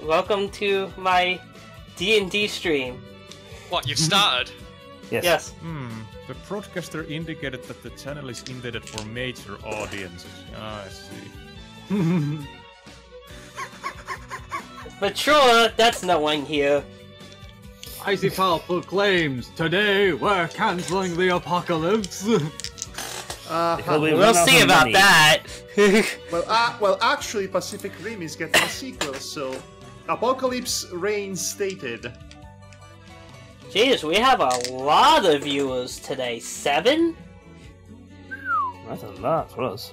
Welcome to my D&D stream. What, you've started? Yes. The broadcaster indicated that the channel is intended for major audiences. Ah, I see. But sure, that's no one here. Icy Powerful claims, today we're cancelling the apocalypse. We'll see about that. Well, actually, Pacific Rim is getting a sequel, so Apocalypse reinstated. Jeez, we have a lot of viewers today. 7? That's a lot for us.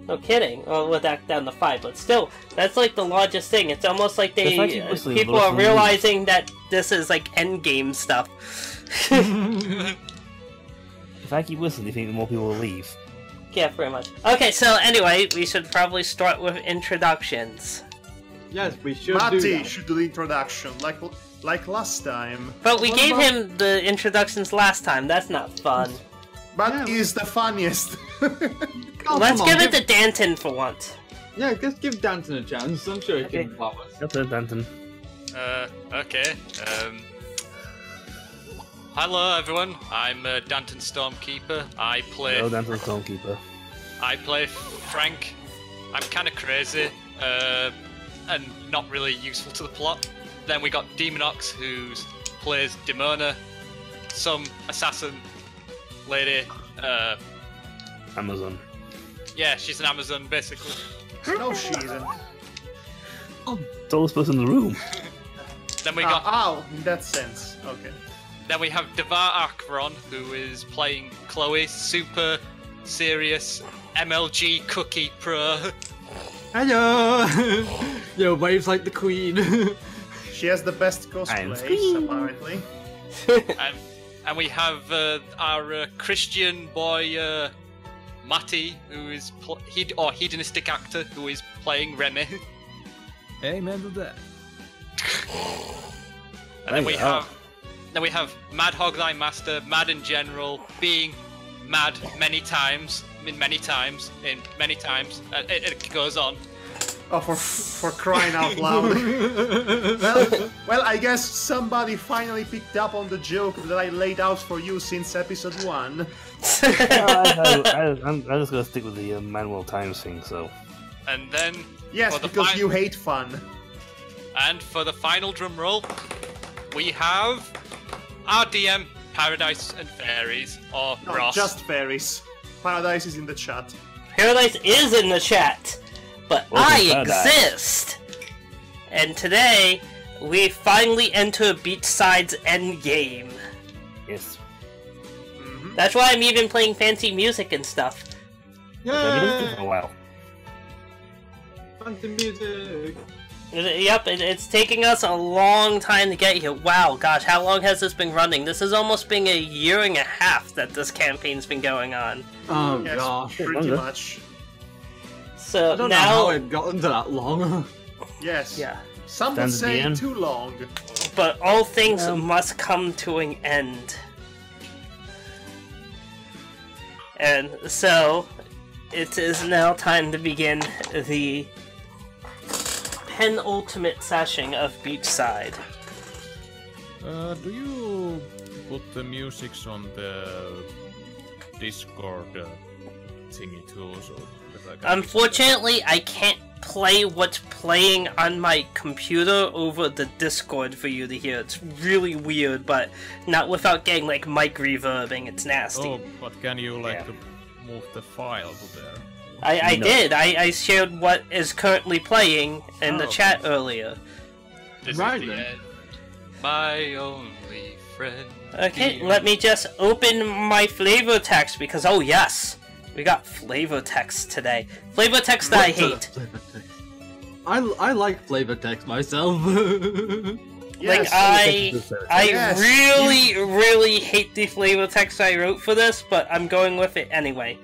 No kidding. Well, we're down to 5, but still, that's like the largest thing. It's almost like people are realizing that this is like endgame stuff. If I keep listening, do you think more people will leave? Yeah, pretty much. Okay, so anyway, we should probably start with introductions. Yes, we should Matty should do the introduction, like last time. But we gave him the introductions last time. That's not fun. But he's the funniest. Let's give it to Danton for once. Yeah, just give Danton a chance. I'm sure he can follow us. That's it, Danton. Okay. Hello, everyone. I'm Danton Stormkeeper. Hello, Danton Stormkeeper. I play Frank. I'm kind of crazy, and not really useful to the plot. Then we got Demonox, who plays Demona, some assassin lady. Amazon. Yeah, she's an Amazon, basically. No, she isn't. Tallest person in the room. Then we got. In that sense. Okay. Then we have Devar Akron, who is playing Chloe, super serious MLG cookie pro. Hello! Yo, waves like the queen. She has the best cosplays, apparently. And we have our Christian boy, Matty, who is hedonistic actor, who is playing Remmy. Amen to that. And then we have Madhog, thy master, mad in general, being mad many times. It goes on. Oh, for crying out loud. well, I guess somebody finally picked up on the joke that I laid out for you since episode 1. I'm just gonna stick with the manual times thing, so... And then... Yes, because you hate fun. And for the final drum roll, we have our DM, Paradise and Fairies, or No, Ross. just fairies. Paradise is in the chat. Paradise is in the chat, but I exist! And today, we finally enter Beachside's endgame. Yes. That's why I'm even playing fancy music and stuff. I've been listening for a while. Fancy music. Yep, it's taking us a long time to get here. Wow, gosh, how long has this been running? This has almost been 1.5 years that this campaign's been going on. Oh Yes, gosh. pretty much. So I don't now, know how it got into that long. Yes. yeah, Some would Stands at the say end. too long. but all things must come to an end. And so, it is now time to begin the penultimate session of Beachside. Do you put the music on the Discord thingy too? So that I can Unfortunately, I can't play what's playing on my computer over the Discord for you to hear. It's really weird, but not without getting like mic reverbing. It's nasty. Oh, but can you move the file to there? I did. I shared what is currently playing in the chat earlier. This Right is the then. end. My only friend. Okay, let me just open my flavor text because, oh yes, we got flavor text today. Flavor text that I hate. I like flavor text myself. Like, Yes. I really hate the flavor text I wrote for this, but I'm going with it anyway.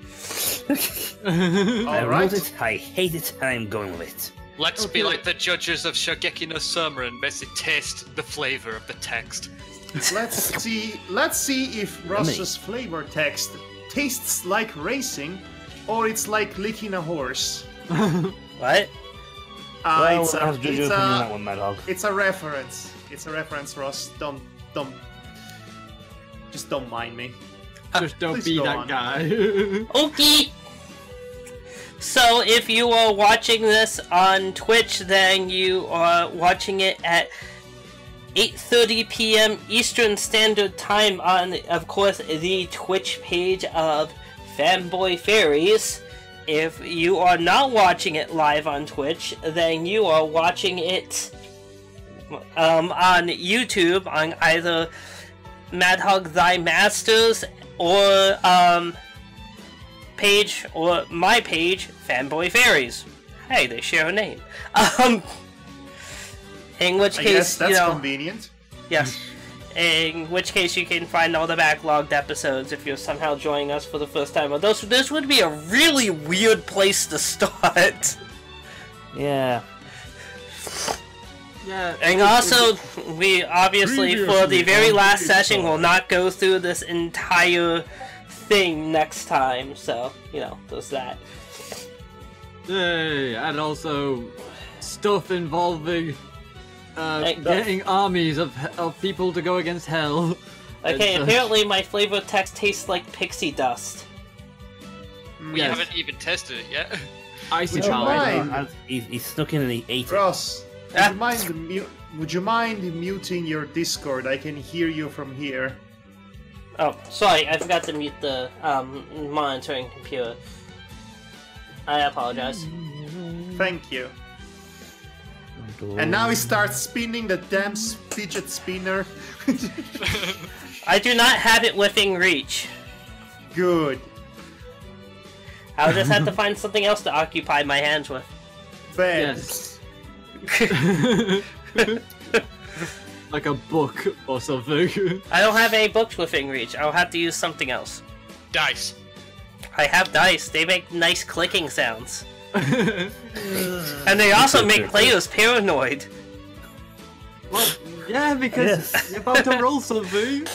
I wrote Alright. it, I hate it, and I'm going with it. Let's be like the judges of Shogeki no Soma and basically taste the flavor of the text. Let's see if Ross's flavor text tastes like racing or it's like licking a horse. What? Well, it's I'll have to judge your opinion on that one, Madhog. it's a reference. It's a reference, Ross. Just don't mind me. Just don't Please be go that on. guy. Okay. So if you are watching this on Twitch, then you are watching it at 8:30 p.m. Eastern Standard Time on, of course, the Twitch page of Fanboy Fairies. If you are not watching it live on Twitch, then you are watching it on YouTube on either Madhog Thy Masters or page or my page, Fanboy Fairies. Hey, they share a name. In which I case, guess that's you know, convenient. yes. In which case, you can find all the backlogged episodes if you're somehow joining us for the first time. Although this would be a really weird place to start. Yeah. Yeah. And also, we obviously, for the very last session, will not go through this entire thing next time. So, you know, there's that. Yay, and also stuff involving Hey, getting armies of people to go against hell. Okay, It's, apparently my flavor text tastes like pixie dust. We yes. haven't even tested it yet. Icy Would you Power. mind? He's stuck in and he ate it. Ross, Ah. would you mind muting your Discord? I can hear you from here. Oh, sorry, I forgot to mute the monitoring computer. I apologize. Thank you. And now he starts spinning the damn fidget spinner. I do not have it within reach. Good. I'll just have to find something else to occupy my hands with. Bad. Yes. Like a book or something. I don't have any books within reach. I'll have to use something else. Dice. I have dice. They make nice clicking sounds. And they also make players paranoid. Well, yeah, because Yes. you're about to roll something.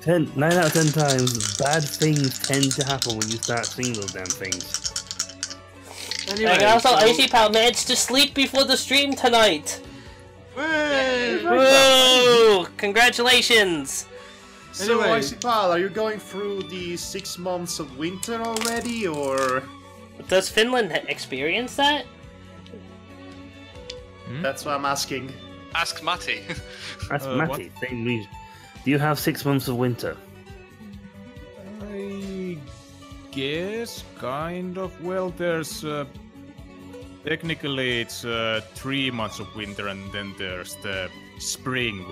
And 9 out of 10 times, bad things tend to happen when you start seeing those damn things. Anyway, And also, so- Icy Pal managed to sleep before the stream tonight. Hey! Whoa! Congratulations! So, Anyway. Icy Pal, are you going through the 6 months of winter already, or...? Does Finland experience that? That's what I'm asking. Ask Matty. That's What? Matty. Same reason. Do you have 6 months of winter? I guess, kind of. Well, there's technically it's 3 months of winter, and then there's the spring,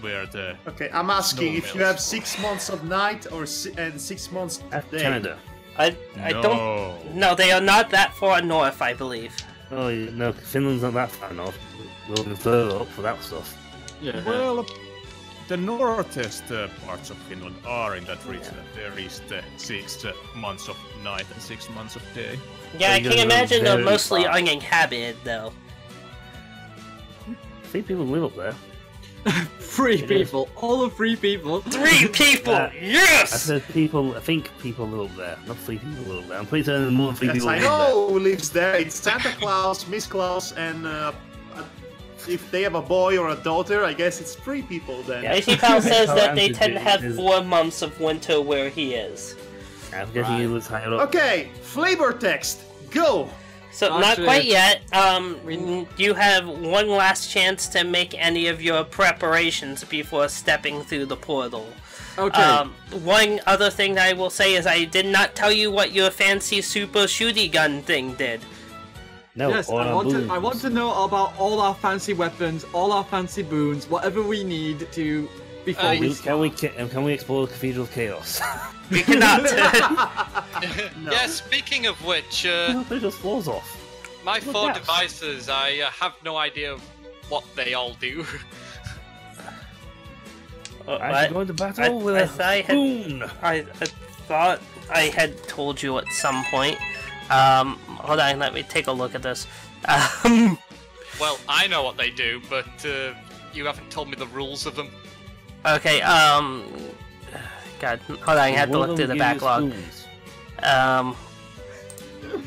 where the Okay, I'm asking No if you mails. have 6 months of night or and 6 months of That's day. Canada. I don't. No, they are not that far north, I believe. Oh, no, Finland's not that far north. We'll be further up for that stuff. Yeah. well, the northest parts of Finland are in that region. There is the 6 months of night and 6 months of day. Yeah, So I you're can gonna imagine go they're very mostly far. uninhabited, though. I think people live up there. 3 people. All of 3 people. 3 people! I Yes! said people, I think people live up there. Not 3 people live up there. I'm pretty certain there's more than 3 Yes, people I live up know who lives there. It's Santa Claus, Miss Claus, and if they have a boy or a daughter, I guess it's 3 people then. Yeah. Icy Pal says that they Answer tend to have is- 4 months of winter where he is. there. I'm guessing he lives higher up. Okay, flavor text, go! So, not Actually, quite yet. we- You have one last chance to make any of your preparations before stepping through the portal. Okay. One other thing that I will say is I did not tell you what your fancy super shooty gun thing did. No, yes, or I want to know about all our fancy weapons, all our fancy boons, whatever we need to before we Can we explore the Cathedral of Chaos? We cannot. Yeah, speaking of which, They just floors off. my 4 yes. devices, I have no idea what they all do. I should go into battle with a spoon. I thought I had told you at some point. Hold on, let me take a look at this. Well, I know what they do, but you haven't told me the rules of them. Okay, God, hold on, I have to look through the backlog.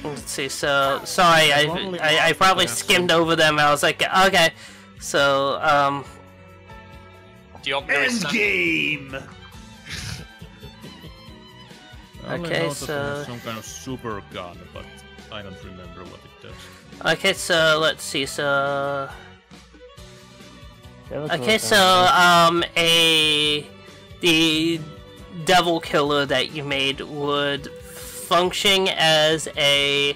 Let's see. So sorry, I probably skimmed over them. I was like, okay. So Do you want me to End reset? game. Okay, so- some kind of super gun, but I don't remember what it does. okay, so let's see. So Skeletor okay, so sounds the devil killer that you made would function as a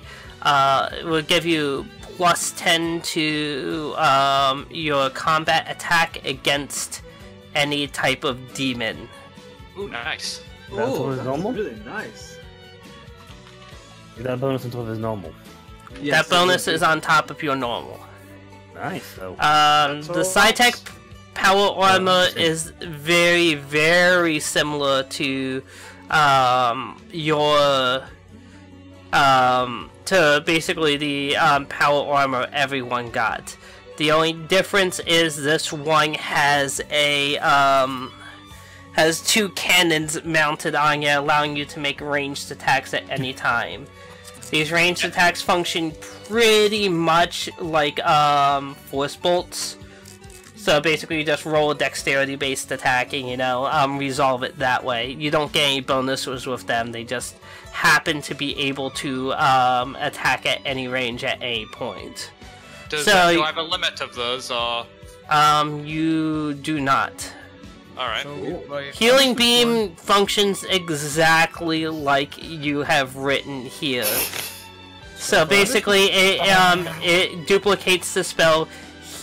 would give you +10 to your combat attack against any type of demon. Ooh, nice. That's Oh, what is that's normal? really nice. Is that a bonus on top of his normal? Yes, That bonus is on top of your normal. Nice. So The Sidetech power armor same. is very, very similar to your to basically the power armor everyone got. The only difference is this one has a has 2 cannons mounted on you, allowing you to make ranged attacks at any time. These ranged attacks function pretty much like force bolts. So basically you just roll a dexterity based attack and, you know, resolve it that way. You don't get any bonuses with them, they just happen to be able to attack at any range at any point. Do So- I have a limit of those, or... You do not. Alright. So if I Healing understood Beam functions exactly like you have written here. So basically, it duplicates the spell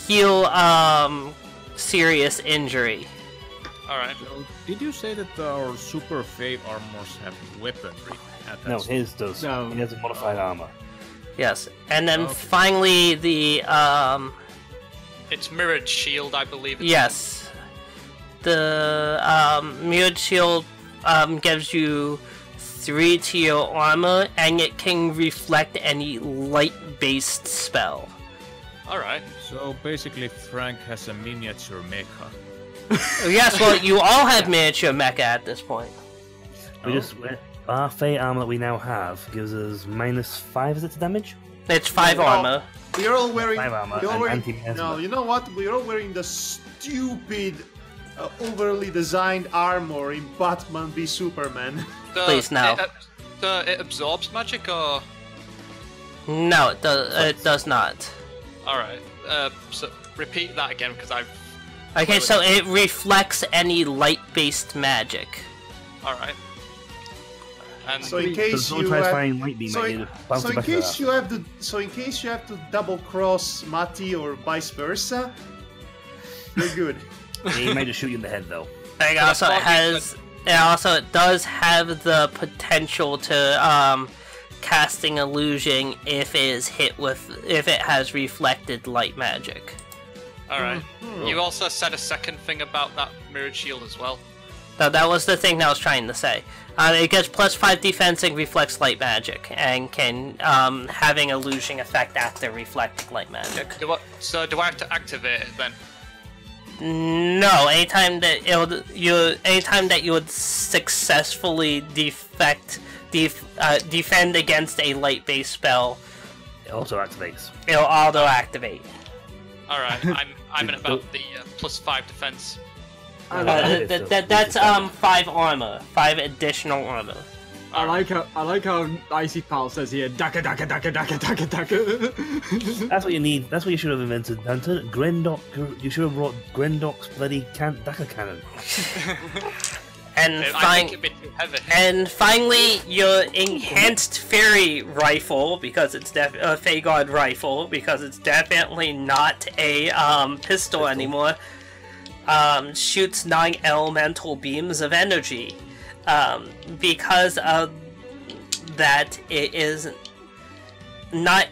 heal serious injury. Alright. So, did you say that our super fave armors have weaponry? no, his does. No. He has a modified armor. Yes, and then Okay. finally the It's mirrored shield, I believe. yes, the mirrored shield gives you 3 to your armor, and it can reflect any light-based spell. Alright. So basically, Frank has a miniature mecha. Yes, well, you all have miniature mecha at this point. We just our Fey armor that we now have gives us -5. Is it to damage? It's 5 armor. We're all wearing. 5 armor we're all and wearing anti-mesmer. no, you know what? We're all wearing the stupid, overly designed armor in Batman v Superman. So Please, no. It absorbs magic, or... No, it does not. Alright. So repeat that again, because I've... Okay, so it reflects any light-based magic. Alright. And So in So case someone you tries have, firing light beam so at in, you, bounce so it in back to case that. you have to, so in case you have to double cross Mati or vice versa, you're good. Yeah, he may just shoot you in the head though. It So also that's what we has. It does have the potential to casting illusion if it has reflected light magic. Alright. You also said a second thing about that mirrored shield as well. So that was the thing that I was trying to say. It gets +5 defense and reflects light magic, and can having illusion effect after reflect light magic. So do I have to activate it then? No, anytime that you would successfully defend against a light-based spell, It also activates. it'll auto-activate. Alright, I'm at about the +5 defense. That's 5 armor, 5 additional armor. I like how Icy Pal says here, daka daka daka daka daka daka. That's what you need. That's what you should have invented, Hunter. Grendok. You should have brought Grendok's bloody Daka cannon. And I think it'd be too heavy. finally, your enhanced fairy rifle, because it's a Feyguard rifle, because it's definitely not a pistol anymore. Shoots 9 elemental beams of energy. Because of that, it is not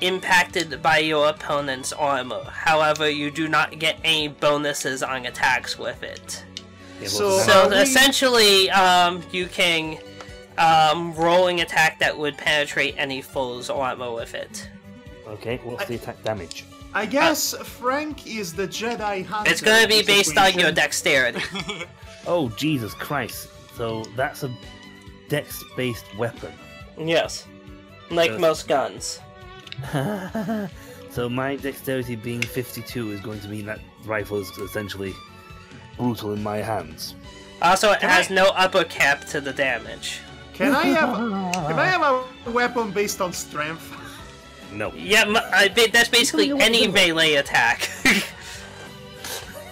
impacted by your opponent's armor. However, you do not get any bonuses on attacks with it. Yeah, So- So Are we- essentially, you can roll an attack that would penetrate any foe's armor with it. okay, what's the attack damage? I guess Frank is the Jedi hunter. It's gonna be in this based on your equation. dexterity. Oh Jesus Christ! So that's a dex-based weapon. Yes. Like most guns. So my dexterity being 52 is going to mean that rifle is essentially brutal in my hands. Also, it has no upper cap to the damage. Can I have a weapon based on strength? No. Yeah, that's basically any melee attack.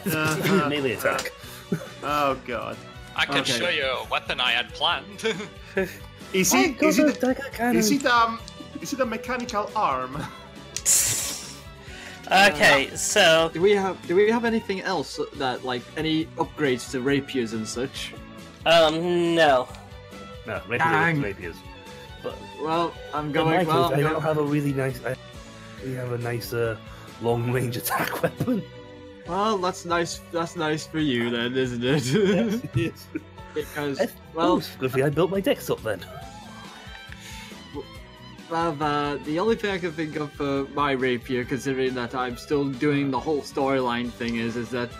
Melee attack. Oh god. I can show you a weapon I had planned. Is it a mechanical arm? Okay, so Do we have anything else that like any upgrades to rapiers and such? no. No, Dang. rapiers. But Well, I'm in going. my Well, case, I I'm don't going- have a really nice. We have a nice long range attack weapon. well, that's nice. That's nice for you then, isn't it? Yes. Because Well, good for you. I built my decks up then. the only thing I can think of for my rapier, considering that I'm still doing the whole storyline thing, is that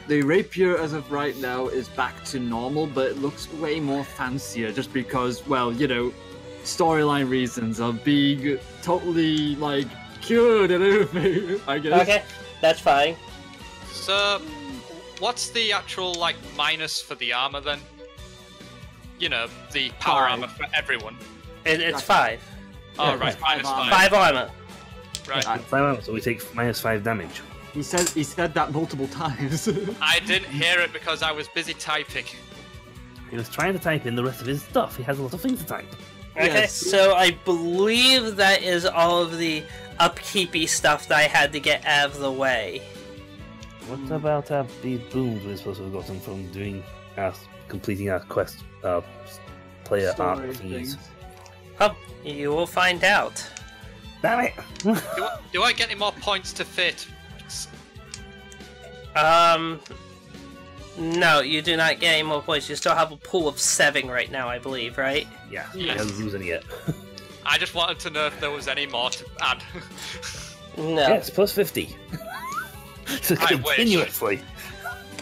the rapier as of right now is back to normal, but it looks way more fancier just because, well, you know, storyline reasons of being totally like cured and everything. I guess. Okay, that's fine. So, what's the actual like minus for the armor then? You know, the power 5. armor for everyone. It's 5. Oh right, five minus armor. 5. 5 armor. Right. 5 armor, so we take -5 damage. He said that multiple times. I didn't hear it because I was busy typing. He was trying to type in the rest of his stuff. He has a lot of things to type. Okay, Yes. so I believe that is all of the upkeepy stuff that I had to get out of the way. What about these booms we're supposed to have gotten from completing our quest, player art Story thingies? things. Oh, you will find out. Damn it! Do I get any more points to fit? No, you do not get any more points. You still have a pool of 7 right now, I believe, right? Yeah, Yes. he hasn't used any yet. I just wanted to know if there was any more to add. No. Yes, plus 50. So I wish.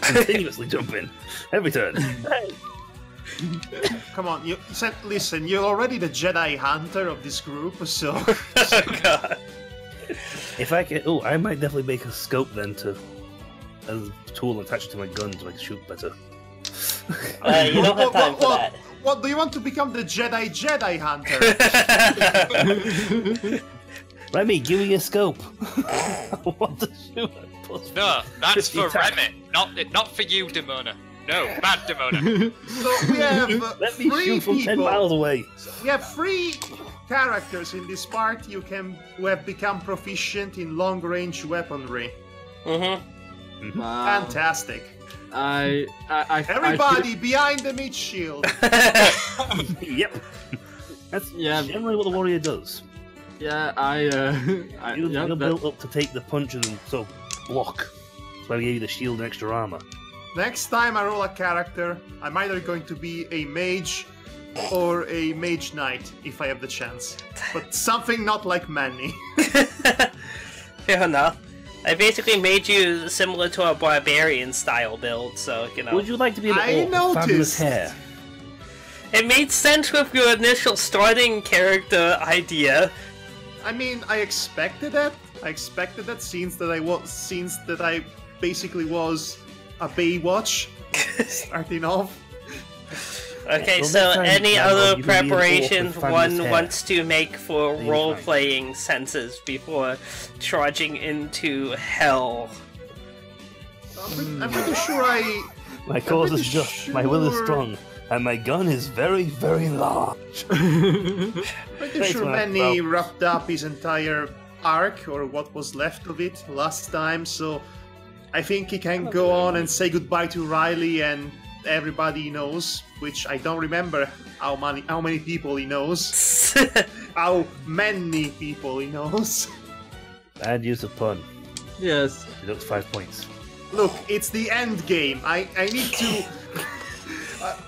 continuously jump in every turn. Hey. Come on, listen, you're already the Jedi Hunter of this group, so... Oh, God. If I can, I might definitely make a scope then to as a tool attached to my gun so I can shoot better. You don't have time for that. What, do you want to become the Jedi Hunter? Remy, give me a scope. I want to shoot. Plus No, that's 50 for attack. Remy, not for you, Demona. No, bad Demona. So we have Let me 3 shoot from 10 people. miles away. We have 3 characters in this party who have become proficient in long-range weaponry. Mm-hmm. Wow. Fantastic. I Everybody behind the meat shield. Yep. That's Yeah. generally what the warrior does. You're You're built up to take the punch and so block. That's why we gave you the shield and extra armor. Next time I roll a character, I'm either going to be a mage or a mage knight, if I have the chance. But something not like Manny. Fair enough. I basically made you similar to a barbarian style build, so, you know. Would you like to be an I orc with fabulous noticed. hair? It made sense with your initial starting character idea. I mean, I expected that. I expected that since that I basically was a Baywatch starting off. Okay, Well, so next time, any Madhog, other you can be an orc with preparations fabulous one hair. wants to make for Then you're role-playing senses before charging into hell? I'm pretty sure My cause is pretty just, my will is sure- strong, and my gun is very, very large. pretty Thanks, sure man. Manny Well- wrapped up his entire arc, or what was left of it, last time, so I think he can go on and say goodbye to Riley and everybody he knows, which I don't remember how many people he knows. How many people he knows. Bad use of pun. Yes. Deducts 5 points. Look, it's the end game. I need to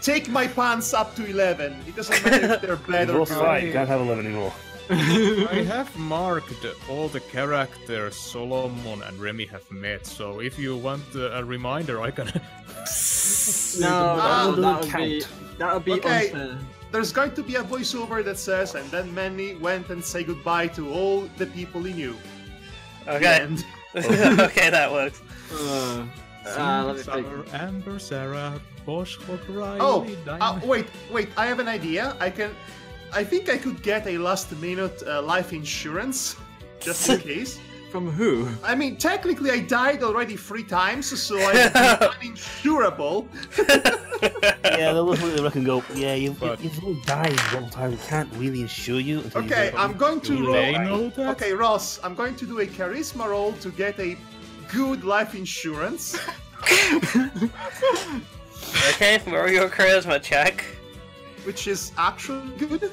take my pants up to 11. It doesn't matter if they're bad You or lost good. 5, can't have 11 anymore. I have marked all the characters Solomon and Remy have met, so if you want a reminder, I can No, that would be Okay. unfair. There's going to be a voiceover that says, and then Manny went and say goodbye to all the people he knew. Okay. And Okay, that works. Let me think. Summer, Amber, Sarah, Bosch, Riley, oh, Diamond. wait! I have an idea. I think I could get a last-minute life insurance, just in case. From who? I mean, technically, I died already 3 times, so I'm uninsurable. Yeah, they'll look at the record and go, yeah, you've only died one time, we can't really insure you. Until Okay, you I'm going to They roll. know that? Okay, Ross, I'm going to do a charisma roll to get a good life insurance. Okay, roll your charisma check. Which is actually good.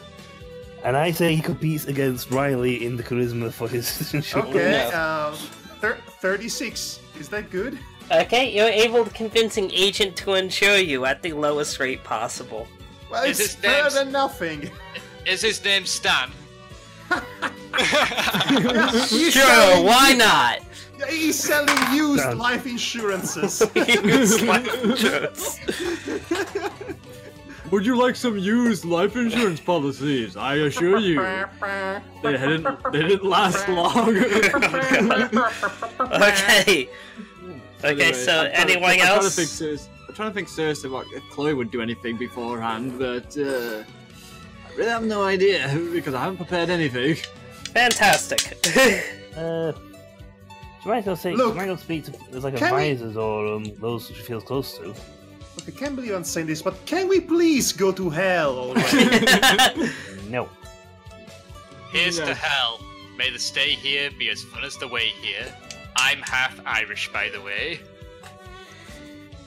And I say he competes against Riley in the charisma for his insurance. Okay, 36. Is that good? Okay, you're able to convince an agent to insure you at the lowest rate possible. Well, Is it's his better name's- than nothing. Is his name Stan? He's Sure, selling- why not? He's selling used Done. life insurances. Use life insurance. Would you like some used life insurance policies? I assure you, they didn't last long. Okay. Okay, so anyone else? I'm trying to think seriously what if Chloe would do anything beforehand, but I really have no idea because I haven't prepared anything. Fantastic. You might go say, Look, you might go speak to there's like can we- advisors or those she feels close to. Look, I can't believe I'm saying this, but can we please go to hell already? No. Here's Yeah. to hell. May the stay here be as fun as the way here. I'm half Irish, by the way.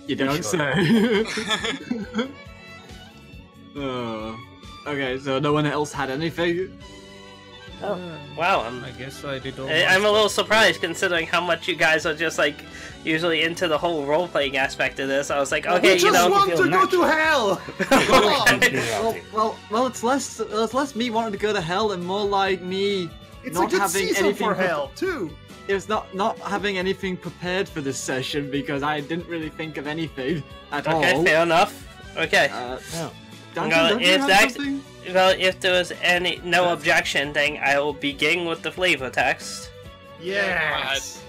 You don't Sure. say. Okay, so no one else had anything. Wow, I guess I did all I'm a little surprised considering how much you guys are just like usually into the whole role-playing aspect of this. I was like, okay, we you just know, want to feel go to hell! Come on! Well, it's less me wanting to go to hell and more like me It's not a good having season anything for hell, too. It's not having anything prepared for this session because I didn't really think of anything at okay, all. fair enough. Okay. No. Duncan, No, don't you if have that- something? Well, if there was no objection, then I will begin with the flavor text. Yes.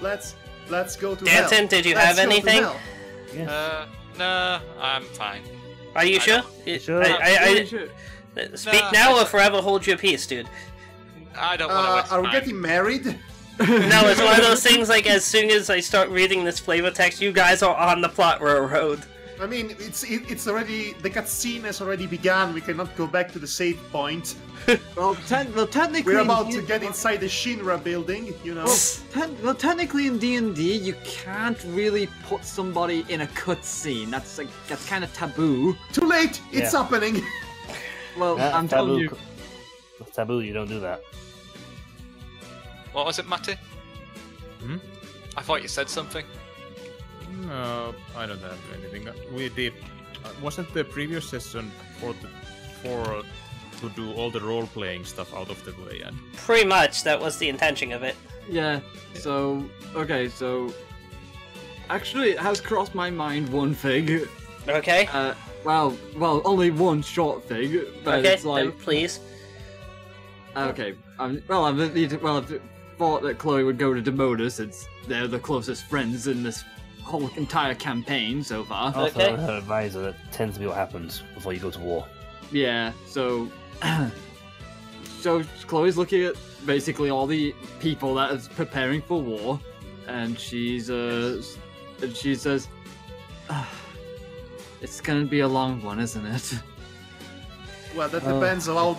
Let's go to Danton, hell. did you Let's have go to anything? hell. Yes. No, I'm fine. Are you I sure? Sure. Speak No, now I- or forever hold your peace, dude. I don't want to waste Are we time. getting married? No, it's one of those things like as soon as I start reading this flavor text, you guys are on the plot railroad. I mean, it's already, the cutscene has already begun. We cannot go back to the save point. Well, technically, We're about to get inside the Shinra building, you know. Well, technically in D&D, you can't really put somebody in a cutscene. That's kind of taboo. Too late! It's Yeah. happening! Well, That's I'm telling you. That's taboo, you don't do that. What was it, Matty? Hmm? I thought you said something. No, I don't have anything. We did. Wasn't the previous session for to do all the role playing stuff out of the way? And Pretty much, that was the intention of it. Yeah. So okay. So actually, it has crossed my mind one thing. Okay? Well, only one short thing, but Okay, it's like then please. okay. I've thought that Chloe would go to Demona since they're the closest friends in this whole entire campaign so far. Also, Okay. her advisor, that tends to be what happens before you go to war. Yeah, so so Chloe's looking at basically all the people that is preparing for war, and she says, "It's gonna be a long one, isn't it?" Well, that depends on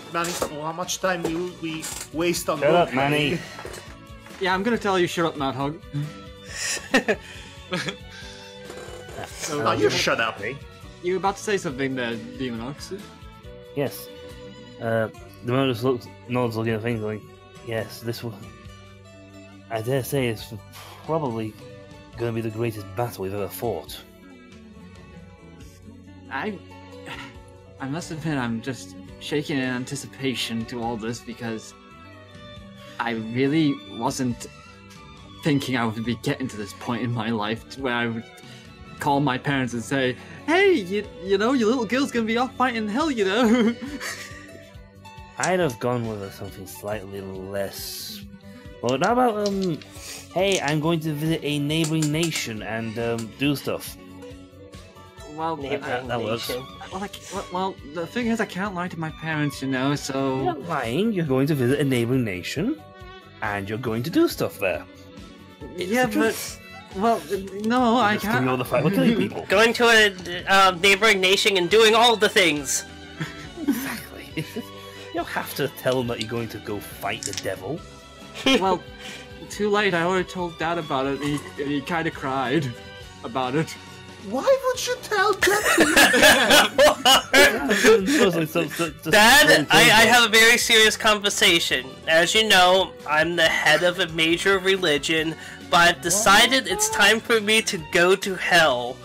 how much time we waste on Shut up, role-playing. Manny. Yeah, I'm gonna tell you, shut up, Madhog. No, you shut up. Okay. You were about to say something there, Demonox? Yes. The man just nods looking at things like, yes, this will. I dare say it's probably going to be the greatest battle we've ever fought. I must admit, I'm just shaking in anticipation to all this because I really wasn't thinking I would be getting to this point in my life where I would call my parents and say, "Hey, you know, your little girl's gonna be off fighting hell, you know." I'd have gone with something slightly less. Well, how about hey, I'm going to visit a neighboring nation and do stuff. Well, Neighboring that works. nation. well, the thing is, I can't lie to my parents, you know. So You're not lying. You're going to visit a neighboring nation, and you're going to do stuff there. yeah, but well, no, I Just doing all can't. the fight. We're killing people. Going to a neighboring nation and doing all the things. Exactly. You don't have to tell them that you're going to go fight the devil. Well, too late. I already told Dad about it, and he kind of cried about it. Why would you tell that Dad, I have a very serious conversation. As you know, I'm the head of a major religion, but I've decided it's time for me to go to hell.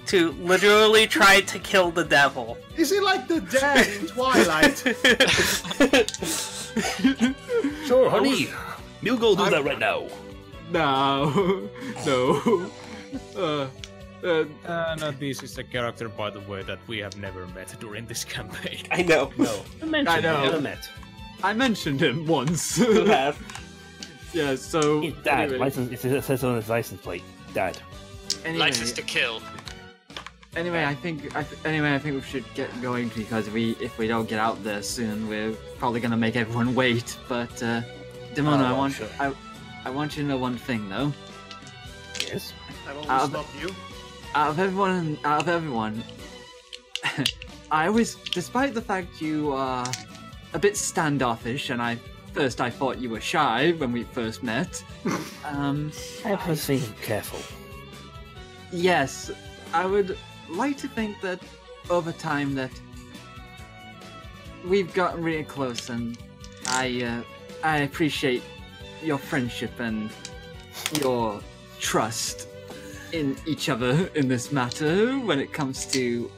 To literally try to kill the devil. Is he like the dad in Twilight? Sure, honey. We'll go do that right now. No, no. No, this is a character, by the way, that we have never met during this campaign. I know. No, I know. Never met. I mentioned him once. You have. Yeah, so. It's Dad. Anyway, License. It says on his license plate. Dad. anyway, License to kill. I think we should get going because if we don't get out there soon, we're probably gonna make everyone wait. But Demona, Oh, sure. I want you to know one thing though. Yes. I won't I'll- stop you. Out of everyone, I always, despite the fact you are a bit standoffish, and I thought you were shy when we first met. I was being careful. Yes, I would like to think that over time that we've gotten really close, and I appreciate your friendship and your trust in each other in this matter when it comes to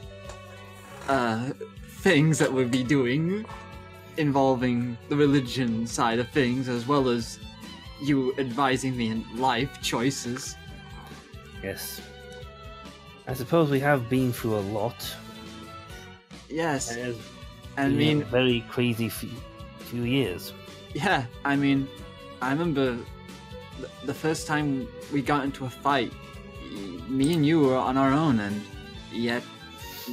things that we'll be doing involving the religion side of things, as well as you advising me in life choices. Yes. I suppose we have been through a lot. Yes, And it's I been mean, a very crazy few years. yeah, I mean, I remember the first time we got into a fight, me and you were on our own, and yet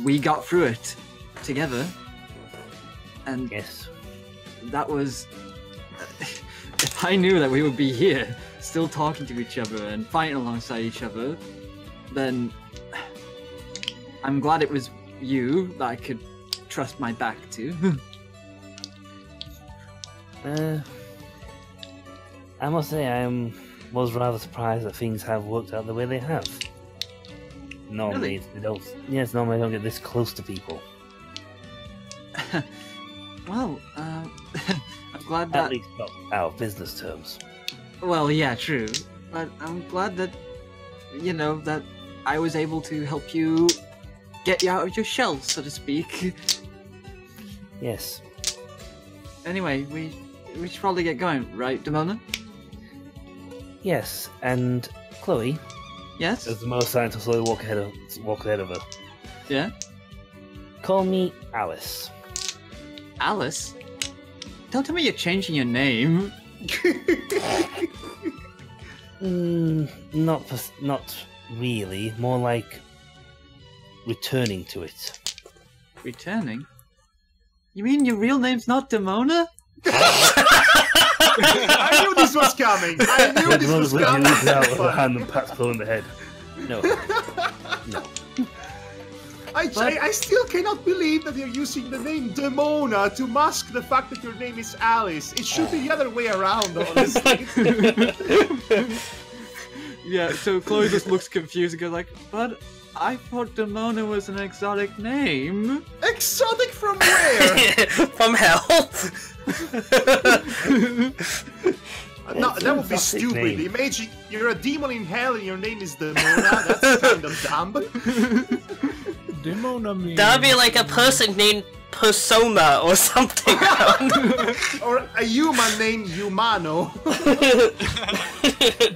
we got through it together. And Yes. that was... if I knew that we would be here, still talking to each other and fighting alongside each other, then I'm glad it was you that I could trust my back to. I must say was rather surprised that things have worked out the way they have. Normally, Really? they don't. Yes, normally I don't get this close to people. Well, I'm glad At that... least not out of business terms. Well, yeah, true. But I'm glad that, you know, that I was able to help you get you out of your shell, so to speak. Yes. Anyway, we should probably get going, right, Demona? Yes, and Chloe, Yes? as the most scientist slowly walk ahead of her. Yeah? Call me Alice. Alice? Don't tell me you're changing your name. Not really. More like returning to it. Returning? You mean your real name's not Demona? I knew this was coming. I knew this was coming. out with her hand and pats Chloe in the head. No. No. I still cannot believe that you're using the name Demona to mask the fact that your name is Alice. It should be the other way around, honestly. Yeah, so Chloe just looks confused and goes like, but I thought Demona was an exotic name. Exotic from where? From hell. No, that would be Exotic stupid. name. Imagine you're a demon in hell and your name is Demona. That's kind of dumb. Demona means... That would be like a person named persona or something. Or a human named Humano. What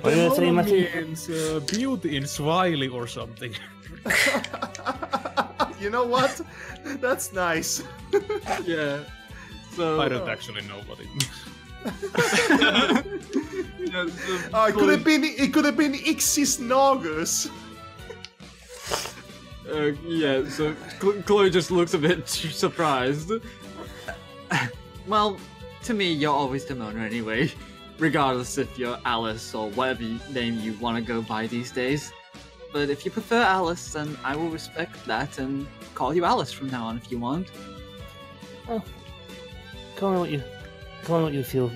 are you gonna say, Matthew? means beauty in Swahili or something. You know what? That's nice. Yeah. So I don't actually know what it means. yeah, Oh, it could have been Ixis Nagus. Yeah, so Chloe just looks a bit surprised. Well, to me, you're always Demona anyway, regardless if you're Alice or whatever name you want to go by these days. But if you prefer Alice, then I will respect that and call you Alice from now on if you want. Oh, call me what you feel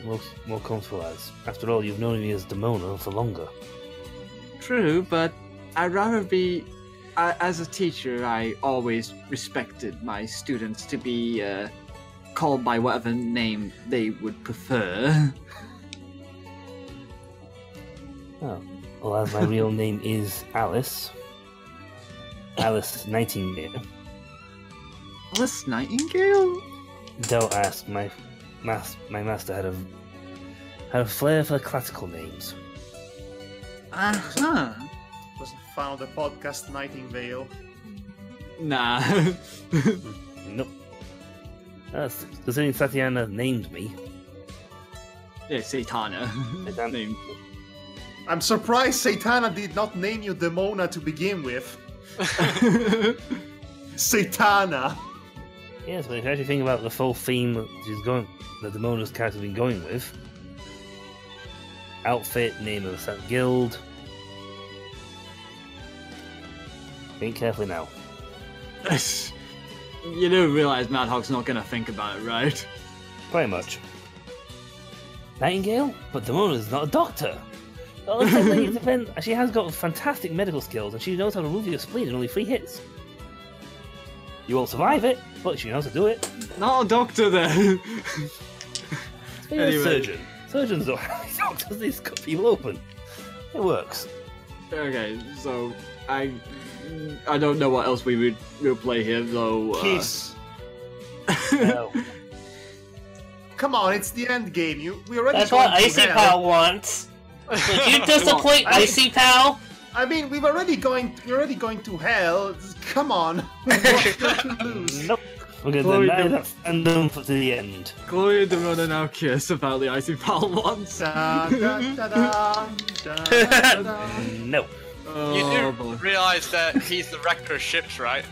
more comfortable as. After all, you've known me as Demona for longer. True, but I'd rather be... as a teacher, I always respected my students to be called by whatever name they would prefer. Oh, well, as my real name is Alice Nightingale. Alice Nightingale? Don't ask. My master had a flair for classical names. Uh-huh. Was found a podcast Nightingale. Nah. Nope. Considering Satiana named me. Yeah, Satana. That Name. I'm surprised Satana did not name you Demona to begin with. Satana. Yes, but if you actually think about the full theme that Demona's character's been going with, outfit, name of the guild. Think carefully now. You do realize Madhog's not gonna think about it, right? Pretty much. Nightingale? But Demona's not a doctor! Well, it depends. She has got fantastic medical skills and she knows how to remove your spleen in only 3 hits. You won't survive it, but she knows how to do it. Not a doctor then! Speaking of surgeon. Surgeons don't have any doctors, they just cut people open. It works. Okay, so I don't know what else we would play here though. Kiss. No. Come on, it's the end game. We already. That's going what to Icy hell. Pal wants. Would you disappoint Icy Pal? I mean, we're already going to hell. Come on. What's there to lose? Nope. We're going Chloe, to deny that fandom to the end. Chloe and Demona now kiss about the Icy Pal once. Da, da, da, da, da, da, da. Nope. You do boy. realise that he's the wrecker of ships, right?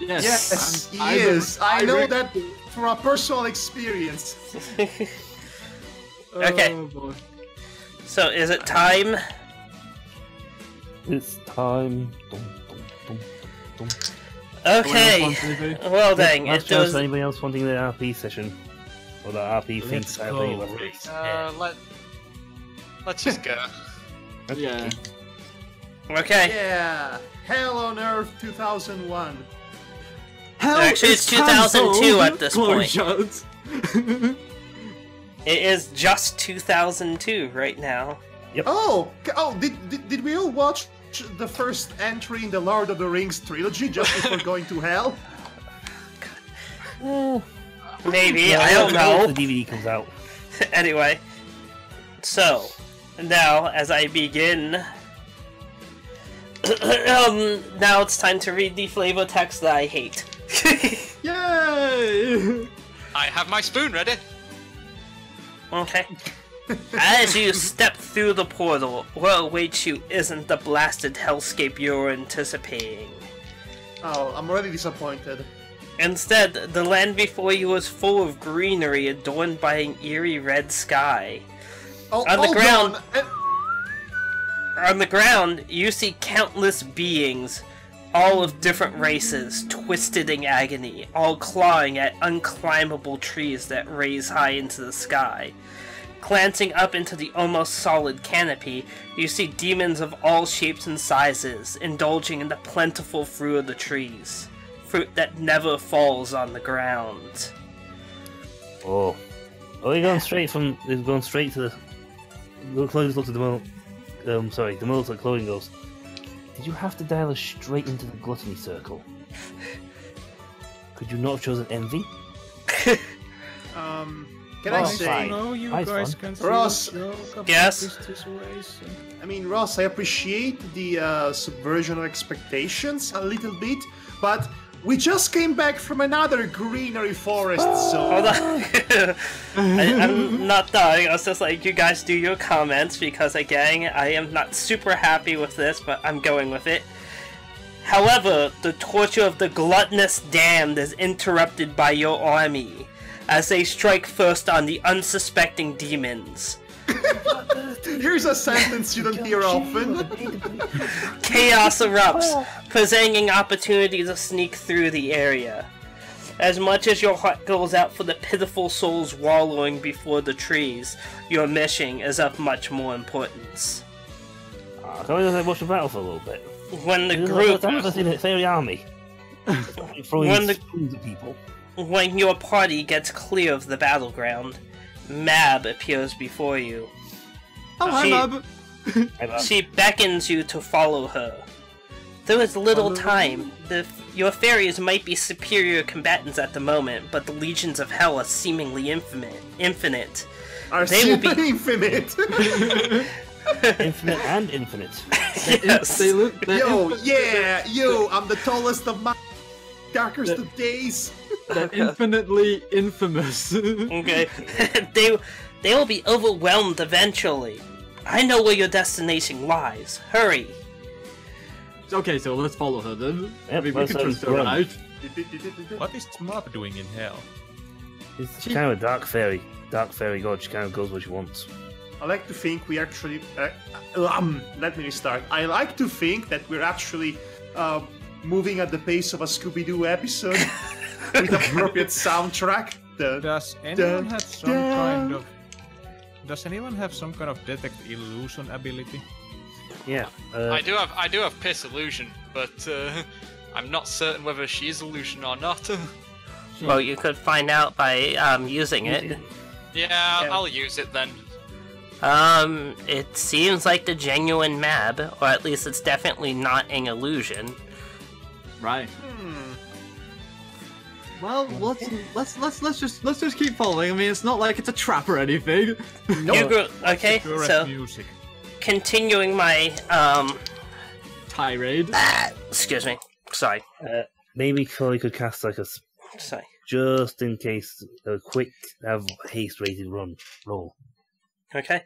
Yes, he is. I know that from a personal experience. Okay. Oh, boy. So, is it time? It's time. Dum, dum, dum, dum. Okay. Well then, Last it chance does. for anybody else wanting the RP session? Or the RP thing Let's to go. Let's just go. Yeah. Okay. Yeah. Hell on Earth 2001. Hell, Actually, it's 2002 cancelled. at this Chloe point. shouts. It is just 2002 right now. Oh, did we all watch the first entry in the Lord of the Rings trilogy just before going to hell? Maybe, I don't know. The DVD comes out. Anyway, so now as I begin, now it's time to read the flavor text that I hate. Yay! I have my spoon ready. Okay. As you step through the portal, what awaits you isn't the blasted hellscape you're anticipating. Oh, I'm already disappointed. Instead, the land before you is full of greenery adorned by an eerie red sky. Oh, On the hold ground. on. On the ground, you see countless beings, all of different races, twisted in agony, all clawing at unclimbable trees that raise high into the sky. Glancing up into the almost solid canopy, you see demons of all shapes and sizes, indulging in the plentiful fruit of the trees. Fruit that never falls on the ground. Oh. Oh, you're going straight from... They've gone straight to the... Chloe just looked at the model. The model looks at Chloe and goes, did you have to dial us straight into the gluttony circle? Could you not have chosen envy? Can I say, No, you Nice guys one. can Ross, Yes? I mean, Ross, I appreciate the subversion of expectations a little bit, but we just came back from another greenery forest Hold zone. on. I'm not done. I was just like, you guys do your comments, because again, I am not super happy with this, but I'm going with it. However, the torture of the gluttonous damned is interrupted by your army, as they strike first on the unsuspecting demons. Here's a sentence you don't hear often. Chaos erupts, presenting opportunity to sneak through the area. As much as your heart goes out for the pitiful souls wallowing before the trees, your mission is of much more importance. Can we just watch the battle for a little bit? When the group, I've never seen a fairy army. When the- Throwing at people. when your party gets clear of the battleground, Mab appears before you. Oh, hi, She- Mab. She beckons you to follow her. There is little time. Your fairies might be superior combatants at the moment, but the legions of hell are seemingly infinite. Are They will be- infinite. Infinite and infinite. Yes. Yo, I'm the tallest of my darkest of days. They're infinitely infamous. Okay. they will be overwhelmed eventually. I know where your destination lies. Hurry. Okay, so let's follow her then. Yep, I mean, we let's can trust her, run. right? What is Mob doing in hell? It's kind of a dark fairy. Dark fairy god. She kind of goes where she wants. I like to think we actually. Let me restart. I like to think that we're actually moving at the pace of a Scooby-Doo episode with appropriate soundtrack. Does anyone have some kind of... Does anyone have some kind of detect illusion ability? Yeah. I do have piss illusion, but I'm not certain whether she is illusion or not. Well, you could find out by using it. Yeah, I'll use it then. It seems like the genuine Mab, or at least it's definitely not an illusion. Right. Well, let's just keep following. I mean, it's not like it's a trap or anything. Okay, Correct so music. continuing my Tirade. excuse me, sorry, Maybe Chloe could cast like a sorry. just in case a quick have haste rated roll. Okay.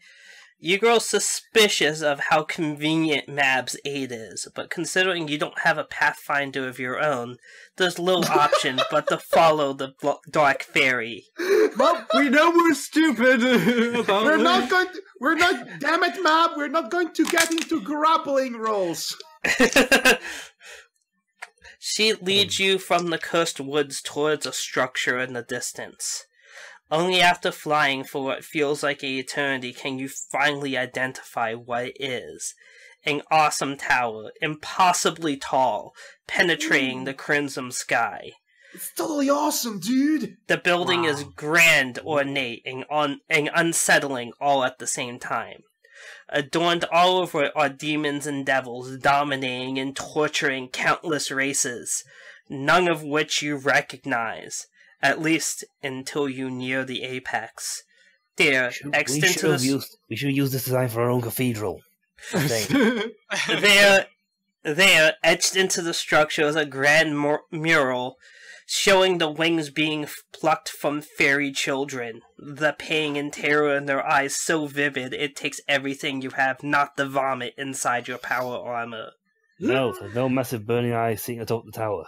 You grow suspicious of how convenient Mab's aid is, but considering you don't have a pathfinder of your own, there's little option but to follow the dark fairy. Well, we know we're stupid. We're not going. Damn it, Mab. We're not going to get into grappling rolls. She leads you from the cursed woods towards a structure in the distance. Only after flying for what feels like an eternity can you finally identify what it is. An awesome tower, impossibly tall, penetrating the crimson sky. It's totally awesome, dude. The building is grand, ornate, and unsettling all at the same time. Adorned all over are demons and devils dominating and torturing countless races, none of which you recognize. At least until you near the apex. There, etched into the... We should use this design for our own cathedral. There, etched into the structure is a grand mural showing the wings being plucked from fairy children. The pain and terror in their eyes so vivid it takes everything you have not to vomit inside your power armor. No massive burning eyes sitting atop the tower.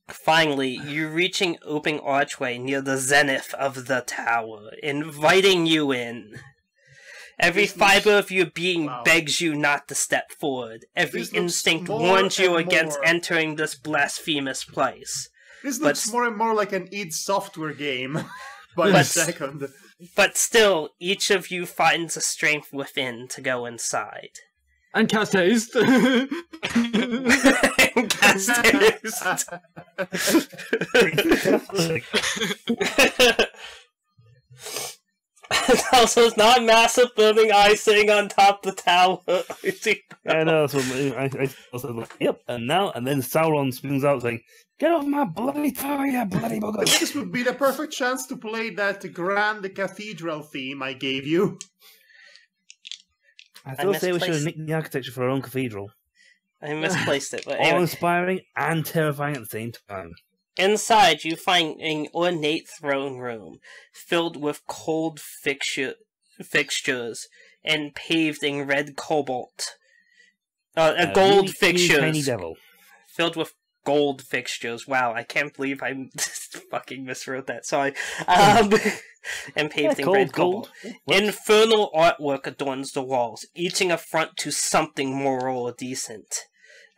Finally, you reach an open archway near the zenith of the tower, inviting you in. Every fiber of your being begs you not to step forward. Every instinct warns you against entering this blasphemous place. This looks more and more like an id Software game by the second. But still, each of you finds the strength within to go inside. And cast haste. Cast haste. Also, it's not massive burning eye sitting on top of the tower. I know. So I was like, yep. And then Sauron spins out saying, "Get off my bloody tower, you bloody bugger!" This would be the perfect chance to play that grand cathedral theme I gave you. I still say we should have nicked the architecture for our own cathedral. I misplaced it, but anyway. All-inspiring and terrifying at the same time. Inside, you find an ornate throne room filled with cold fixtures and paved in red cobalt. Gold fixtures. Tiny devil. Filled with gold fixtures. Wow, I can't believe I fucking miswrote that. Sorry. And paved in red gold. Infernal artwork adorns the walls, each an affront to something moral or decent.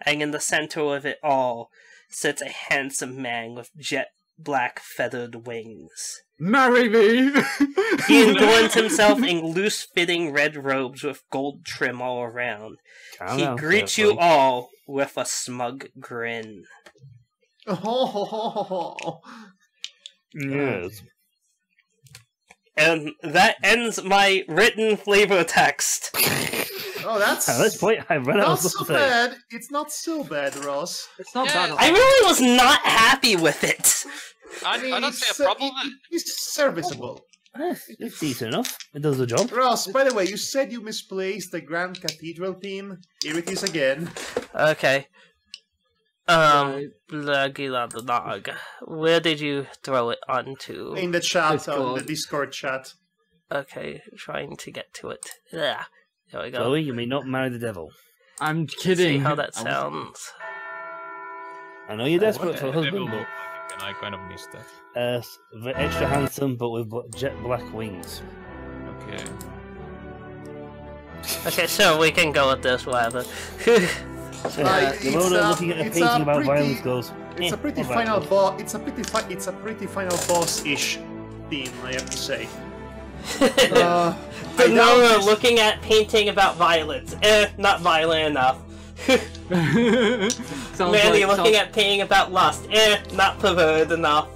And in the center of it all sits a handsome man with jet black feathered wings. Marry me! He adorns himself in loose-fitting red robes with gold trim all around. He greets you all with a smug grin. Yes. And that ends my written flavor text. Oh, that's At this point, I read out not so bad. It's not so bad, Ross. It's not Yeah. bad. I really was not happy with it. I don't see a problem with it. It's serviceable. It's decent enough. It does the job. Ross, by the way, you said you misplaced the Grand Cathedral theme. Here it is again. Okay. Right. Dog. Where did you throw it onto? In the chat, Discord. on the Discord chat. Okay, trying to get to it. Yeah, there we go. Chloe, you may not marry the devil. I'm See kidding. how that sounds. I know you're desperate for a Devil husband, look but like, and I kind of missed that. extra handsome, but with jet black wings. Okay. Okay, so we can go with this, whatever. The world looking at a painting about violence goes. It's a pretty final boss. It's a pretty final boss-ish theme, I have to say. I doubt Nora this- looking at painting about violence. Not violent enough. Sounds Manny like- looking at painting about lust. Not perverted enough.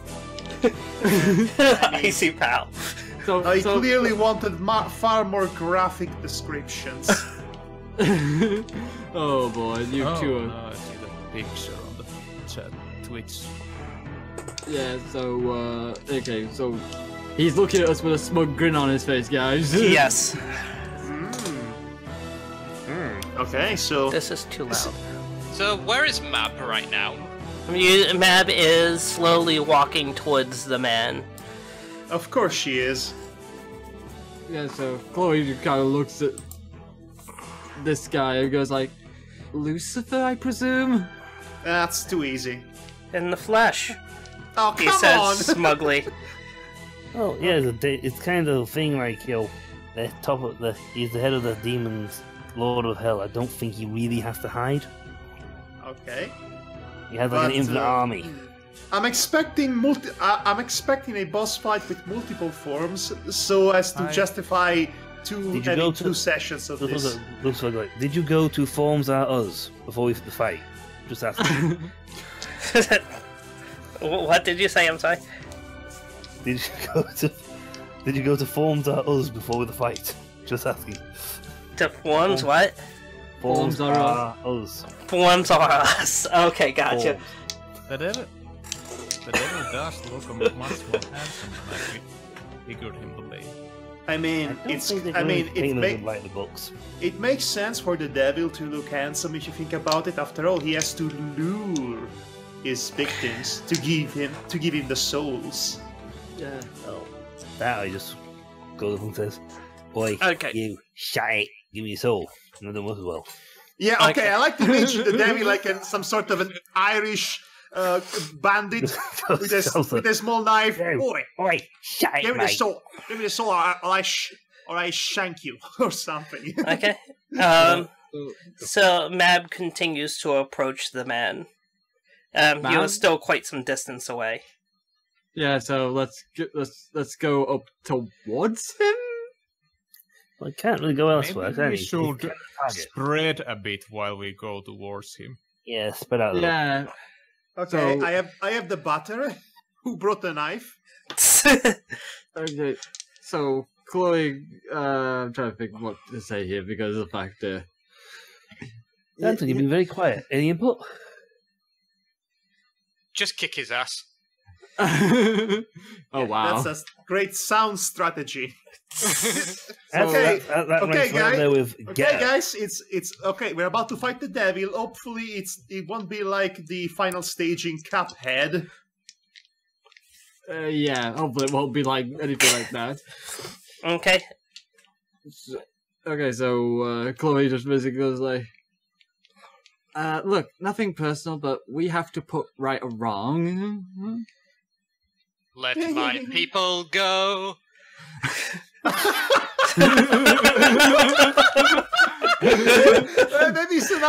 Icy pal. I clearly wanted far more graphic descriptions. Oh boy, you two are... No, I see the picture on the chat, Twitch. Yeah, so, okay, so... He's looking at us with a smug grin on his face, guys. Yes. Okay, so This is too loud. So where is Mab right now? Mab is slowly walking towards the man. of course she is. Yeah, so Chloe kind of looks at this guy and goes like, Lucifer, I presume? That's too easy. In the flesh, Oh, he come says on! smugly. Oh yeah, it's kind of a thing like the top of he's the head of the demons, Lord of Hell. I don't think he really has to hide. Okay. He has like an But, infinite army. I'm expecting I'm expecting a boss fight with multiple forms, so as to justify Did you go to- two sessions of this. Looks like, did you go to Forms Are Us before we the fight? Just asking. What did you say? I'm sorry. Did you go to Forms Are Us before the fight? Just asking. To forms what? Forms Are Us. Forms are us. Okay, gotcha. Forms. The devil does look much more handsome than I figured him to be. I mean, Like the books. it makes sense for the devil to look handsome if you think about it. After all, he has to lure his victims to give him the souls. Yeah. Oh, that I just goes up and says, "Boy, Okay. you shut it. Give me your soul." Another one as well. Yeah, okay, Okay. I like to imagine the devil like some sort of an Irish bandit with a small knife. Oi, Oi, shut it, give me the mate. soul. Give me the soul, or I shank you, or something. Okay. So Mab continues to approach the man. He Mab? was still quite some distance away. Yeah, so let's go up towards him? Well, I can't really go elsewhere, Maybe can we he? should He's got a target. spread a bit while we go towards him. Yeah, spread out a little. Yeah. Okay, So- I have the butter. Who brought the knife? Okay. So Chloe, I'm trying to think what to say here because of the fact that... Anthony, you've been very quiet. Any input? Just kick his ass. Oh, wow. That's a great sound strategy. Okay, that okay, ranks right there with get. guys, it's okay. We're about to fight the devil. Hopefully, it won't be like the final stage in Cuphead. Yeah, hopefully it won't be like anything like that. Okay. Okay, so Chloe just basically goes like, look, nothing personal, but we have to put right a wrong. Let my people go. That is an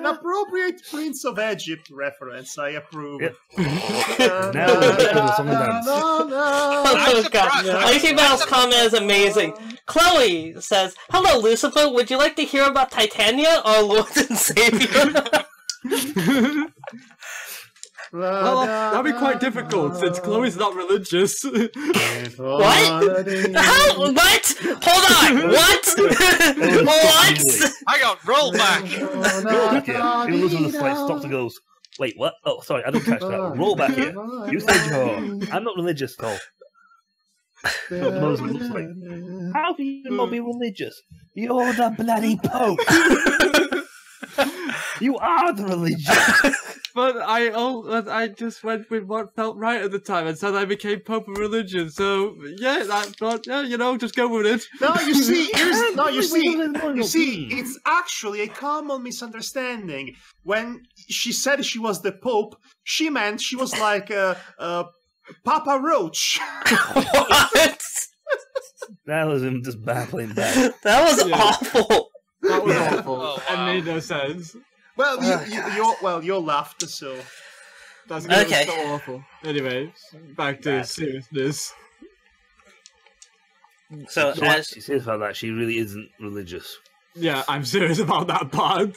appropriate Prince of Egypt reference. I approve. Yep. Now we're back to the song and dance. Oh, God. Icy Mouse comment is amazing. Chloe says, "Hello, Lucifer. Would you like to hear about Titania, our Lord and Savior?" Well, that'd be quite difficult since Chloe's not religious. What? How? What? Hold on. What? What? I got roll back. Roll back here. He looks on the slide, stops and goes, "Wait, what? Oh, sorry, I didn't catch that. Roll back here. You said I'm not religious, Cole." Moses looks like, "How can you not be religious? You're the bloody Pope. You are the religion." But I just went with what felt right at the time, and so I became Pope of religion. So yeah, that's not, yeah, you know, just go with it. No, you see, it's actually a common misunderstanding. When she said she was the Pope, she meant she was like Papa Roach. What? That was him just battling back. That was awful. That was awful. Oh, It wow. made no sense. Well, you laughed, so That's Okay. so awful. Anyway, back to seriousness. So, as She says about that, she really isn't religious. Yeah, I'm serious about that part.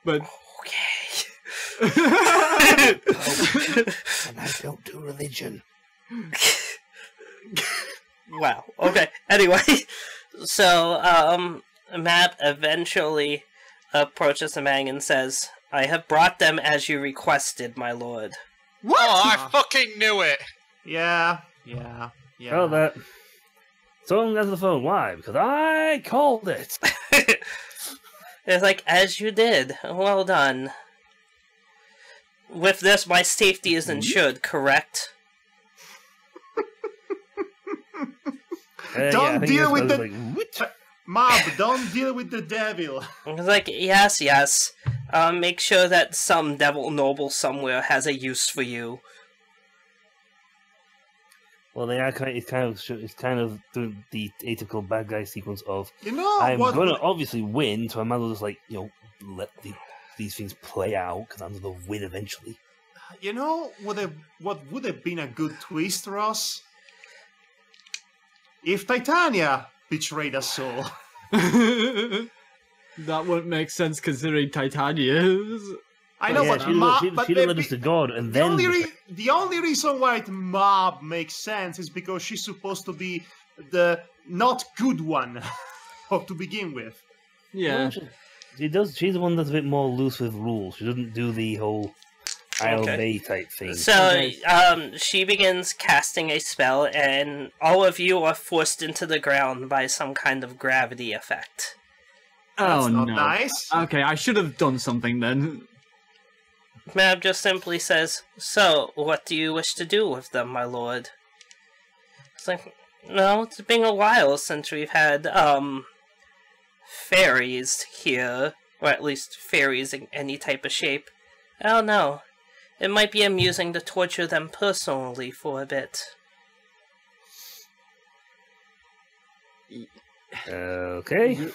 But okay. And I don't do religion. Wow. Okay. Anyway, so Map eventually approaches the man and says, "I have brought them as you requested, my lord." What? Oh, I fucking knew it. yeah. Oh, that. Someone answered the phone. Why? Because I called it. It's like, as you did. Well done. With this, my safety is ensured, correct? Don't I think deal that's- with I the- was like, what? Mob, don't deal with the devil. It's like, yes. Make sure that some devil noble somewhere has a use for you. Well, they are it's kind of the atypical bad guy sequence of You know I'm what? gonna obviously win, so I might as well just like let these things play out because I'm gonna win eventually. You know what would have been a good twist, Ross? If Titania betrayed us all. that wouldn't make sense considering Titania's. I know, Yeah, but she led us to God, and the then only reason why it Mob makes sense is because she's supposed to be the not good one to begin with. Yeah. she does. She's the one that's a bit more loose with rules. She doesn't do the whole I Okay. obey type thing. So, she begins casting a spell, and all of you are forced into the ground by some kind of gravity effect. That's Oh not no. nice. Okay, I should have done something then. Mab just simply says, "So, what do you wish to do with them, my lord?" It's like, no, it's been a while since we've had, fairies here, or at least fairies in any type of shape. I don't know. It might be amusing to torture them personally for a bit. Okay.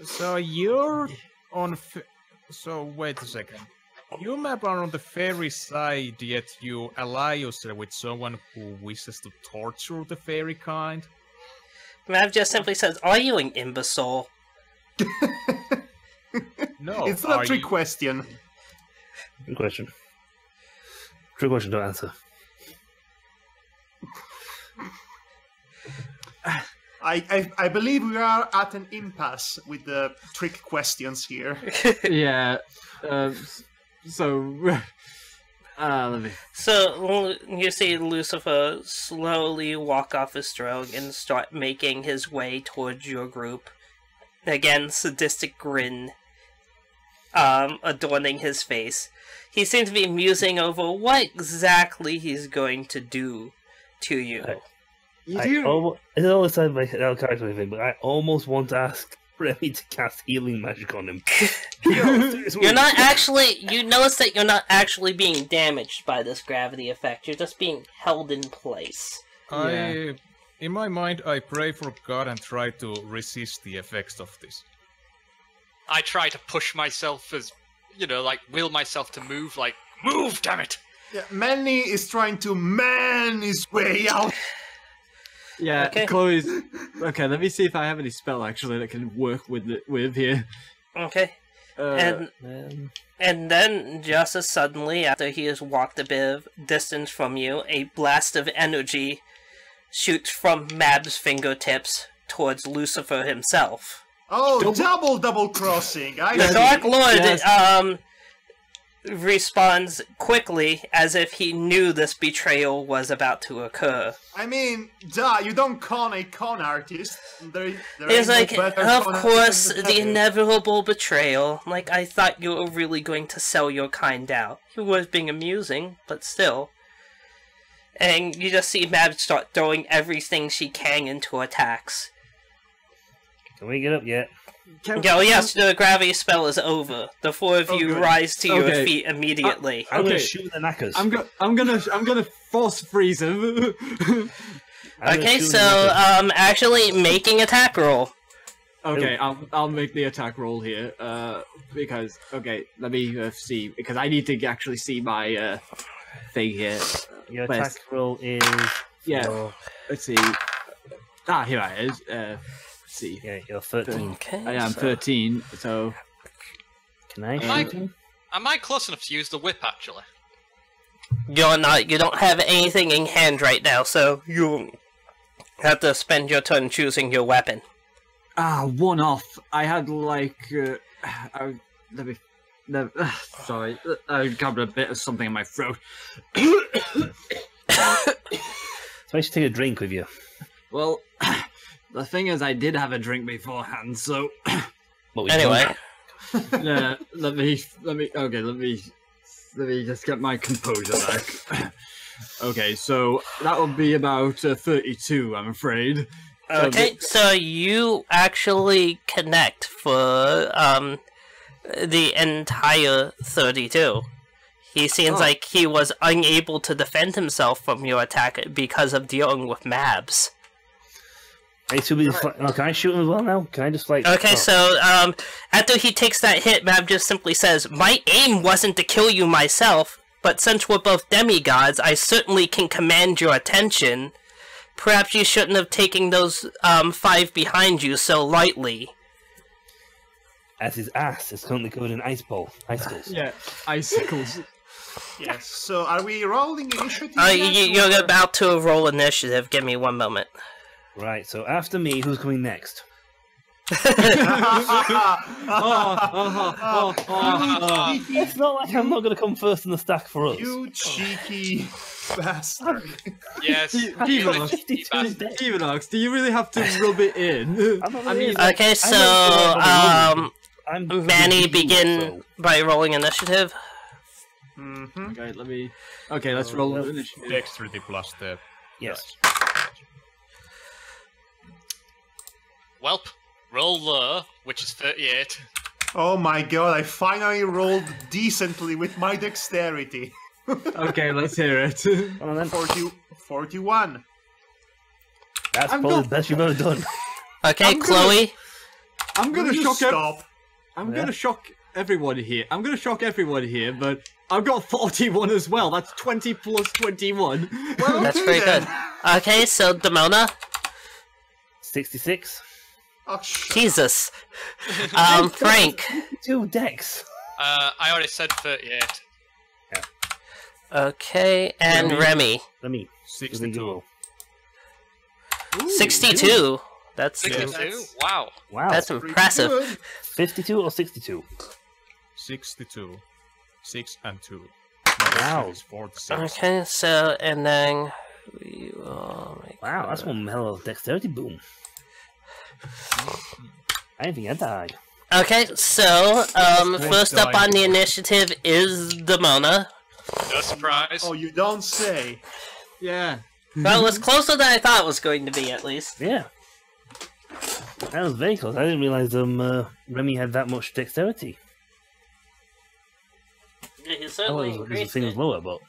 So you're on. So wait a second. You map are on the fairy side, yet you ally yourself with someone who wishes to torture the fairy kind. Mav just simply says, "Are you an imbecile?" No, It's not are a trick you- question. Good question. Trick question, don't answer. I believe we are at an impasse with the trick questions here. Yeah. So. Let me. So you see Lucifer slowly walk off his throne and start making his way towards your group. Again, sadistic grin adorning his face. He seems to be musing over what exactly he's going to do to you. It's always sounds like an character thing, but I almost want to ask Remmy to cast healing magic on him. You're not actually. You notice that you're not actually being damaged by this gravity effect. You're just being held in place. In my mind, I pray for God and try to resist the effects of this. I try to push myself as, like, will myself to move, like, move, damn it! Yeah, Manny is trying to man his way out. Yeah, Okay. Chloe's. Okay, let me see if I have any spell actually that can work with here. Okay. And then, just as suddenly, after he has walked a bit of distance from you, a blast of energy shoots from Mab's fingertips towards Lucifer himself. Oh, double crossing! The Dark Lord responds quickly, as if he knew this betrayal was about to occur. I mean, you don't con a con artist. There He's ain't like, no better of con course, artist than the that. inevitable betrayal. Like, I thought you were really going to sell your kind out. He was being amusing, but still. And you just see Mab start throwing everything she can into attacks. Can we get up yet? Yes, the gravity spell is over. The four of you good. rise to your Okay. feet immediately. I'm gonna Okay. shoot the knackers. I'm gonna force freeze him. Okay, so, actually making attack roll. Okay, I'll make the attack roll here. Because let me see because I need to actually see my thing here. Your Where's- attack roll is... Yeah. your- Let's see. Here it is. Let's see. Yeah, you're 13. Okay, I am so- 13. So Can I Am I- shoot him? Am I close enough to use the whip, actually? You're not. You don't have anything in hand right now, so you have to spend your turn choosing your weapon. one off. I had like sorry, I got a bit of something in my throat. So I should take a drink with you. Well, the thing is, I did have a drink beforehand, so But we Anyway, yeah. Let me just get my composure back. Okay, so that will be about 32, I'm afraid. okay, so you actually connect for the entire 32. He seems like he was unable to defend himself from your attack because of dealing with Mabs. Hey, so can I shoot him as well now? Can I just like... Okay, oh. so after he takes that hit, Mab just simply says, "My aim wasn't to kill you myself, but since we're both demigods, I certainly can command your attention. Perhaps you shouldn't have taken those 5 behind you so lightly." As his ass is currently covered in icicles. Yeah, icicles. Yes. So, are we rolling initiative? You're about to roll initiative. Give me one moment. Right, so after me, who's coming next? It's not like I'm not going to come first in the stack for us. You cheeky bastard. Yes. Evanox, do you really have to rub it in? I mean, Okay, so Manny, begin by rolling initiative. Mm-hmm. Okay, let's roll initiative. Dexterity plus the... Yes. Welp, roll low, which is 38. Oh my god, I finally rolled decently with my dexterity. Okay, let's hear it. 41. That's probably the best you've ever done. Okay, Chloe. I'm gonna Will you shock stop. I'm gonna shock everyone here. But I've got 41 as well. That's 20 plus 21. Well, That's okay pretty then. good. Okay, so Demona. 66. Oh, shut Jesus. Frank. 2 decks. I already said 38. Okay, and Remy. Let me. 62. 62. That's 62? Wow. Wow. that's impressive. Good. 52 or 62? 62. 6 and 2. Wow. It's 46. Okay, so and then we will make Wow, that's one hell of a dexterity boom. I didn't think I'd die. Okay, so first up on the initiative is Demona. No surprise. Oh, you don't say. Yeah. Well, it was closer than I thought it was going to be, at least. Yeah. That was very close. I didn't realize Remy had that much dexterity. Yeah, he I certainly thought the increased thing was it. lower, but...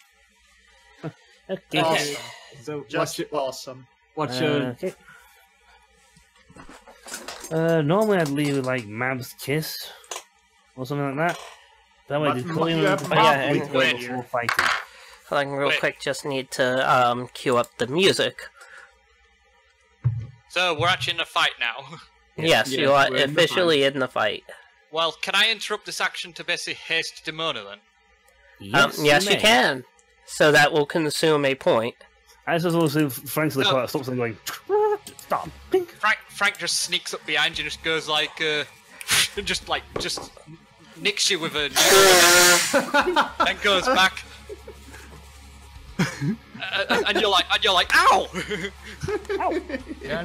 okay. Awesome. So Just awesome. what's your Okay. Normally I'd leave with like Mab's Kiss or something like that. That way, But just you go in have and Mab fight with and go Wait. before fighting. Hold on, real Wait. quick, just need to cue up the music. So we're actually in a fight now. Yes, Yeah, you are we're in the officially in the fight. Well, can I interrupt this action to basically haste Demona then? Yes, you may. can. So that will consume a point. I just also Frank's like No. quite stops and going stop. Pink. Frank just sneaks up behind you and just goes like, just nicks you with a needle, then goes back. And you're like, ow! Can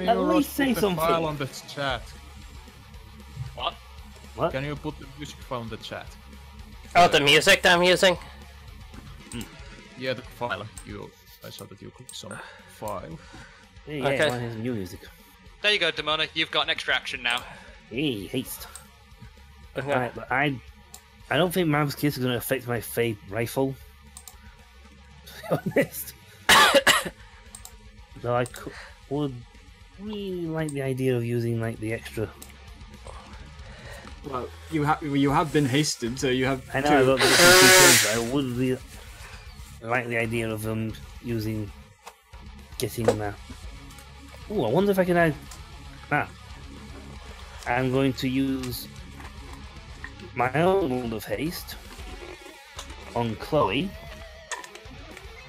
At you least say put the something. file on the chat? What? What? Can you put the music file on the chat? Oh, the music that I'm using? Yeah, the file. I saw that you clicked some file. Yeah, Okay. mine has new music. There you go, Demona. You've got an extra action now. Hey, haste. Okay. Alright, but I don't think Mab's Kiss is going to affect my Fade rifle. To be honest. Though I would really like the idea of using like the extra. well, you have been hasted, so you have. I know I two. got the extra 2 turns, but I would really like the idea of getting that. Ooh, I wonder if I can add that. I'm going to use my own World of Haste on Chloe.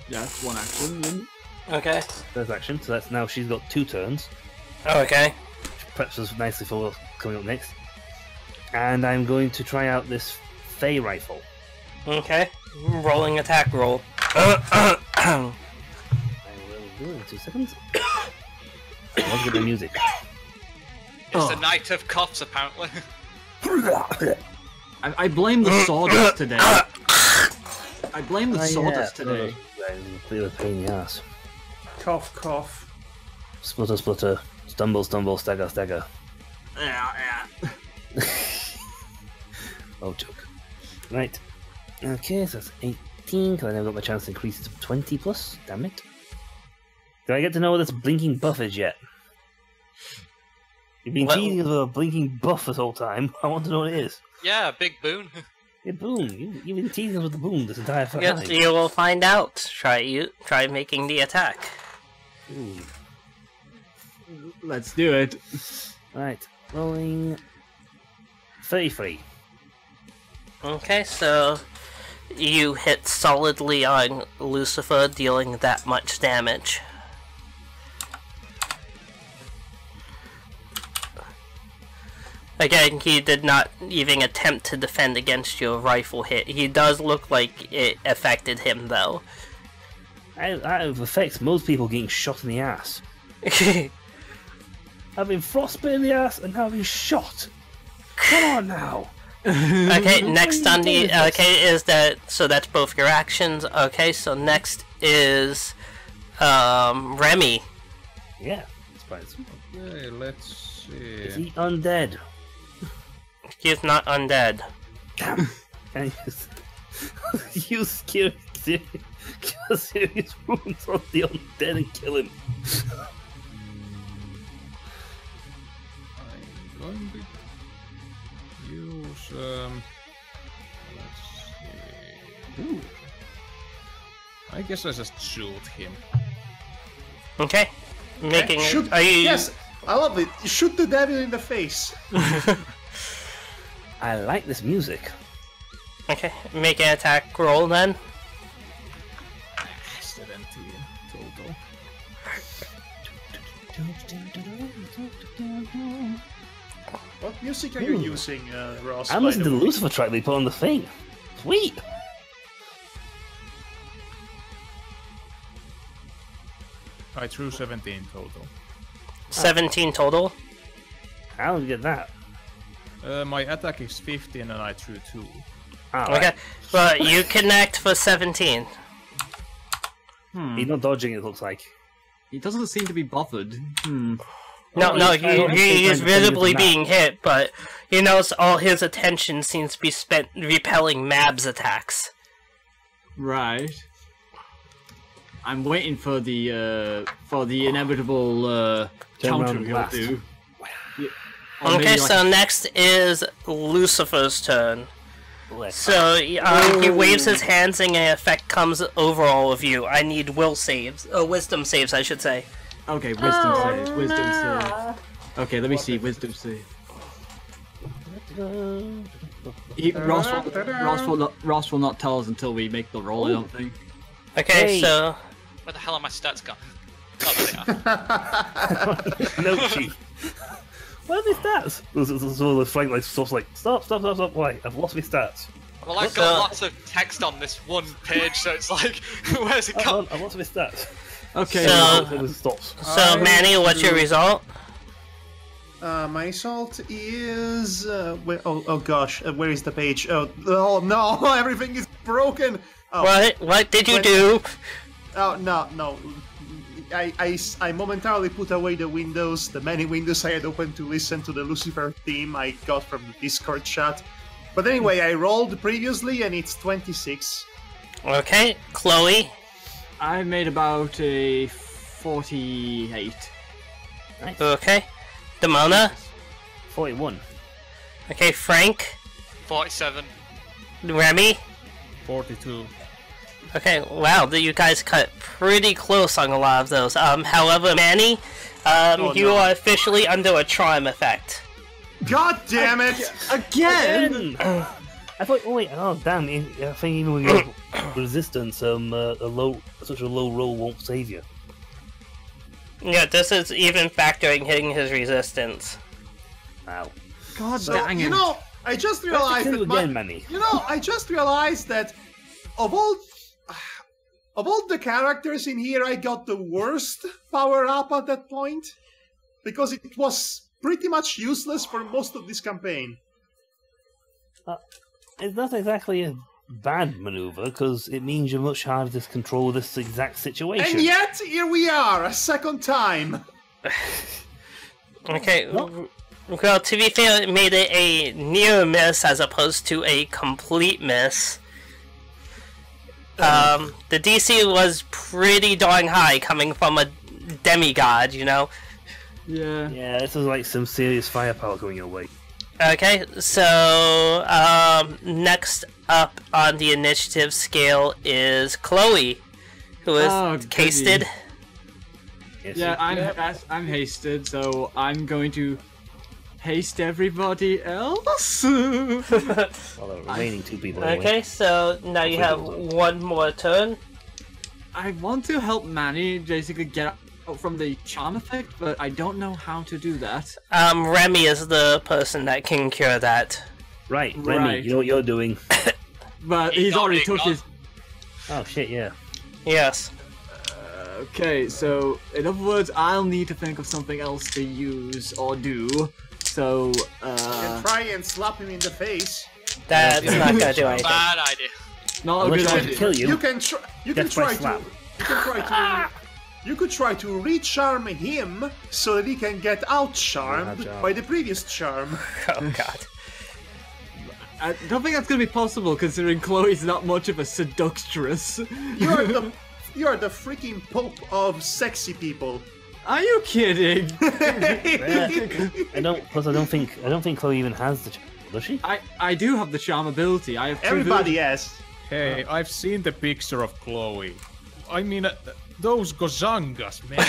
Yeah, one action. Then. Okay. First action, so that's now she's got 2 turns, Okay. which preps us nicely for what's coming up next. And I'm going to try out this Fey rifle. Okay. Rolling attack roll. I will do it in 2 seconds. Let's get the music. It's the night of coughs, apparently. I blame the sawdust today. I blame the sawdust today. That is a bit of a pain in the ass. Cough, cough. Splutter, splutter. Stumble, stumble, stagger, stagger. Yeah. Oh, joke. Right. Okay, so that's 18, because I never got my chance to increase it to 20 plus. Damn it. Do I get to know what this blinking buff is yet? You've been Well- teasing us with a blinking buff this whole time. I want to know what it is. Yeah, big boon. Yeah, boom. You've been teasing us with the boom this entire time. Yes, you will find out. Try making the attack. Ooh. Let's do it. Right, rolling 33. Okay, so you hit solidly on Lucifer, dealing that much damage. Again, he did not even attempt to defend against your rifle hit. He does look like it affected him, though. That affects most people getting shot in the ass. I've been frostbitten in the ass and now I've been shot. Come on now. Okay, next on the is that, so that's both your actions. Okay, so next is Remmy. Yeah, surprise. Okay, let's Is see. he undead? He's not undead. Damn. Can you use serious wounds on the undead and kill him? I'm going to use let's see. Ooh. I guess I just shoot him. Okay, making it. Shoot. Are you? Yes, I love it. You shoot the devil in the face. I like this music. Okay, make an attack roll then. 17 total. What music are you using, Ross? I'm listening to the Lucifer track they put on the thing. Sweet. I threw 17 total. 17 total. How did you get that? My attack is 15 and I threw 2. Okay, but you connect for 17. He's not dodging, it looks like. He doesn't seem to be bothered. No, he is visibly map. being hit, but you notice all his attention seems to be spent repelling Mab's attacks. Right. I'm waiting for the inevitable counter around he'll last. do. Yeah. Or Okay, maybe so next is Lucifer's turn. Let's So he waves his hands and an effect comes over all of you. I need wisdom saves, I should say. Okay, wisdom save. Wisdom save. Okay, let me see. Wisdom save. Ross will not tell us until we make the roll. I don't think. Okay, Hey. so Where the hell are my stats gone? Oh, there they are. No, chief. Where are my stats? So the Frank like stuff's like stop. Why? I've lost my stats. Well, I've got lots of text on this one page, so it's like, where's it gone? I've lost my stats. Okay. So- It stops. so Manny, what's your result? My result is oh gosh, where is the page? Oh no, everything is broken. Oh, What did you do? Oh no. I momentarily put away the many windows I had opened to listen to the Lucifer theme I got from the Discord chat. But anyway, I rolled previously and it's 26. Okay, Chloe. I made about a 48. Okay, Demona. 41. Okay, Frank. 47. Remy. 42. Okay, wow, you guys cut pretty close on a lot of those. However, Manny, you no. are officially under a charm effect. God damn it! Again! I thought. Oh wait. Oh damn. I think even with your resistance, such a low roll won't save you. Yeah, this is even factoring hitting his resistance. Wow. God So, dang it! you know, I just Let's realized kill you that again, Manny. I just realized that of all the characters in here, I got the worst power up at that point because it was pretty much useless for most of this campaign. It's not exactly a bad maneuver because it means you're much harder to control this exact situation. And yet, here we are, a second time. Okay, well, to be fair, it made it a near miss as opposed to a complete miss. The DC was pretty darn high coming from a demigod, you know? Yeah. Yeah, this is like some serious firepower going your way. Okay, so next up on the initiative scale is Chloe, who is Oh, casted. Yes, Yeah, I'm hasted, so I'm going to haste everybody else. Well, the remaining two people. Anyway. Okay, so now you have one more turn. I want to help Manny basically get out from the charm effect, but I don't know how to do that. Remy is the person that can cure that. Right, Remy, Right. you know what you're doing. But he's not already being took gone. his. Oh shit, yeah. Yes. Okay, so in other words, I'll need to think of something else to use or do. So, You can try and slap him in the face. That's not gonna do anything. Bad idea. not a Unless good I can idea. kill you. You can try. You can Death by try slap. You could try to recharm him so that he can get out-charmed Yeah, by the previous charm. Oh god. I don't think that's gonna be possible considering Chloe's not much of a seductress. You're the freaking pope of sexy people. Are you kidding? I don't think Chloe even has the. Does she? I do have the charm ability. I have Everybody has. Hey, I've seen the picture of Chloe. I mean, those gozangas, man.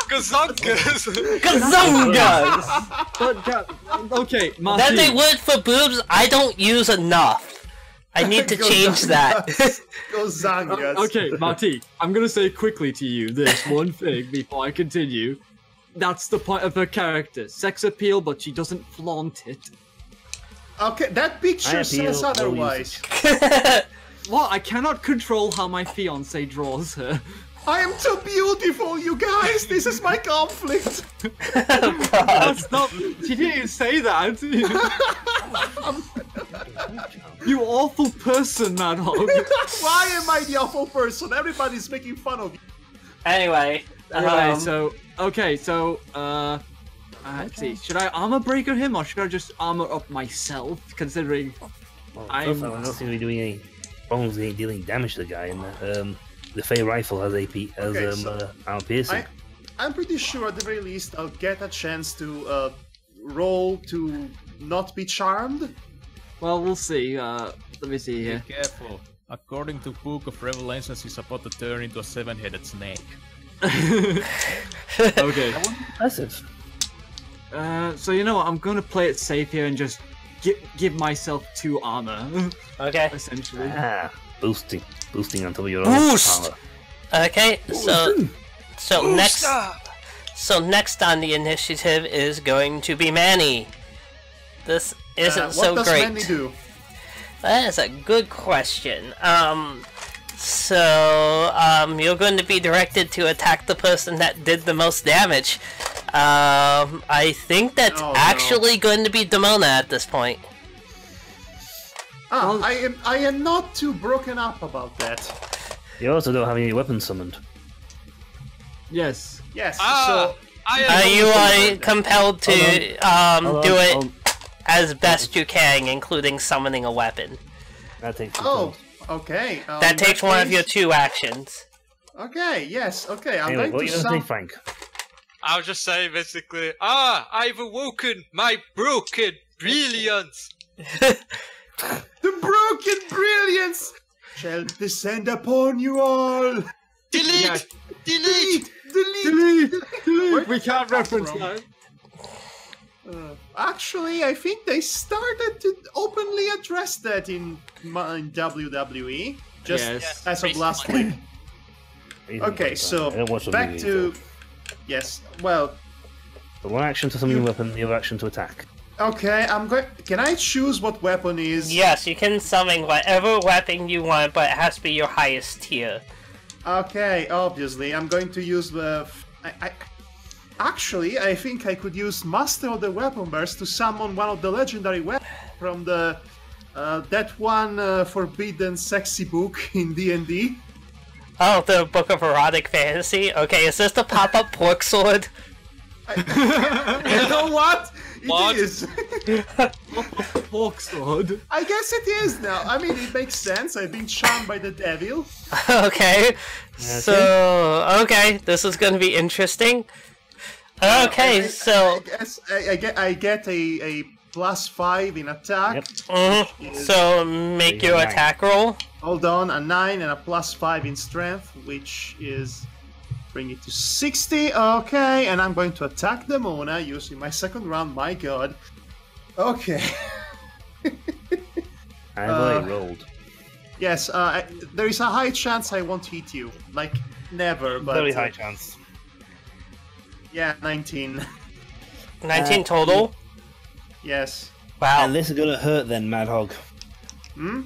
Gazonkas! Gazungas! But okay, That Martin. they would for boobs, I don't use enough. I need to Go change that. Go Zangas. Okay, Marty, I'm gonna say quickly to you this one thing before I continue. That's the point of her character. Sex appeal, but she doesn't flaunt it. Okay, that picture says otherwise. What? I cannot control how my fiance draws her. I am too beautiful, you guys. This is my conflict. That's not. She didn't even say that. You awful person, Madhog. Why am I the awful person? Everybody's making fun of you. Anyway, Let's see. Should I armor breaker him or should I just armor up myself? Considering Well, first of all, I don't seem to be doing any problems dealing damage to the guy, and the Fey rifle has AP as armor piercing. I'm pretty sure at the very least I'll get a chance to roll to not be charmed. well, we'll see. Let me see here. Be careful. According to Book of Revelations, he's about to turn into a 7-headed snake. Okay. Impressive. So you know what? I'm gonna play it safe here and just give myself 2 armor, okay. essentially. Boosting on top of your Boost! own armor. Okay, so next on the initiative is going to be Manny. This isn't so what great. does Manny do? That is a good question. You're going to be directed to attack the person that did the most damage. I think that's actually going to be Demona at this point. Well- I am not too broken up about that. You also don't have any weapons summoned. Yes. Yes, You are compelled to do it as best you can, including summoning a weapon. That takes Oh, okay. That takes one of your 2 actions. Okay, yes, okay. I'm Anyway, what are going you to going to say, Frank? I'll just say basically, I've awoken my broken brilliance. The broken brilliance shall descend upon you all. Delete! Delete! Delete! We can't reference that. Actually, I think they started to openly address that in WWE, just Yes. as of last week. Okay, so I don't watch back WWE, to so. yes. Well, The one action to summon your weapon, the other action to attack. okay. I'm going. Can I choose what weapon is? Yes, you can summon whatever weapon you want, but it has to be your highest tier. Okay, obviously, I'm going to use the. Actually, I think I could use Master of the Weaponverse to summon one of the legendary weapons from the that one forbidden sexy book in D&D. Oh, the Book of Erotic Fantasy? Okay, is this the pop-up pork sword? You know what? What? It is. Fork sword. I guess it is now. I mean, it makes sense. I've been charmed by the devil. Okay, okay, this is gonna be interesting. Okay, so... I guess I get a +5 in attack. Yep. So make your Nine. attack roll. Hold on, a 9 and a +5 in strength, which is bring it to 60. Okay, and I'm going to attack the Mona using my second round. My God. Okay. I've already rolled. Yes, there is a high chance I won't hit you. Like never, but Very high chance. Yeah, 19. 19 total? Yes. Wow. And this is gonna hurt then, Madhog. Hmm?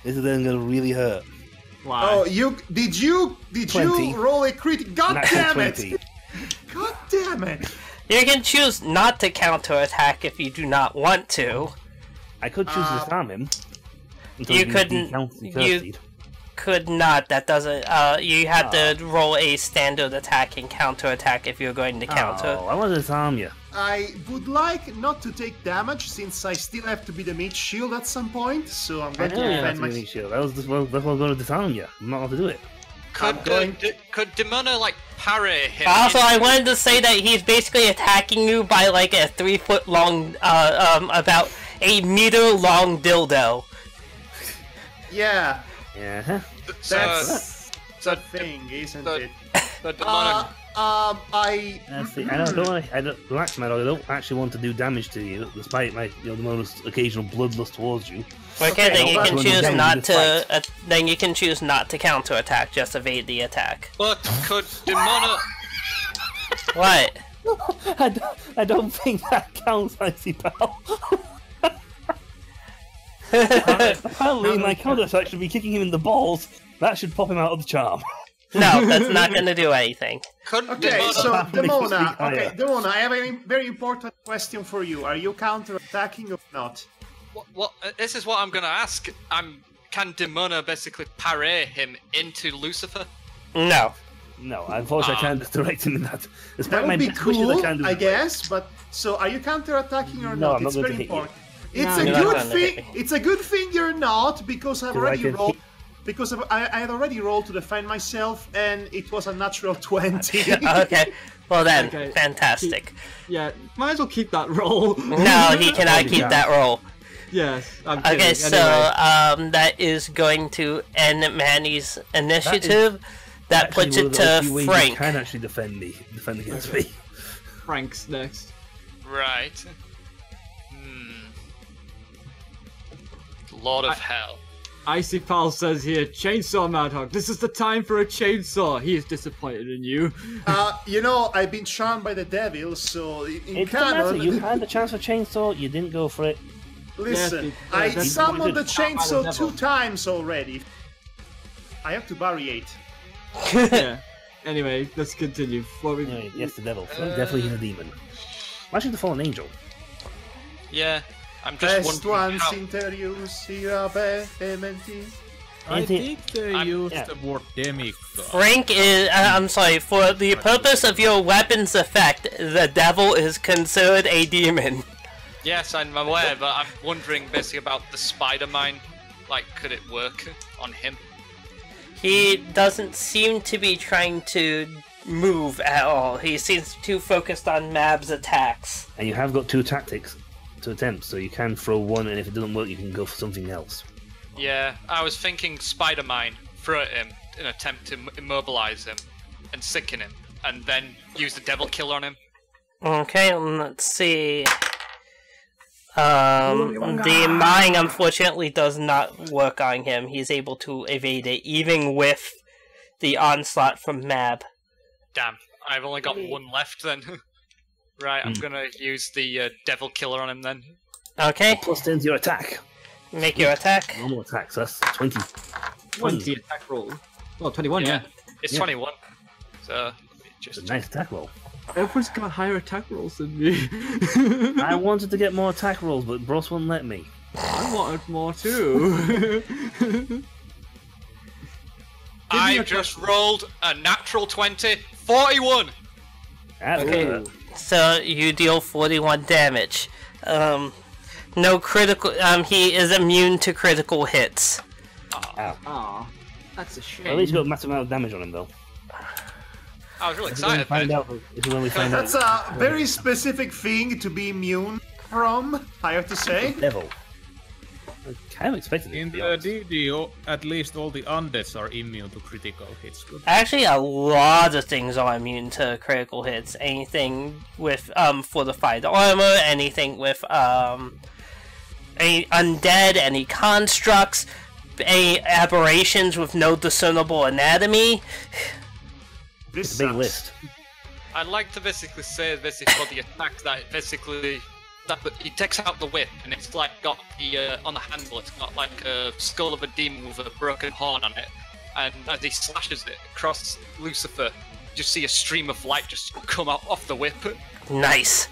This is then gonna really hurt. Why? Oh, did you 20. roll a crit? God Natural damn 20. it! God damn it! You can choose not to counterattack if you do not want to. I could choose to disarm him. until You he couldn't- decounted. Could not. That doesn't. You have to roll a standard attack and counterattack if you're going to counter. Oh, I want to disarm you. I would like not to take damage since I still have to be the mid shield at some point, so I'm I going to know defend that's myself. really shield. That's why I was going to disarm you. I'm not allowed to do it. Could, going could Demona, like, parry him? Also, I wanted to say that he's basically attacking you by like a 3 foot long, about a meter long dildo. Yeah, Yeah. that's the thing, isn't it? So Demona, I. See, I don't relax, Madhog. I don't actually want to do damage to you, despite my the most occasional bloodlust towards you. Okay, then you I can don't choose want to not damage to. Then you can choose not to counterattack. Just evade the attack. But could Demona... What? I don't think that counts, Icy Pal. Apparently, my counterattack should be kicking him in the balls. That should pop him out of the charm. No, that's not going to do anything. Couldn't Okay, Demona... so Demona. Oh, Okay, yeah. Demona, I have a very important question for you. Are you counter-attacking or not? What, this is what I'm gonna ask. Can Demona basically parry him into Lucifer? No. No, unfortunately, I can't direct him in that. Despite That my would be best wishes, cool, can do I it. guess. But so, are you counter-attacking or No, not? I'm not It's going very to hit you. important. It's No, a you're not good going to hit thing. me. It's a good thing you're not, because I've Because I already can rolled. hit- Because I had already rolled to defend myself, and it was a natural 20. Okay. Well then, Okay. fantastic. Yeah, might as well keep that roll. No, he cannot keep that roll. Yes, I'm kidding. Okay, so Anyway. that is going to end Manny's initiative. That puts Actually, it one of the to few ways you Frank. can actually defend against me. Frank's next. Right. Lord of Hell. Icy Pal says here, Chainsaw Madhog, this is the time for a chainsaw. He is disappointed in you. You know, I've been charmed by the devil, so in It doesn't matter. canon. You had the chance for chainsaw. You didn't go for it. Listen, Yes, I that's summoned the what you did. chainsaw By the devil. 2 times already. I have to variate. Yeah. Anyway, let's continue. What we... Anyway, yes, the devil. Definitely he's a demon. Why should the fallen angel? Yeah, I'm just Best wondering ones how... interius irabe ementi. I think they used yeah. the word demigod. Frank is. I'm sorry. For the purpose of your weapon's effect, the devil is considered a demon. Yes, I'm aware, but I'm wondering basically about the spider mine. Like, could it work on him? He doesn't seem to be trying to move at all. He seems too focused on Mab's attacks. And you have got 2 tactics to attempt, so you can throw one, and if it doesn't work, you can go for something else. Yeah, I was thinking spider mine, throw at him in an attempt to immobilize him and sicken him, and then use the devil killer on him. Okay, let's see. The mine unfortunately does not work on him. He's able to evade it, even with the onslaught from Mab. Damn, I've only got 1 left then. Right, I'm gonna use the devil killer on him then. Okay, Plus 10 to your attack. make your attack. Normal attack, so that's 20. 20 attack roll. Oh, 21, yeah. It's Yeah. 21. So, It's just... a nice attack roll. Everyone's got higher attack rolls than me. I wanted to get more attack rolls, but Bros wouldn't let me. I wanted more too. I just rolled a natural 20, 41! That's Okay. good. So you deal 41 damage. No critical. He is immune to critical hits. Aw, that's a shame. At least you got a massive amount of damage on him, though. I was really This is when we excited find then. out. This is when we find out. That's a very specific thing to be immune from, I have to say. Devil. I kind of expected it. In to be the honest. DD, at least all the undeads are immune to critical hits. Actually, a lot of things are immune to critical hits. Anything with fortified armor, anything with any undead, any constructs, any aberrations with no discernible anatomy. This It's a big sucks. list. I'd like to basically say for the attack that he takes out the whip and it's like got the on the handle it's got like a skull of a demon with a broken horn on it, and as he slashes it across Lucifer, you just see a stream of light just come out off the whip. Nice.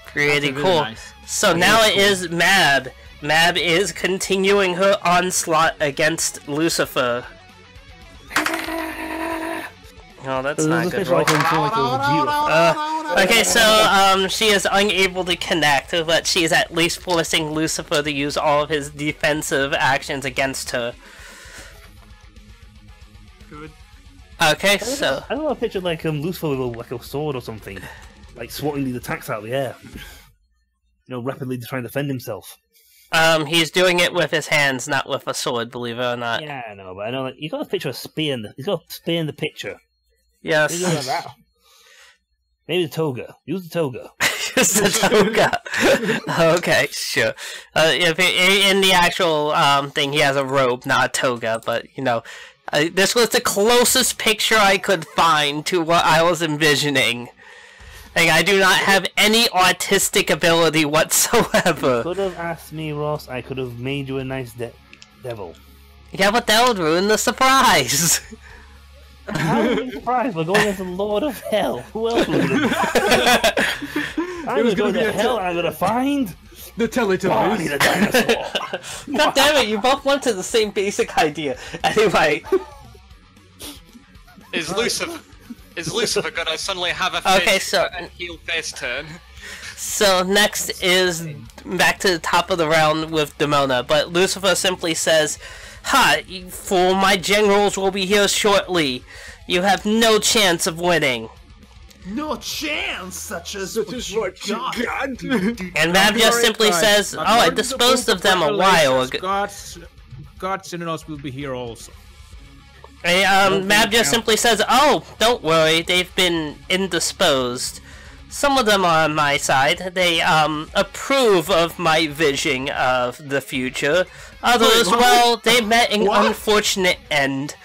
Pretty That's really cool. nice. So now it is Mab. Mab is continuing her onslaught against Lucifer. Oh, that's not good. Roll. Okay, so she is unable to connect, but she is at least forcing Lucifer to use all of his defensive actions against her. Good. Okay, so I don't know, I pictured like Lucifer with like a sword or something, like swatting these attacks out of the air. Rapidly trying to defend himself. he's doing it with his hands, not with a sword, believe it or not. Yeah, I know, but I know like you got a picture of spear. He's got a spear in the picture. Yes. Maybe like that. Maybe the toga. Use the toga. Just a toga. Okay, sure. If in the actual thing, he has a robe, not a toga. But you know, this was the closest picture I could find to what I was envisioning. Like, I do not have any artistic ability whatsoever. You could have asked me, Ross. I could have made you a nice devil. Yeah, but that would ruin the surprise. How are you surprised? We're going as the Lord of Hell. Who else would it I'm going to go to hell. I'm going to find The Teletubbies. Barney the dinosaur. God damn it! You both went to the same basic idea. Anyway. Is Lucifer gonna suddenly have a face and heel face turn? So next is back to the top of the round with Demona, but Lucifer simply says, "Ha! You fool! My generals will be here shortly. You have no chance of winning." No chance, such as That is what you got. And Mav just simply says, "Oh, I disposed of them a while ago." God's generals will be here also. Mav just simply says, "Oh, don't worry, they've been indisposed. Some of them are on my side. They approve of my vision of the future. Others, well, they met an unfortunate end."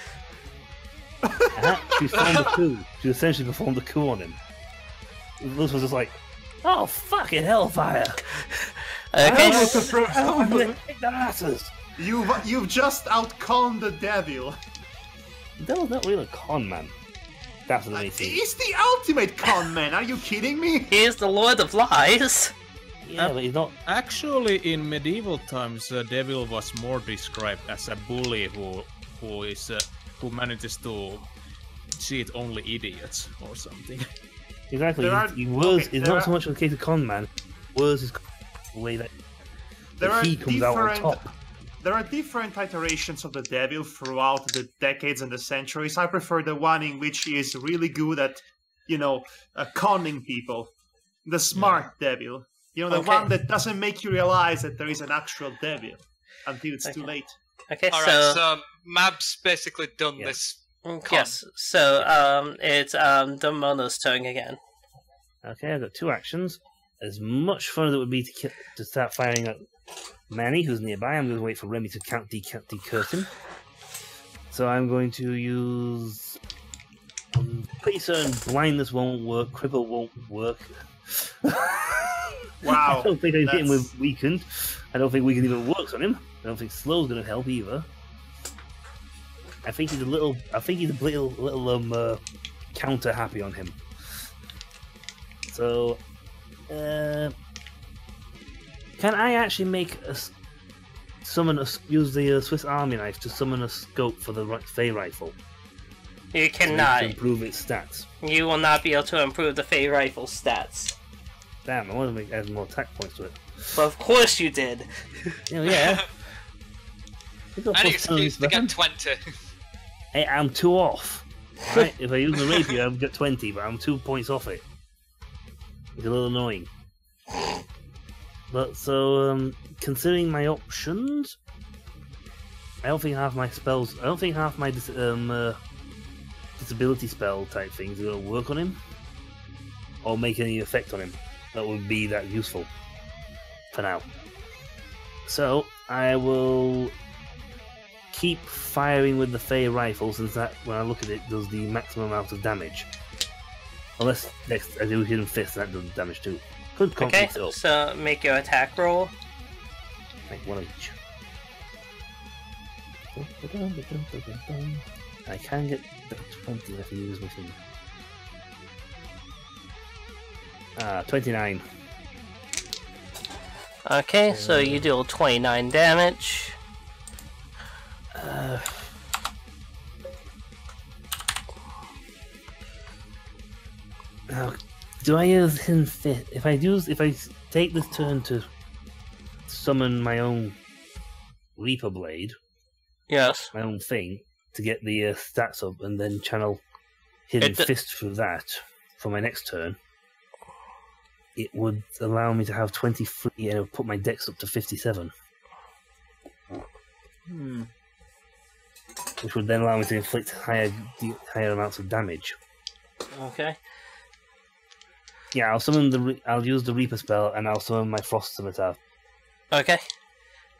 She performed a coup. She essentially performed a coup on him. Lucifer was just like, "Oh, fucking hellfire! Okay. I'm gonna kick their asses." You've just outconned the devil. That was not really a con man. That's what they think. He's the ultimate con man. Are you kidding me? He is the Lord of Lies. Yeah, but he's not. Actually, in medieval times, the devil was more described as a bully who manages to cheat only idiots or something. Exactly. He was. It's not so much in the case of con man. Was is the way that he comes out on top. There are different iterations of the devil throughout the decades and the centuries. I prefer the one in which he is really good at, conning people. The smart devil. The one that doesn't make you realize that there is an actual devil until it's too late. Okay, Alright, so Mab's basically done this. Yes, so it's Demona's turn again. Okay, I've got two actions. As much fun as it would be to start firing at Manny, who's nearby, I'm going to wait for Remmy to decurse him. So I'm going to use... I'm pretty certain blindness won't work, cripple won't work. Wow. I don't think I can hit him with weakened. I don't think weakened even works on him. I don't think slow's going to help either. I think he's a little counter happy on him. So... can I actually make use the Swiss Army knife to summon a scope for the Fey rifle? You cannot. To improve its stats. You will not be able to improve the Fey rifle stats. Damn, I want to add more attack points to it. But of course you did. Yeah. Any excuse to get 20. Hey, I'm 2 off. Right? If I use the rapier, I'll get 20, but I'm 2 points off it. It's a little annoying. But so, considering my options, I don't think half my spells. I don't think half my disability spell type things are going to work on him, or make any effect on him that would be that useful for now. So I will keep firing with the Fey rifle, since that, when I look at it, does the maximum amount of damage. Unless next I do Hidden Fist, that does damage too. Okay, so make your attack roll. Make one of each. I can get 20 if I use my thing. 29. Okay, so you deal 29 damage. Now, do I use Hidden Fist? If I take this turn to summon my own Reaper Blade, yes, my own thing, to get the stats up, and then channel Hidden Fist through that for my next turn, it would allow me to have 23 and it would put my dex up to 57. Which would then allow me to inflict higher amounts of damage. Okay. Yeah, I'll summon I'll use the Reaper spell, and I'll summon my Frost Scimitar. Okay.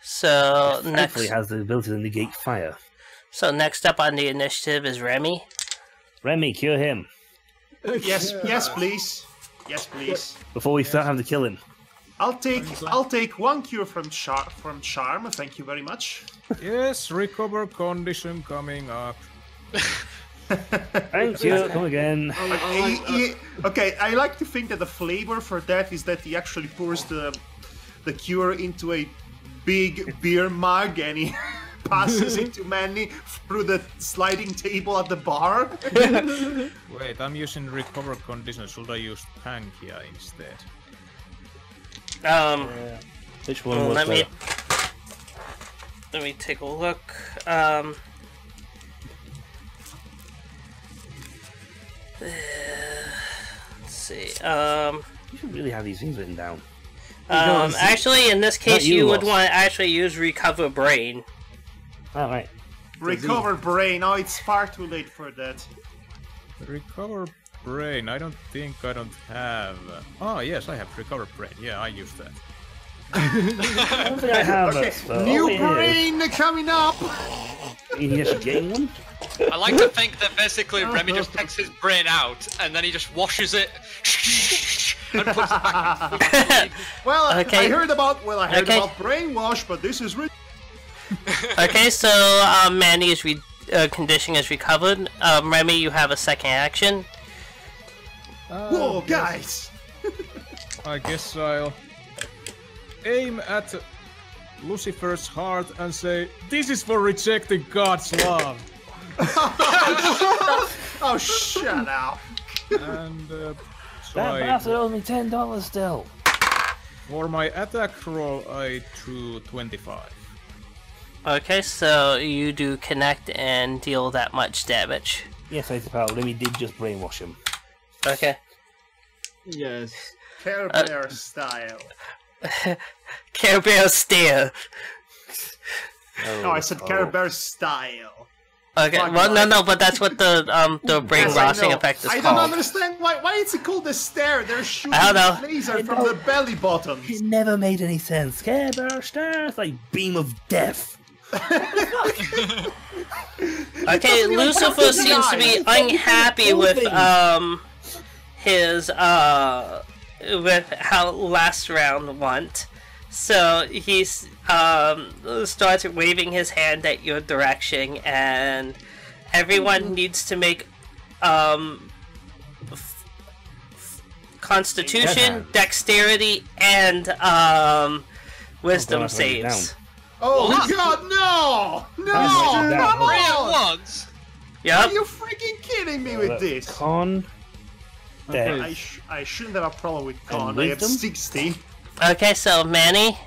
So It next, thankfully has the ability to negate fire. so next up on the initiative is Remmy. Remy, cure him Yes, yes, please. Yes, please. before we start having to kill him. I'll take one cure from charm. Thank you very much. Yes, recover condition coming up. Thank you. Come again. Okay, I like to think that the flavor for that is that he actually pours the cure into a big beer mug and he passes it to Manny through the sliding table at the bar. Wait, I'm using recover condition. Should I use Pankia instead? Which one was let me better? take a look. Let's see. You should really have these things written down. Actually, in this case, you you would lost. want to actually use recover brain. Alright. Recover brain. Oh, it's far too late for that. Recover brain. I don't have. Oh yes, I have recover brain. Yeah, I use that. I don't think I have Okay, that spell. new Oh, here it brain coming up. is. You just getting one? I like to think that basically Remy just takes his brain out and then he just washes it and puts it back in. Well, Okay. I heard about Okay. about brainwash, but this is Okay, so Manny's condition is recovered. Remy, you have a second action. whoa, guys. I guess I'll aim at Lucifer's heart and say, "This is for rejecting God's love." Oh, shut up. And so That bastard owes me $10 still. for my attack roll, I drew 25. Okay, so you do connect and deal that much damage. Yes, I suppose. Remy did just brainwash him. Okay. Yes. Care Bear style. Care Bear stare. No, I said Care Bear style. Okay, Fuck well, life. no, but that's what the brainwashing know. effect is I called. don't understand why it's called a stare. They're shooting I don't know. laser from the belly button. It never made any sense. Care Bear stars like beam of death. Okay, even Lucifer fucking seems to be die. unhappy with his with how last round went. So he's starts waving his hand at your direction, and everyone needs to make Constitution, Dexterity, and Wisdom I've written it down. saves. Oh What? God, no! No! That's Come Three at on! once? Yep. Are you freaking kidding me with this? Con. Dex. I shouldn't have a problem with con. And I have wisdom? 60. Okay, so Manny.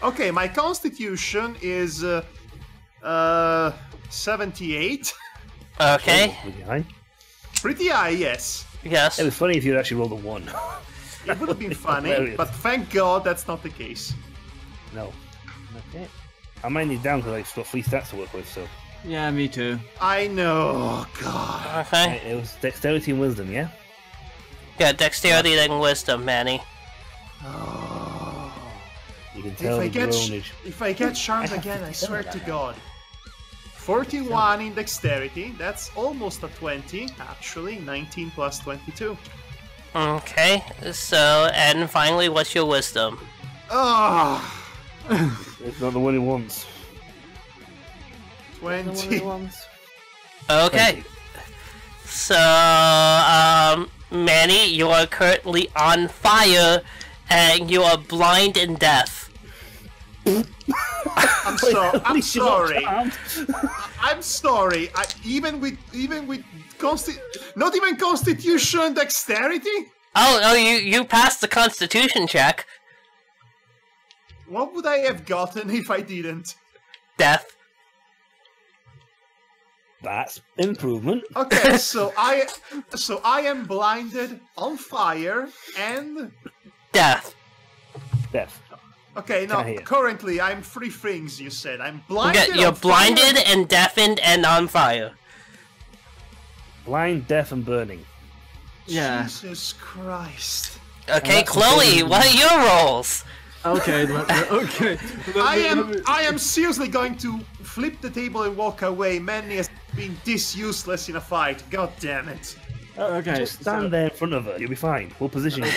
Okay, my constitution is 78. Okay. Behind. Pretty high, yes. Yes. It was funny if you'd actually rolled a 1. It would have been funny, Hilarious. but thank God that's not the case. No. Okay. I might need down because I've got 3 stats to work with, so. Yeah, me too. I know. Oh, God. Okay. It was dexterity and wisdom, yeah? Yeah, dexterity then wisdom, Manny. You can tell the groanage. If I get charmed again, I swear to God. 41 in dexterity. That's almost a 20, actually. 19 plus 22. Okay, so, and finally, what's your wisdom? Oh, It's not the one he wants. 20. Okay. So, Manny, you are currently on fire, and you are blind and deaf. I'm sorry. I'm sorry. Even with not even constitution and dexterity. Oh, you passed the Constitution check. What would I have gotten if I didn't? Death. That's improvement. Okay, so I am blinded, on fire, and Death. Death. okay. No, Can I hear? currently I'm 3 things. You said I'm blinded. You're on fire, blinded and deafened and on fire. Blind, deaf, and burning. Yeah. Jesus Christ. Okay, Chloe, what are your rolls? Okay, okay. I am seriously going to flip the table and walk away. Manny has been this useless in a fight. God damn it. Okay. Just stand there in front of her. You'll be fine. We'll position you.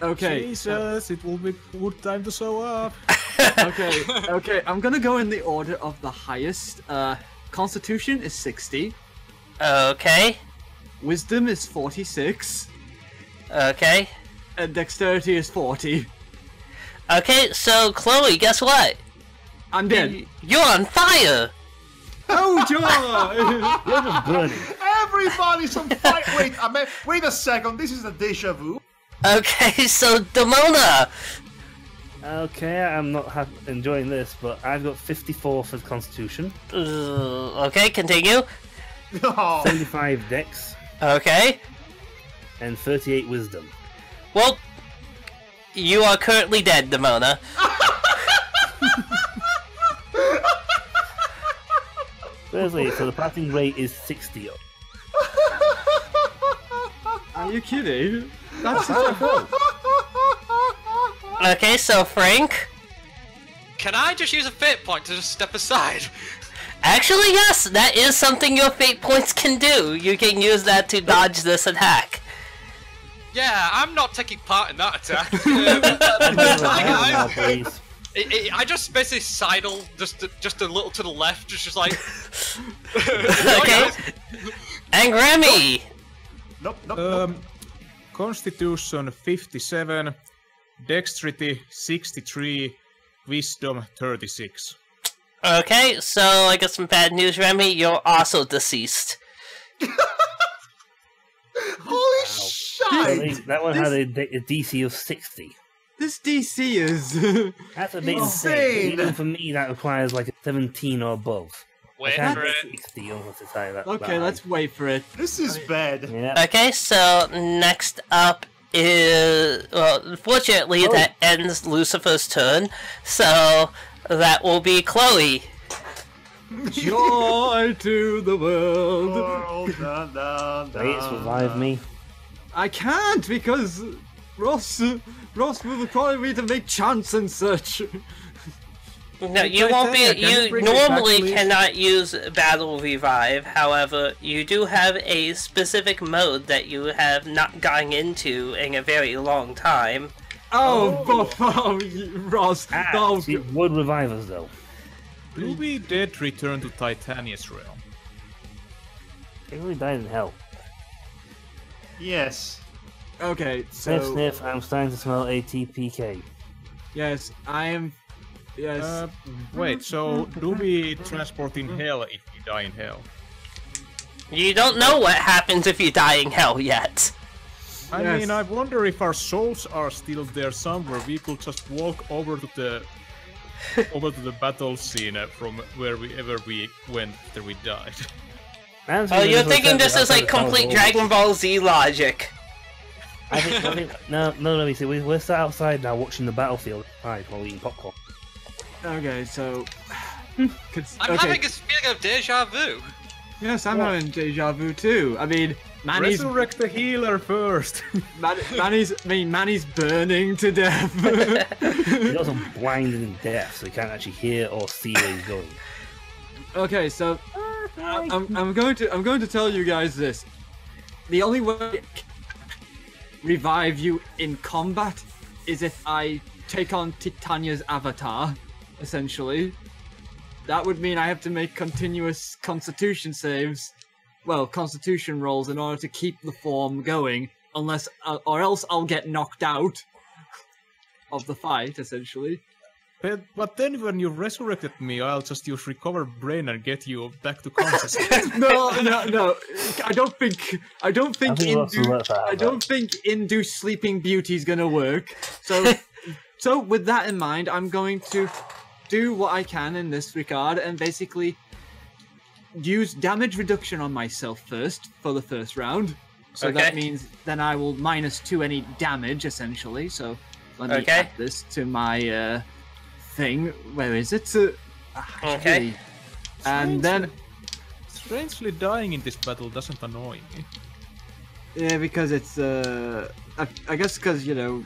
Okay. Jesus, it will be good time to show up. Okay. Okay. I'm gonna go in the order of the highest. Constitution is 60. Okay. Wisdom is 46. Okay. And dexterity is 40. Okay, so Chloe, guess what? I'm dead. You're on fire! Oh, joy! You're just burning. Everybody's on fire. Wait a second. This is a deja vu. Okay, so Demona! Okay, I'm not enjoying this, but I've got 54 for Constitution, Okay, continue. Oh. 75 Dex, Okay. and 38 Wisdom. Well, you are currently dead, Demona. Seriously, so the passing rate is 60. Are you kidding? That's Okay, so Frank? Can I just use a fate point to just step aside? Actually, yes, that is something your fate points can do. You can use that to dodge this attack. Yeah, I'm not taking part in that attack. I just basically sidle just a little to the left, just like. Okay. And Remmy! Nope. Constitution 57, Dexterity 63, Wisdom 36. Okay, so I got some bad news, Remmy. You're also deceased. Holy shite! That one had a DC of 60. This DC is. That's a bit Insane. insane. Even for me, that requires like a 17 or above. Wait I can't for get it. 60 unless it's high that Okay, high. let's wait for it. This is bad. Yeah. Okay, so next up is... Well, unfortunately, that ends Lucifer's turn. So that will be Chloe. Joy to the world. Please revive me. I can't because Ross will require me to make chants and such. No, you won't be. You normally cannot use Battle Revive. However, you do have a specific mode that you have not gotten into in a very long time. Ross. No. It would revive us though. Do we dead return to Titania's realm? They really died in hell. Yes. Okay, Sniff, so sniff, I'm starting to smell ATPK. yes, I am. Yes. Wait, so do we transport in hell if we die in hell? You don't know what happens if you die in hell yet. I Yes. mean, I wonder if our souls are still there somewhere. We could just walk over to the battle scene from wherever we went after we died. Oh, you're thinking this is like complete Dragon Ball Z logic. I think no, you see, we're sat outside now watching the battlefield while eating popcorn. Okay, so. I'm having a feeling of deja vu. Yes, I'm having deja vu too. I mean, Manny's Resurrect the healer first! Manny's burning to death. He's also blinded and deaf, so he can't actually hear or see where he's going. Okay, so I'm going to tell you guys this. The only way I can revive you in combat is if I take on Titania's avatar, essentially. That would mean I have to make continuous constitution saves, well, constitution rolls in order to keep the form going, unless, or else I'll get knocked out of the fight, essentially. But then when you resurrected me, I'll just use recover brain and get you back to consciousness. No. I don't think think induced sleeping beauty is gonna work. So with that in mind, I'm going to do what I can in this regard and basically use damage reduction on myself first for the first round. So that means then I will -2 any damage essentially. So let me add this to my thing. Where is it? Okay. And then Strangely, dying in this battle doesn't annoy me. Yeah, because it's I guess because you know.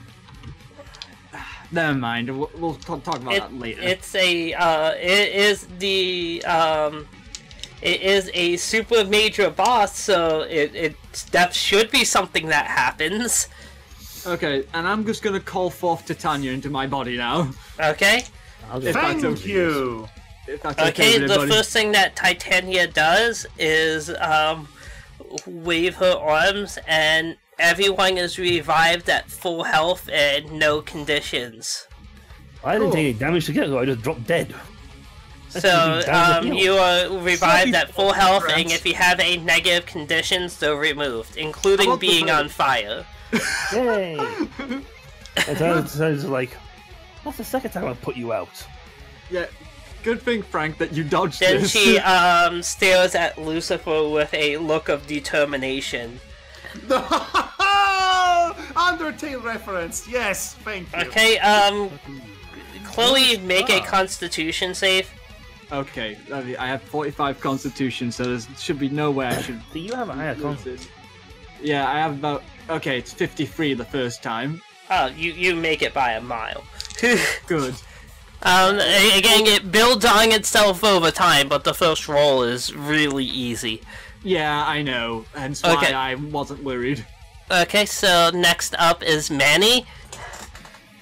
Never mind. We'll talk about that later. It's a it is a super major boss, so that should be something that happens. Okay, and I'm just gonna call forth Titania into my body now. Okay. Thank you. If that's Okay, with the everybody. first thing that Titania does is wave her arms, and everyone is revived at full health and no conditions. I didn't take any damage to get her, I just dropped dead. So you are revived at full health, and friends. if you have any negative conditions, they're removed, including about the being vote? on fire. Yay! And sounds like, that's the second time I've put you out. Yeah, good thing, Frank, that you dodged Then this. she stares at Lucifer with a look of determination. Undertale reference. Yes, thank you. Okay, Chloe, make a Constitution save. Okay, I have 45 Constitution, so there should be no way I should. Do you have a higher lose confidence? this. Yeah, I have about. Okay, it's 53 the first time. Oh, you make it by a mile. Good. Again, it builds on itself over time, but the first roll is really easy. Yeah, I know, hence why Okay. I wasn't worried. Okay, so next up is Manny.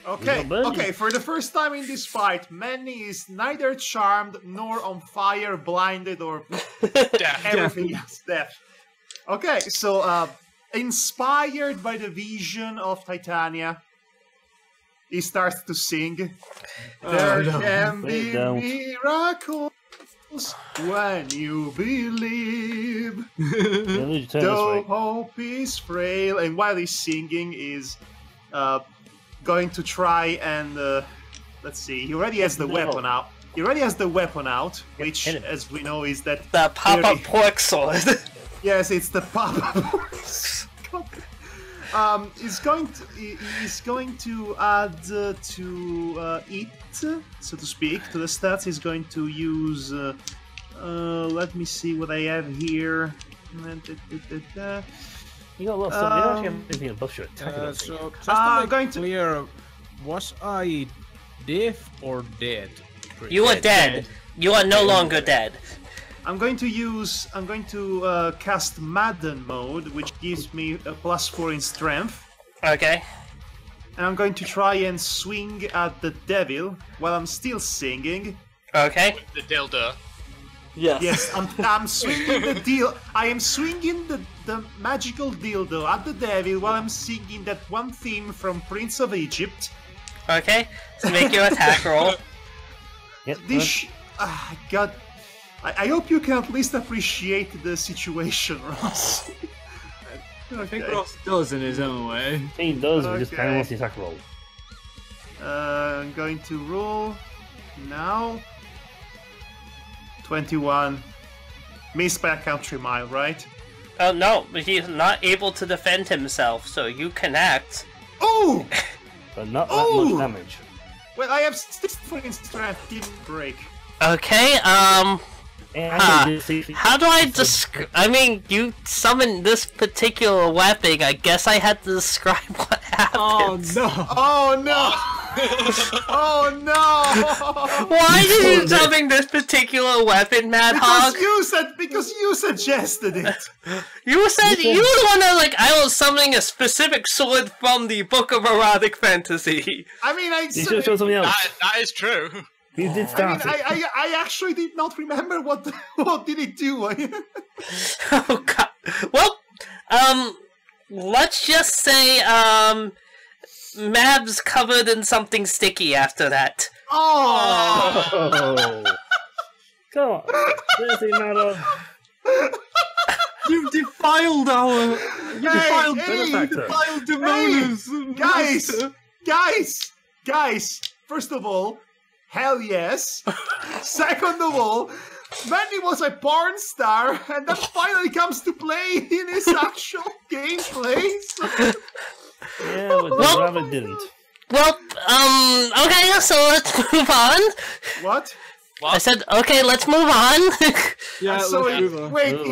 Okay, buddy. okay, for the first time in this fight, Manny is neither charmed nor on fire, blinded, or everything else. Death. Okay, so, inspired by the vision of Titania, he starts to sing. There no. can Please be don't. miracles when you believe. Yeah, you turn Though this way. hope is frail, and while he's singing, is going to try and let's see. He already has the weapon out. He already has the weapon out, which, hit him. as we know, is that The pop-up very- pork sword. Yes, it's the pop-up. He's going to add to it, so to speak, to the stats. He's going to use. Let me see what I have here. You got a lot of stuff. You don't actually have anything to buff your attack. I don't think. So, just I'm to make going to- clear, was I deaf or dead? You are dead. You are no longer dead. I'm going to cast Madden mode, which gives me a +4 in strength, Okay. and I'm going to try and swing at the devil while I'm still singing. Okay. The dildo. Yes, I'm swinging the deal. I am swinging the magical dildo at the devil while I'm singing that one theme from Prince of Egypt. Okay. So make your attack roll. Yep, This, God, I hope you can at least appreciate the situation, Ross. I think Okay. Ross does in his own way. he does, but just kind of Okay. wants the attack roll. I'm going to roll now. 21. Missed by a country mile, right? Oh no, but he's not able to defend himself, so you connect. Oh! But not that Ooh! much damage. Well, I have 6 in strength, didn't break. Okay, And Huh. I did see- how do I I mean, you summoned this particular weapon. I guess I had to describe what Oh happened. no! Oh no! Oh no! Why did you summon this particular weapon, Madhog? Because you suggested it. You said you were the one that I was summoning a specific sword from the Book of Erotic Fantasy. I mean, You should have shown something else. That is true. You did start it. I actually did not remember what did it do. Oh god. Well, let's just say, Mab's covered in something sticky after that. Oh! Oh. Come on. Seriously, Madhog. You defiled our. You defiled. hey, You defiled Demonis. Guys! First of all, hell yes. Second of all, Manny was a porn star, and that finally comes to play in his actual gameplay. So... Yeah, but the rabbit didn't. Well, okay, so let's move on. What? I said, okay, let's move on. Yeah, So let's move on. wait, Move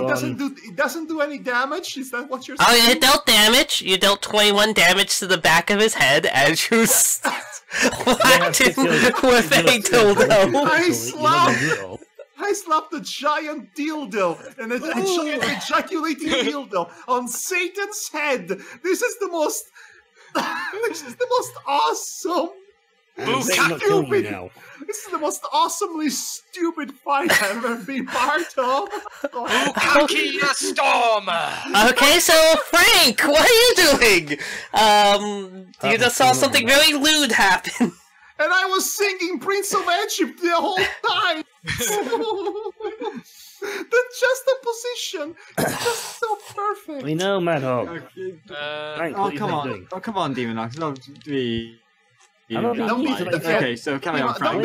it doesn't do any damage. Is that what you're Oh, saying? it dealt damage. You dealt 21 damage to the back of his head as you whacked him with a dildo. I slapped a giant dildo and a giant ejaculating dildo on Satan's head. This is the most awesome. Bukkake! now. This is the most awesomely stupid fight I've ever been part of. Bukkake the storm! Okay, so Frank, what are you doing? You just saw something very lewd happen. And I was singing Prince of Egypt the whole time. The juxtaposition is just so perfect. We know, Madhog. Okay. Frank, Oh, what come are you on. doing? Oh, come on, Demon Ox. Don't be... I'm not being Don't be- mean, but Okay, so carry on, Frank.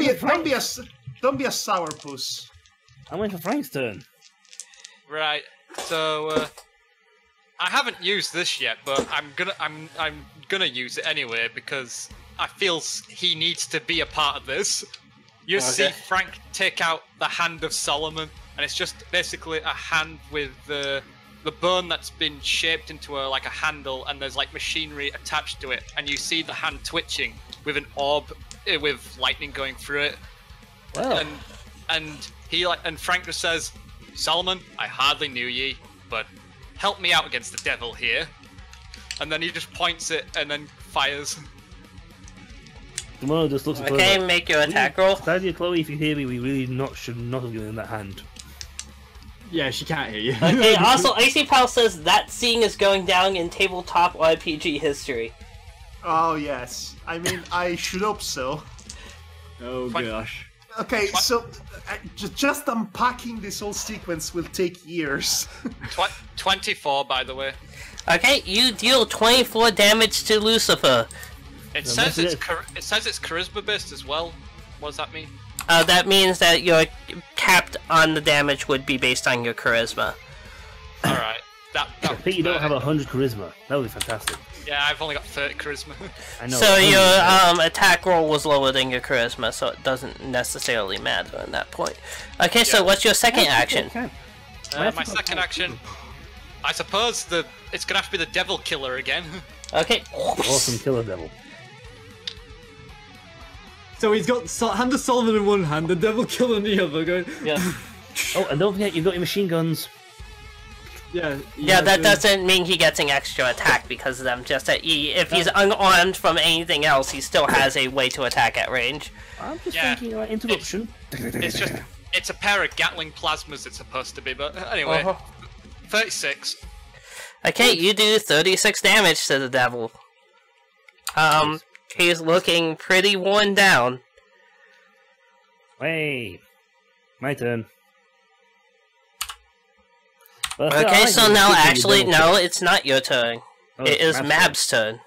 Don't be a sourpuss. I'm waiting for Frank's turn. Right. So I haven't used this yet, but I'm gonna use it anyway because I feel he needs to be a part of this. You see Frank take out the Hand of Solomon, and it's just basically a hand with the bone that's been shaped into a handle, and there's like machinery attached to it, and you see the hand twitching with an orb with lightning going through it. Well, And Frank just says, "Solomon, I hardly knew ye, but help me out against the devil here." And then he just points it and then fires. Tomorrow just looks at Okay, Chloe. make your attack roll. Stadia, Chloe, if you hear me, we really should not have given him that hand. Yeah, she can't hear you. Okay, also, Icy Pal says that scene is going down in tabletop RPG history. Oh yes. I mean, I should hope so. Oh gosh. Okay, so just unpacking this whole sequence will take years. 24, by the way. Okay, you deal 24 damage to Lucifer. It So says that's it says it's charisma based as well. What does that mean? That means that your capped on the damage would be based on your charisma. All right. That Pete, you don't have 100 charisma. That would be fantastic. Yeah, I've only got 30 charisma. I know. So 100 your attack roll was lower than your charisma, so it doesn't necessarily matter at that point. Okay, so Yeah. what's your second action? Okay. My second action, I suppose it's gonna have to be the devil killer again. Okay. Awesome killer devil. So he's got Hand of Solomon in one hand, the Devil Killer in the other. Going, Yeah. Oh, and don't forget, you've got your machine guns. yeah. Yeah, that doesn't mean he gets an extra attack because of them. Just that if he's unarmed from anything else, he still has a way to attack at range. I'm just Yeah. thinking, like, interruption. It's a pair of Gatling plasmas it's supposed to be, but anyway. Uh-huh. 36. Okay, you do 36 damage to the devil. He's looking pretty worn down. Hey, my turn. Well, Okay, so now actually, no. no, it's not your turn. Oh, It is Mab's Mab's turn.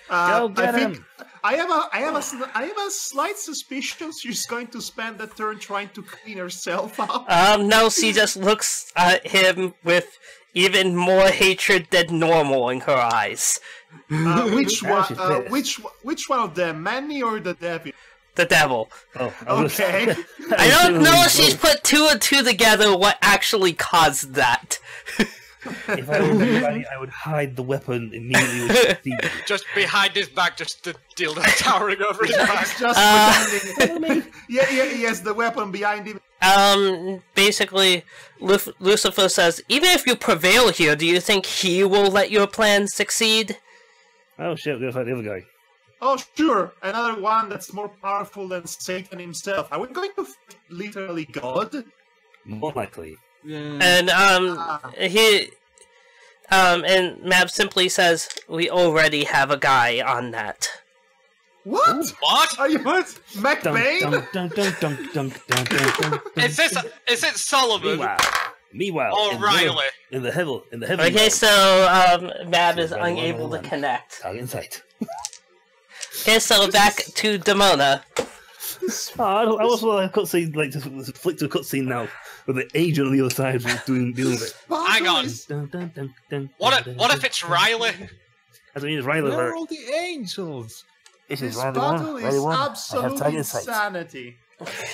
Go get I think him. I have a slight suspicion she's going to spend the turn trying to clean herself up. No, she just looks at him with even more hatred than normal in her eyes. Which Now one? she's pissed. Which one of them, Manny or the devil? The devil. Oh, I was- Okay. I don't know if she's put two and two together what actually caused that. If I were anybody, I would hide the weapon immediately with the Just behind his back, just the dildo towering over his back. It's just pretending. Yeah, yes, the weapon behind him. Basically, Lucifer says, even if you prevail here, do you think he will let your plan succeed? Oh shit, we're gonna fight the other guy. Oh, sure, another one that's more powerful than Satan himself. Are we going to fight literally God? More likely. Yeah. And and Mab simply says, we already have a guy on that. What? What? Are you Dun, McBain? dun, dun, dun, dun, dun, dun, dun, dun. Is it Solomon Meanwhile, or Riley? in the heaven. Okay, so Mab is unable to connect. Target in sight. Okay, so back to Demona. Oh, I also like a cutscene, like just flick to a cutscene now, with the agent on the other side dealing with it. Hang on. Dun, dun, dun, dun, What dun, if it's Riley? I mean, it's Riley. Where are all the angels? This This is Riley battle one. is Riley one. I have absolute target in sight. insanity.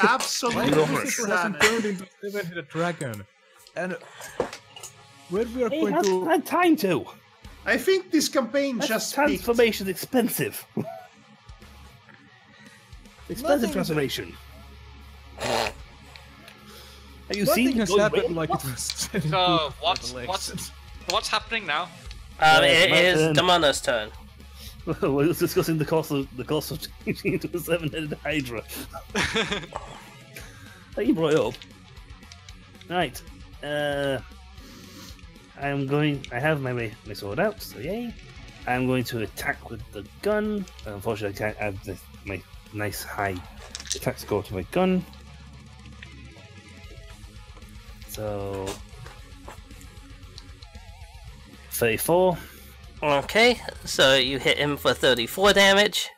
Absolutely. Lucifer hasn't turned into a seven-headed dragon. And where we are Hey, going to... had time to. I think this campaign That just peaked. transformation's expensive. Expensive transformation. Have you Nothing seen has going happened red? like it was. So what's happening now? It my is turn. Damona's turn. We're discussing the cost of changing into a seven-headed Hydra. That you brought it up. Right. I have my sword out, so yay. I'm going to attack with the gun. Unfortunately, I can't add my nice high attack score to my gun. So 34. Okay, so you hit him for 34 damage.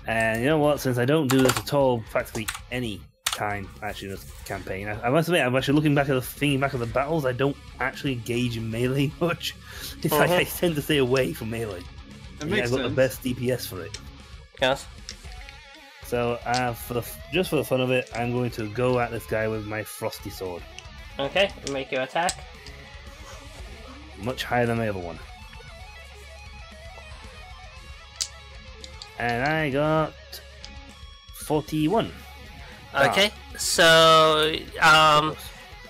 And you know what? Since I don't do this at all, practically any time actually in this campaign, I must admit, I'm actually looking back at the battles. I don't actually engage in melee much. It's like I tend to stay away from melee. That makes I've got sense. the best DPS for it. Yes. So just for the fun of it, I'm going to go at this guy with my frosty sword, Okay, make your attack. much higher than my other one. And I got 41. Okay, so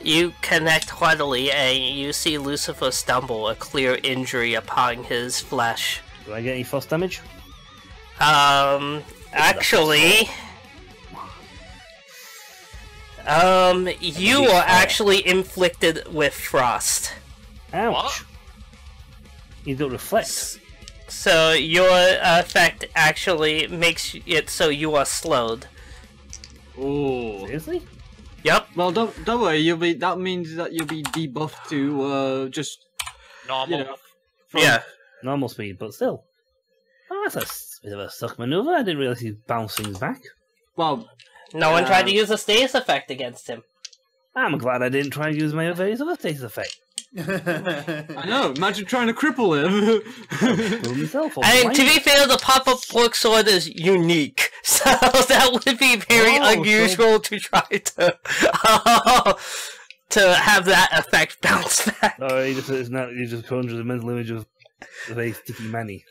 you connect heartily and you see Lucifer stumble, a clear injury upon his flesh. Do I get any frost damage? Actually, you are actually inflicted with frost. Ouch! What? You got reflect. So your effect actually makes it so you are slowed. Oh. Seriously? Yep. Well, don't worry. That means that you'll be debuffed to just Normal. you know. Yeah. Normal speed, but still. Oh, that's a bit of a suck maneuver. I didn't realize he'd bounce things back. Well, No one tried to use a status effect against him. I'm glad I didn't try and use my various other status effect. I know. Imagine trying to cripple him. Kill myself. And to be fair, the pop-up fork sword is unique, so that would be very Oh, unusual to try to have that effect bounce back. Oh, you just conjured the mental image of a very sticky Manny.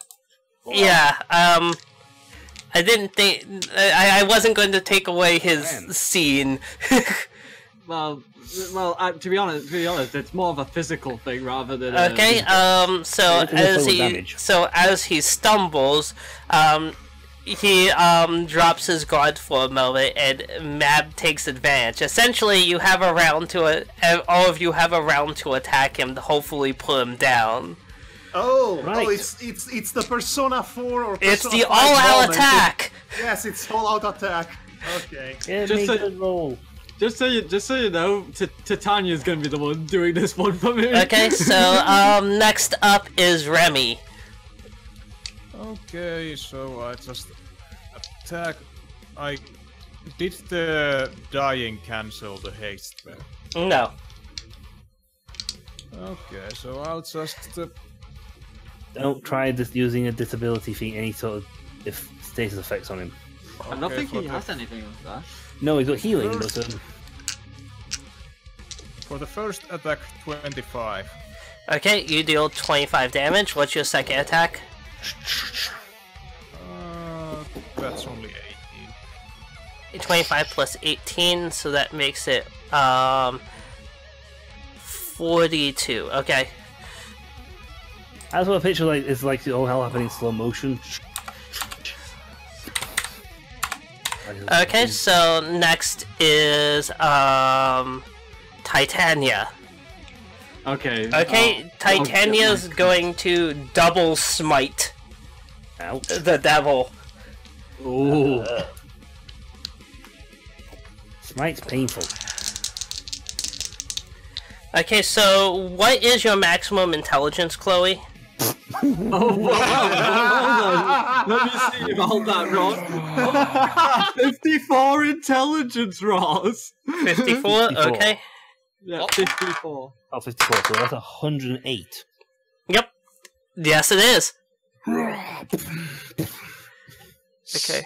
Yeah, I didn't think I wasn't going to take away his Man. scene. well, to be honest, it's more of a physical thing rather than. Okay, so It's also as damage. as he stumbles, he drops his guard for a moment, and Mab takes advantage. Essentially, you have a round to all of you have a round to attack him to hopefully pull him down. Oh, Right. oh, it's the Persona 4 or Persona It's the 5 all-out moment. attack. Yes, it's all-out attack. Okay. Yeah, Just make so- a roll. Just so you know, Titania's gonna be the one doing this one for me. Okay, so next up is Remmy. Okay, so I just attack. Did the dying cancel the haste spell? No. Okay, so I'll just. Don't try using a disability feat, any sort of status effects on him. I don't okay, think for he the- has anything like that. No, he's got healing, but For the first attack, 25. Okay, you deal 25 damage. What's your second attack? That's only 18. 25 plus 18, so that makes it 42. Okay. as what a picture like it's like all hell happening in slow motion. Okay, so next is Titania. Okay. Okay, Titania's going to double smite Ouch. the devil. Oh. Smite's painful. Okay, so what is your maximum intelligence, Chloe? Oh, wow. Let me see about that, Ross. 54 intelligence, Ross. 54? 54. Okay. Yeah, What? 54. Oh, 54, so that's 108. Yep. Yes, it is. Okay.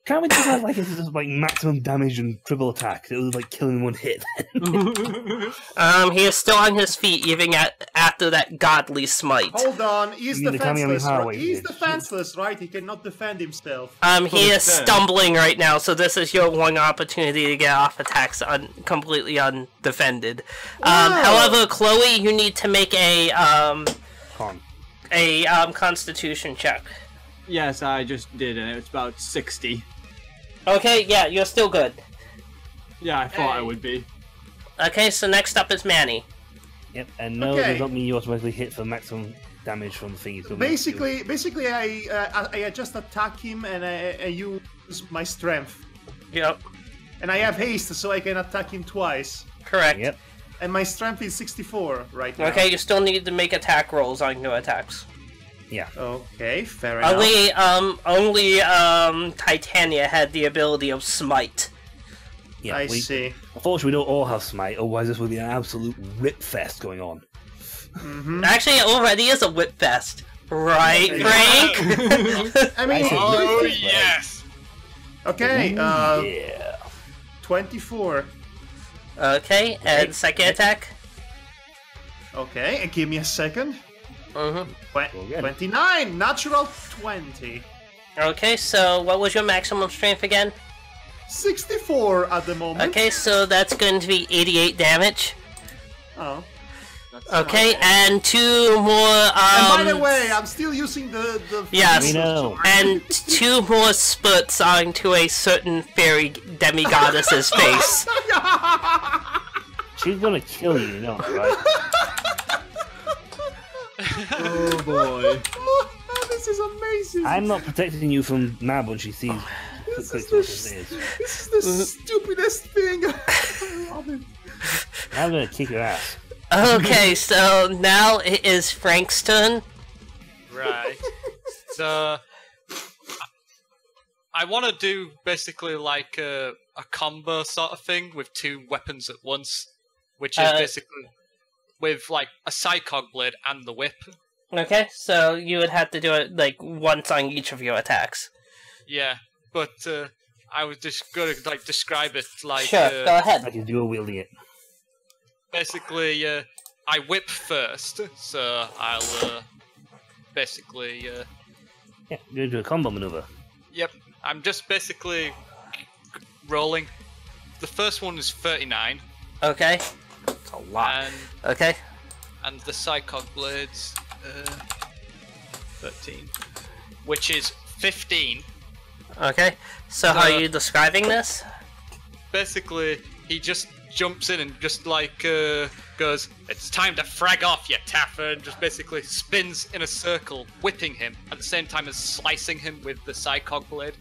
Can't we just have like it's just like maximum damage and triple attack? It was like killing in one hit. He is still on his feet even after that godly smite. Hold on, he's You mean the defenseless. Kamehameha Right? He's wave, defenseless, right? He cannot defend himself. He is stumbling right now, so this is your one opportunity to get off attacks completely undefended. However, Chloe, you need to make a Constitution check. Yes, I just did, and it's about 60. Okay, yeah, you're still good. Yeah, I thought I would be. Okay, so next up is Manny. Yep, and no, Okay. does not mean you automatically hit for maximum damage from the thing. Basically, I just attack him and I use my strength. Yep, And I have haste, so I can attack him twice. correct. Yep. And my strength is 64 right now. Okay, you still need to make attack rolls on your attacks. Yeah. Okay, fair enough. Only Titania had the ability of smite. Yeah. I see. Unfortunately, we don't all have smite, otherwise this would be an absolute rip fest going on. Actually, it already is a whip fest. Right, Frank? I mean, Oh yes. okay, Yeah. 24. Okay, and second attack? Okay, and give me a second. Mm-hmm. again. 29, natural 20. Okay, so what was your maximum strength again? 64 at the moment. Okay, so that's going to be 88 damage. Oh. Okay, and two more, And by the way, I'm still using the yes. We know. And two more spurts onto a certain fairy demigoddess's face. She's gonna kill you, you know, right? Oh boy. This is amazing. I'm not protecting you from Mab when she sees This quick is what the this is. This is the stupidest thing. I love it. I'm gonna kick your ass. Okay, so now it is Frank's turn. Right. So I want to do basically like a combo sort of thing with two weapons at once, which is basically with like a Psychog blade and the whip. Okay, so you would have to do it like once on each of your attacks. Yeah, but I was just going to like describe it like Sure, go ahead. I can dual wielding it. basically I whip first, so I'll basically Yeah, you're gonna do a combo maneuver. yep. I'm just basically rolling. The first one is 39. Okay. That's a lot. And Okay. the Psychog blades 13, which is 15. Okay. So how are you describing this? Basically, he just jumps in and just like goes, "It's time to frag off, you taffer," and just basically spins in a circle, whipping him at the same time as slicing him with the Psychog blade.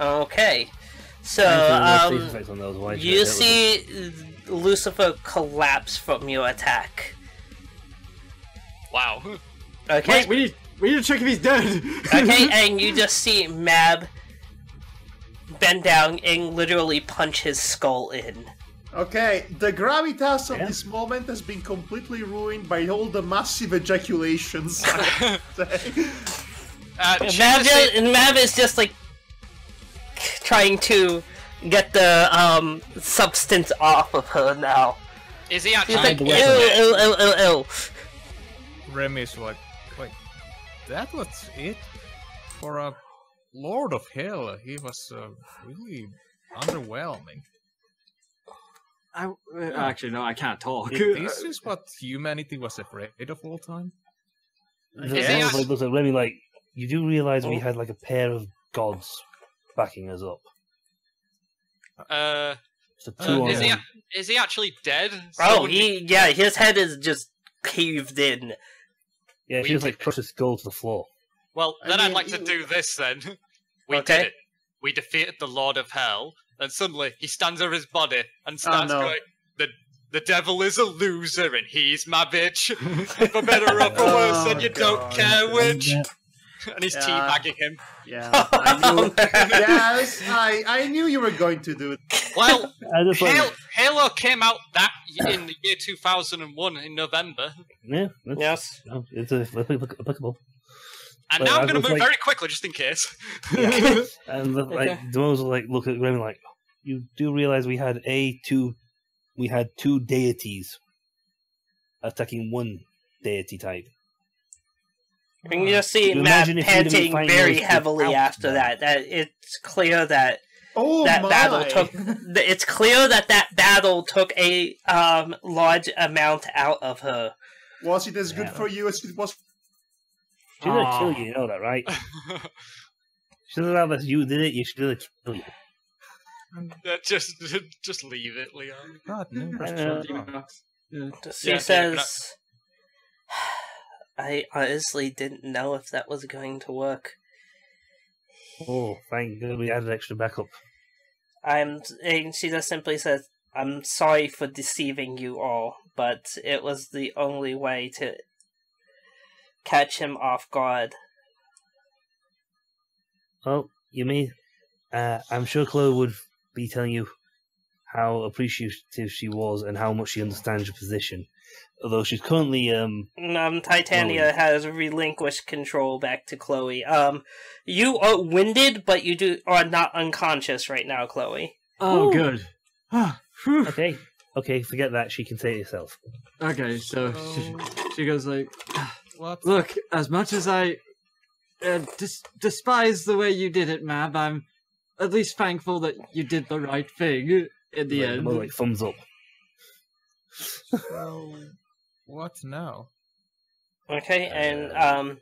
Okay. So, Effects on those, why should I you deal with see Lucifer collapse from your attack. Wow. Okay. Wait, we need to check if he's dead. Okay, and you just see Mab bend down and literally punch his skull in. Okay, the gravitas of Yeah. this moment has been completely ruined by all the massive ejaculations. I have to say. Mab is just like trying to get the substance off of her now. Is he She's actually like, ew. Remy's like, wait, that was it? For a Lord of Hell, he was really underwhelming. Actually, no, I can't talk. This is what humanity was afraid of all time? The Is he almost act- like looks at Remy like, you do realize we had like a pair of gods backing us up. It's a two on is he one. is he actually dead? Oh, Someone- his head is just caved in. Yeah, she just like crushed his skull to the floor. Well, I then mean, I'd like to do this then. We Okay. did it. We defeated the Lord of Hell, and suddenly he stands over his body and starts no. going, the devil is a loser and he's my bitch. For better or for worse, and you don't care which. And he's Yeah. teabagging him. Yeah, I knew. Yes, I knew you were going to do it. Well, I just like, Halo came out in the year 2001 in November. yeah, that's, Yes. no, it's applicable. And Like, now I I'm going to was move like- very quickly, just in case. And the, Okay. like the ones like look at Remmy like, you do realize we had two deities attacking one deity type. And you just see You Matt imagine if you'd have been panting fighting very those heavily without after them. that it's clear that Oh that my! battle took. It's clear that battle took a large amount out of her. Was it as good Yeah. for you as it was? She didn't kill you, you know that, right? She doesn't have that you did it, you should kill you. Just leave it, Leon. God, no, I that's know. so Yeah. She Yeah, says, I honestly didn't know if that was going to work. Oh, thank God we added extra backup. And she just simply says, I'm sorry for deceiving you all, but it was the only way to catch him off guard. Well, you mean I'm sure Chloe would be telling you how appreciative she was and how much she understands your position. Although she's currently Titania has relinquished control back to Chloe. You are winded, but you are not unconscious right now, Chloe. Oh, Ooh. good. Whew. Okay, forget that. She can say it herself. Okay, so she goes like, What? look, as much as I despise the way you did it, Mab, I'm at least thankful that you did the right thing in the end. More like thumbs up. So, what now? Okay, and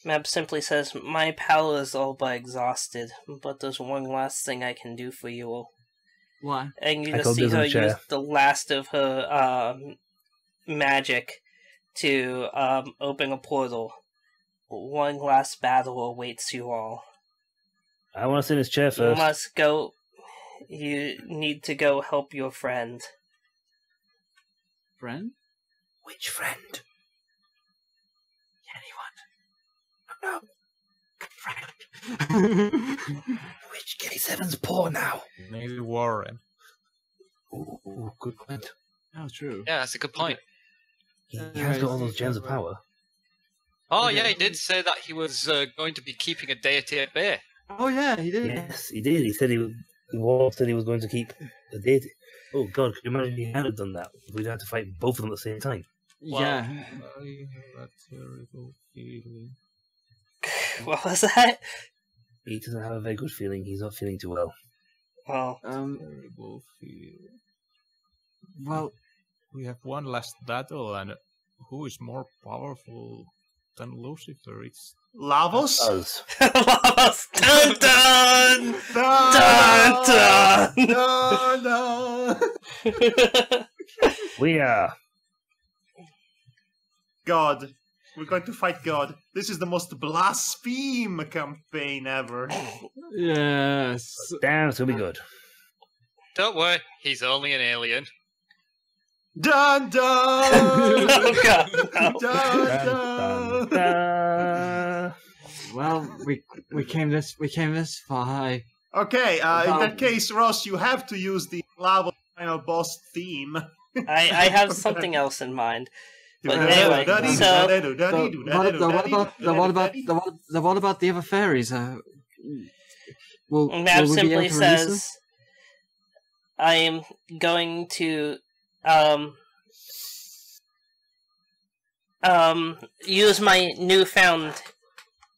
Mab simply says, my power is all but exhausted, but there's one last thing I can do for you all. Why? And you I just called see this in her a chair. use the last of her magic to open a portal. One last battle awaits you all. I want to sit in this chair You first. must go. You need to go help your friend. Friend? Which friend? Anyone? Which K7's poor now? Maybe Warren. Ooh, good point. Oh, true. Yeah, that's a good point. He has got all those gems of power. Oh, Okay. yeah, he did say that he was going to be keeping a deity at bay. Oh, yeah, he did. Yes, he did. He said said he was going to keep the deity. Oh God, could you imagine if he hadn't done that? We'd have to fight both of them at the same time. Yeah. I have a terrible feeling. What was that? He doesn't have a very good feeling. He's not feeling too well. Oh, Terrible feeling. Well, We have one last battle, and who is more powerful than Lucifer? It's Lavos? Us. dun dun dun dun. No. We are. God. We're going to fight God. This is the most blaspheme campaign ever. yes. Damn, it's gonna be good. Don't worry, he's only an alien. Dun dun! Oh God! No. Dun dun! Da. Well, we came this far. Okay, in that case, Ross, you have to use the Lava Final Boss theme. I have something else in mind. But Uh, anyway, so What about the other fairies? Will Mab we be able simply to release them? says, "I am going to use my newfound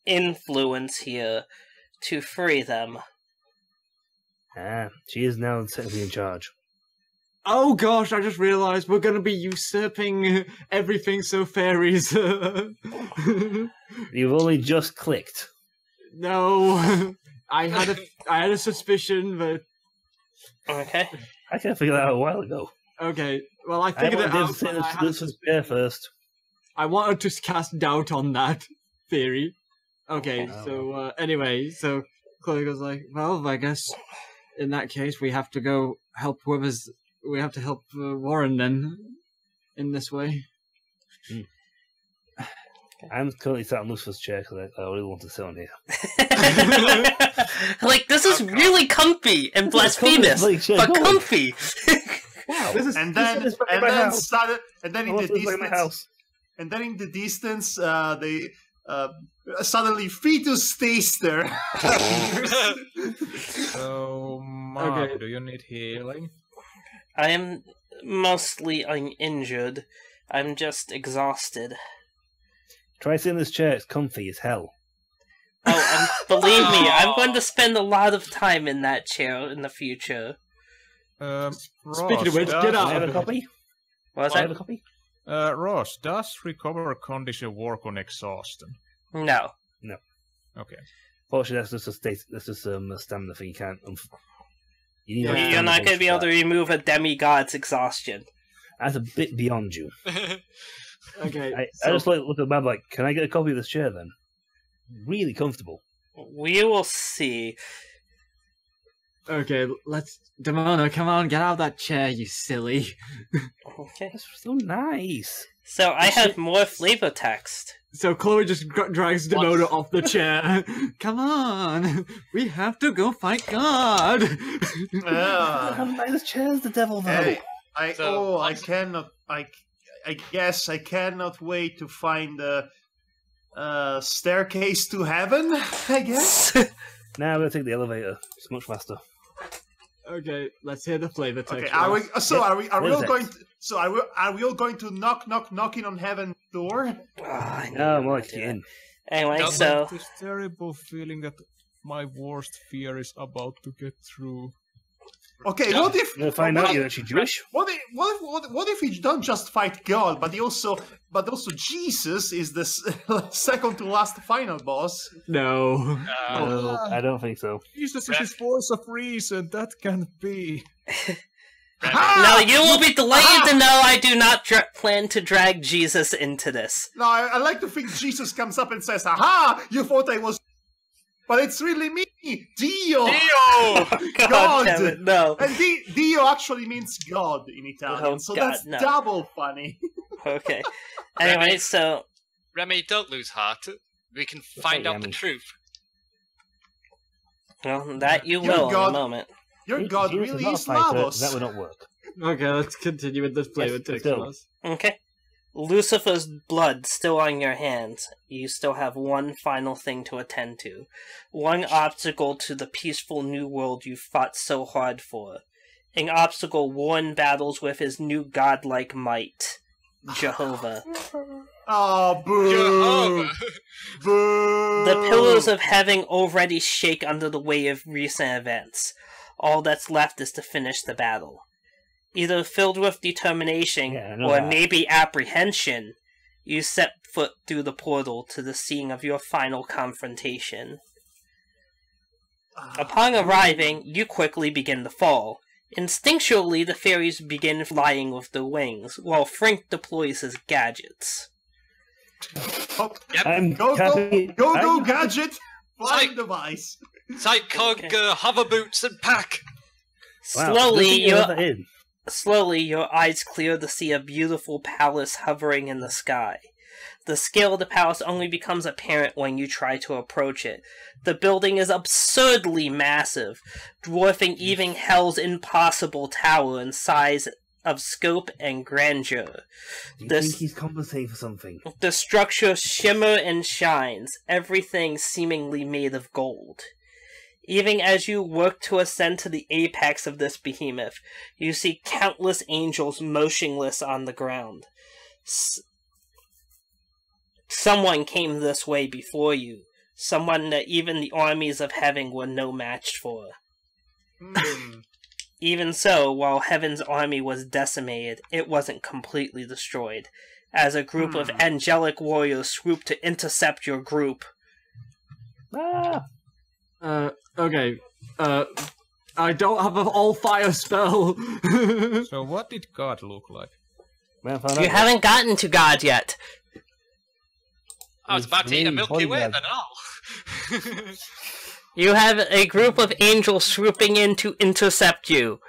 influence here to free them." She is now technically in charge. Oh gosh, I just realized we're gonna be usurping everything so fairies. You've only just clicked. No. I had a suspicion, but Okay. I could have figured that out a while ago. okay. Well, I I figured it wanted out. to sit in but I had a this chair first. I wanted to cast doubt on that theory. Okay, Oh. so anyway, so Chloe goes like, well, I guess in that case we have to go help whoever's. We have to help Warren then, in this way. I'm currently sat on Lucifer's chair because I really want to sit on here. Like, this is really comfy and blasphemous, but comfy. Wow. And then in I the want to look like my distance, house. and then in the distance, Suddenly, fetus taster. So, Mark, do you need healing? I am mostly uninjured. I'm just exhausted. Try sitting in this chair. It's comfy as hell. Oh, and believe me, I'm going to spend a lot of time in that chair in the future. Speaking of which, get out. I have a copy. Was I that? have a copy. Ross, does recover condition work on exhaustion? No. Okay. Fortunately, that's just a state. That's just a stamina thing. You can't. You need You're not going to be able to remove a demigod's exhaustion. That's a bit beyond you. Okay. I just look at the map like, can I get a copy of this chair then? Really comfortable. We will see. Okay, let's... Demona, come on, get out of that chair, you silly. Okay. That's so nice. So I have more flavor text. So Chloe just drags Demona off the chair. Come on, we have to go fight God. How nice chairs the devil though. I cannot. I guess I cannot wait to find the staircase to heaven. I guess. Now I'm gonna take the elevator. It's much faster. Okay, let's hear the flavor text. Okay, are we all going? Are we all going to knocking on heaven's door? No, more like in. Anyway, No, so This terrible feeling that my worst fear is about to get through. Okay, what if? You're gonna find out you're actually Jewish. What if we don't just fight God, but also Jesus is the second to last final boss? No. No, I don't think so. Jesus is his voice of reason. That can't be. now you will be delighted to know I do not plan to drag Jesus into this. No, I like to think Jesus comes up and says, "Aha! You thought I was, but it's really me, Dio." God damn it, no. And Dio actually means God in Italian, Oh, so God, that's no. double funny. Okay. Anyway, so Remy, don't lose heart. We can find out the Remy. truth. well, that you Your will in God- a moment. Your God Jesus really not a is fighter, Lavos. That would not work. Okay, let's continue with this flavor Yes, text. go. Ross. Okay. Lucifer's blood still on your hands. You still have one final thing to attend to. One obstacle to the peaceful new world you fought so hard for. An obstacle Warren battles with his new godlike might. Jehovah. Oh, boo! Jehovah. Boo! The pillars of heaven already shake under the weight of recent events. All that's left is to finish the battle. Either filled with determination, Yeah, I know or that. maybe apprehension, you set foot through the portal to the scene of your final confrontation. Upon arriving, you quickly begin to fall. Instinctually, the fairies begin flying with their wings, while Frank deploys his gadgets. Oh, I'm go, happy. go, I'm- gadget! Flying Psych. device! Psychog, hover boots and pack. Wow, Slowly, good thing I let that in. Slowly, your eyes clear to see a beautiful palace hovering in the sky. The scale of the palace only becomes apparent when you try to approach it. The building is absurdly massive, dwarfing even Hell's impossible tower in size of scope and grandeur. Do you This- think he's compensating for something? The structure shimmer and shines, everything seemingly made of gold. Even as you work to ascend to the apex of this behemoth, you see countless angels motionless on the ground. Someone came this way before you, someone that even the armies of heaven were no match for. Even so, while heaven's army was decimated, it wasn't completely destroyed, as a group of angelic warriors swooped to intercept your group. Ah! Okay. I don't have an all fire spell. So what did God look like? Man, found You out. haven't gotten to God yet. I was about to eat a Really Milky Way bodyguard. then all. You have a group of angels swooping in to intercept you.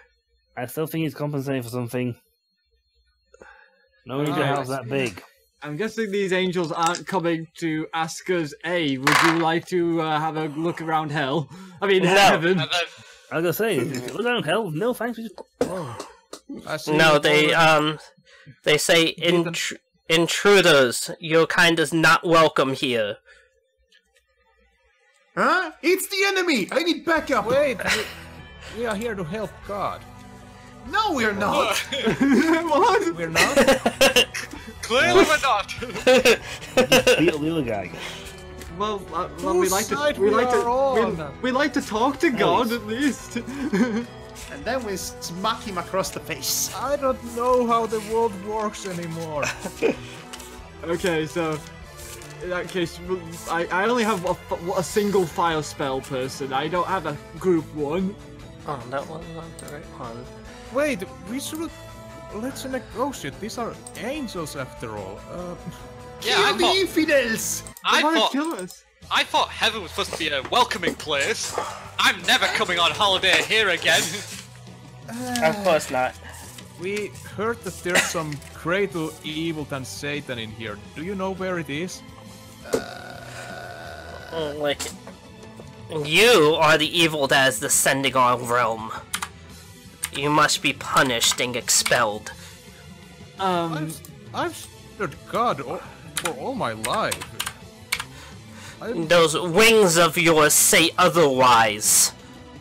I still think he's compensating for something. No need to Alright. house that big. I'm guessing these angels aren't coming to ask us, hey, would you like to have a look around hell? I mean, No. heaven. And then I was gonna say, look down hell. No thanks. We just... I see No, you already- they say intruders, your kind is not welcome here. Huh? It's the enemy! I need backup! Wait, we are here to help God. No, we're not! What? We're not? Clearly we're not. Beat the other guy. Well, Whose side we are on? we like to talk to God at least. And then we smack him across the face. I don't know how the world works anymore. Okay, so in that case, I only have a single fire spell person. I don't have a group one. Oh, that was not the right one. Wait, we should... Let's negotiate. These are angels after all. Yeah, I Kill the thought, infidels! I They wanna thought, kill us. I thought heaven was supposed to be a welcoming place. I'm never coming on holiday here again. Of course not. We heard that there's some greater evil than Satan in here. Do you know where it is? Like, you are the evil that is descending our realm. You must be punished and expelled. I've served God for all my life. Those wings of yours say otherwise.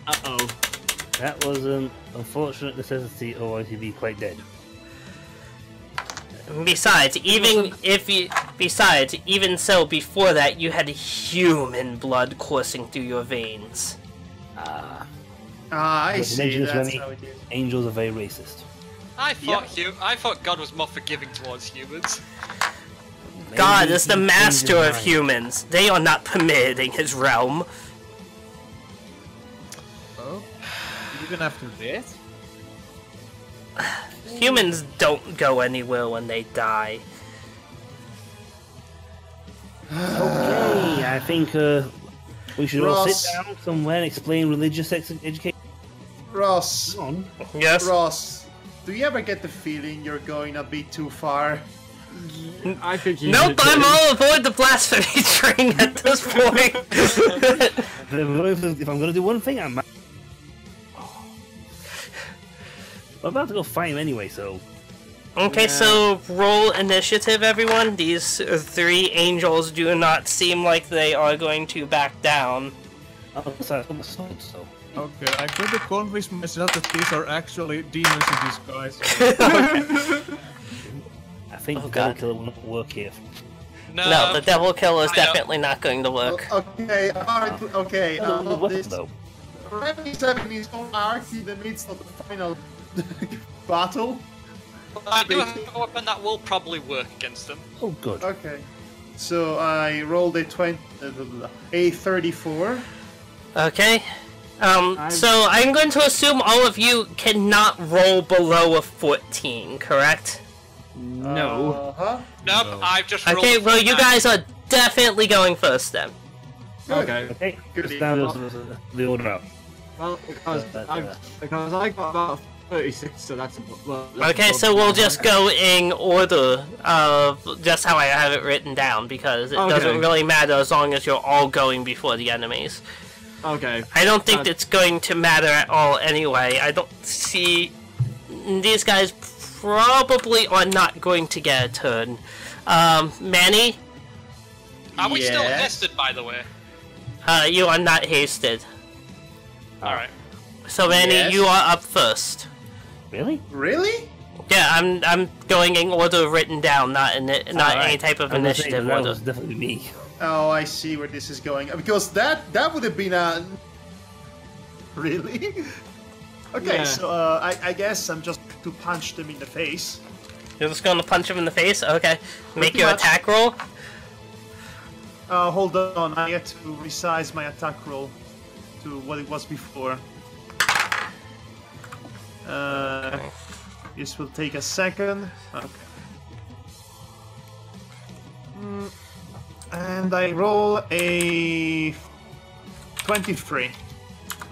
Uh-oh. That was an unfortunate necessity, otherwise he'd be quite dead. Besides, even so, before that, you had human blood coursing through your veins. Ah, I But see, mention this, that's Remmy, how it is. angels are very racist. I thought God was more forgiving towards humans. God is the Maybe he master changed of his mind. humans. They are not permitted in his realm. Oh, even after death? Humans don't go anywhere when they die. Okay, I think we should all Ross. sit down somewhere and explain religious education. Ross, On. Yes? Ross, do you ever get the feeling you're going a bit too far? I think you Nope, I'm all aboard the blasphemy train at this point. If I'm going to do one thing, I'm about to go fight him anyway, so... Okay, so roll initiative, everyone. These three angels do not seem like they are going to back down. Oh, sorry, I've got my sword, so... Okay, I'm going to convince myself that these are actually demons in disguise. I think Oh, the Devil God. Killer will not work here. No, the Devil Killer is I know. definitely not going to work. Okay, alright, okay. Oh, the weapon, This though. Remmy's having his own arc in the midst of the final battle. I do have a weapon that will probably work against them. Oh, good. Okay. So I rolled a 34. Okay. So I'm going to assume all of you cannot roll below a 14, correct? No. Uh-huh. Nope, No. I've just rolled. Okay, well you 49. guys are definitely going first then. Okay. Okay, Good just down evening. the order out. Well, because I got about 36, so that's well, that's Okay, above so we'll normal. just go in order of just how I have it written down, because it doesn't Okay. really matter as long as you're all going before the enemies. Okay. I don't think Uh, it's going to matter at all anyway. I don't see... These guys probably are not going to get a turn. Manny, Are we still Yes. nested, by the way? you are not hasted. Alright. So Manny, Yes. you are up first. Really? Really? Yeah, I'm going in order written down, not any Alright. type of I was gonna say, initiative that order. was definitely me. Oh, I see where this is going. Because that would have been a... Really? Okay, Yeah. so I guess I'm just to punch them in the face. You're just going to punch him in the face? Okay. Make Pretty your much. attack roll. Hold on, I had to resize my attack roll to what it was before. This will take a second. Okay. And I roll a 23.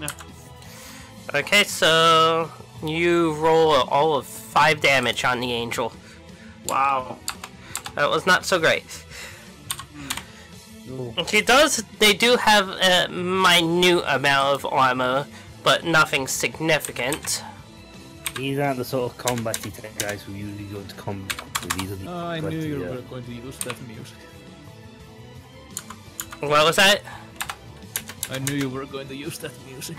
Yeah. Okay, so you roll all of 5 damage on the angel. Wow. That was not so great. They do have a minute amount of armor, but nothing significant. These aren't the sort of combat-y type guys who usually go into combat. These are the I knew you yeah. were going to use that music. What was that? I knew you were going to use that music.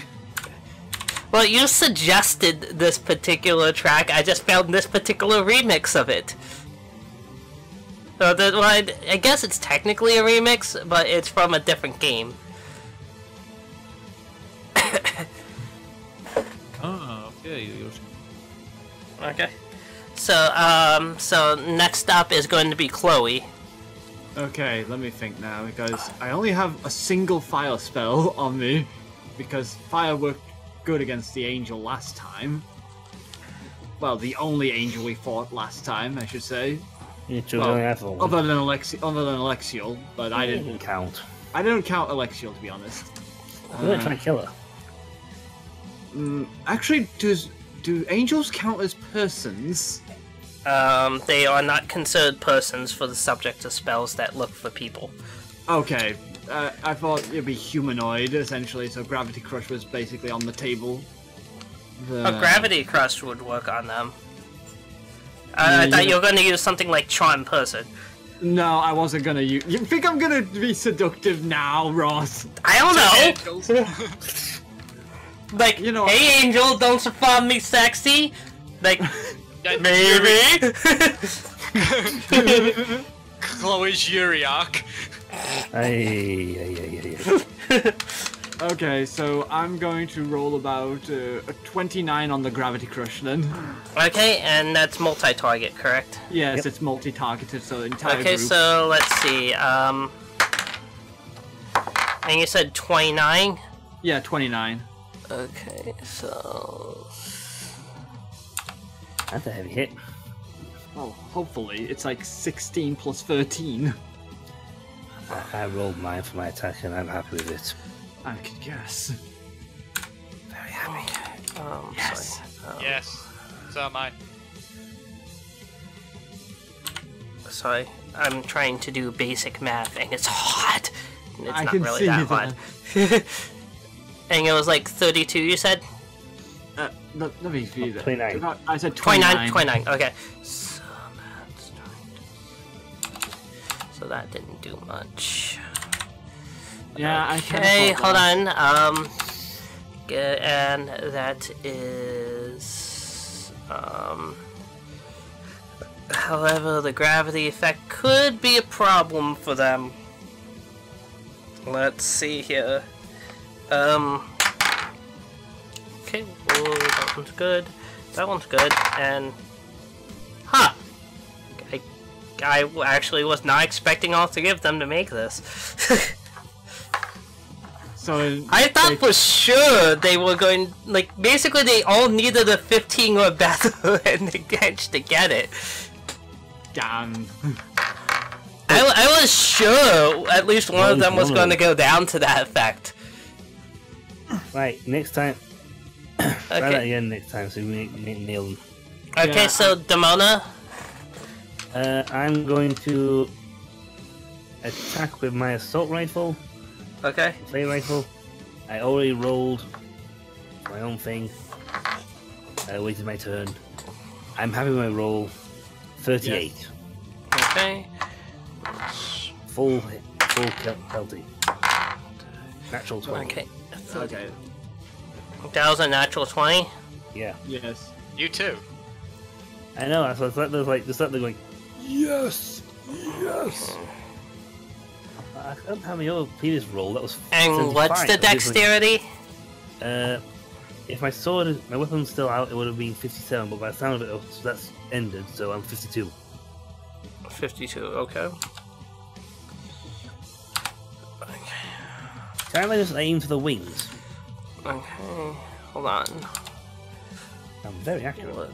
Well, you suggested this particular track. I just found this particular remix of it. So well, I guess it's technically a remix, but it's from a different game. Ah, okay. Okay. So next up is going to be Chloe. Okay, let me think now, because I only have a single fire spell on me, because fire worked good against the angel last time. Well, the only angel we fought last time, I should say. You two Well, only have one. other than Alexiel, but I didn't count. I didn't count Alexiel, to be honest. I'm gonna try and kill her. Actually, do angels count as persons? They are not considered persons for the subject of spells that look for people. Okay, I thought it'd be humanoid, essentially, so Gravity Crush was basically on the table. A Gravity Crush would work on them. I thought you were going to use something like Charm Person. No, I wasn't gonna use... You think I'm gonna be seductive now, Ross? I don't know! Like, You know- hey Angel, don't you find me sexy? Like, maybe? Chloe's Yuri arc. Ay. Okay, so I'm going to roll about a 29 on the Gravity Crush then. Okay, and that's multi-target, correct? Yes, Yep. it's multi-targeted, so the entire Okay, group. so let's see, and you said 29? Yeah, 29. Okay, so... That's a heavy hit. Well, hopefully, it's like 16 plus 13. I rolled mine for my attack and I'm happy with it. I could guess. Very happy. Yes. Sorry. Yes. So am I. Sorry, I'm trying to do basic math, and it's hot! And it's I not can really see that that. hot. And it was like 32, you said? Let me see that. 29. I said 29. 29, okay. So that didn't do much. Yeah, I kinda Okay, thought hold that. on. And that is... However, the gravity effect could be a problem for them. Let's see here. Okay, well, that one's good. That one's good, and... Huh! I actually was not expecting all three of them to make this. So I thought for sure they were going... Like, basically they all needed a 15 or better in the bench to get it. damn. I was sure at least one of them was One going to of them. go down to that effect. Right, next time. Try that Okay, again next time so we nail them. okay, Yeah, so Demona. I'm going to attack with my assault rifle, Okay. flame rifle. I already rolled my own thing. I waited my turn. I'm happy with my roll. 38. Okay. Full penalty. Natural 20. Okay. Okay. That was a natural 20. Yeah. Yes. You too. I know, so it's like there's like just like they're going, yes! Yes! I don't have my other previous roll, that was And what's 75, the so basically- dexterity? If my sword, my weapon's still out, it would have been 57, but by the sound of it, so that's ended, so I'm 52. 52, okay. Can I just aim for the wings? Okay, hold on. I'm very accurate.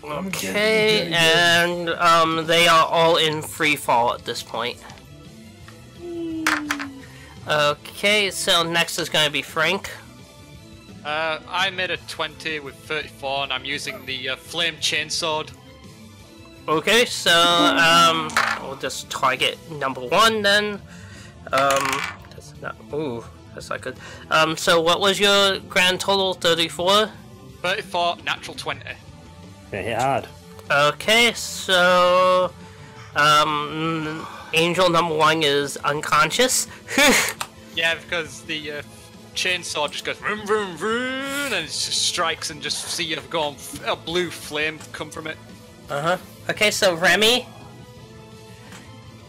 Okay, and they are all in free fall at this point. Okay, so next is going to be Frank. I made a 20 with 34, and I'm using the flame chainsword. Okay, so we'll just target number 1 then. That's not. Ooh, that's not good. So what was your grand total? 34. 34, natural 20. Gonna hit hard. Okay, so angel number 1 is unconscious. Yeah, because the chainsaw just goes vroom, vroom, vroom, and it just strikes and just see you go on a blue flame come from it. Okay, so Remmy.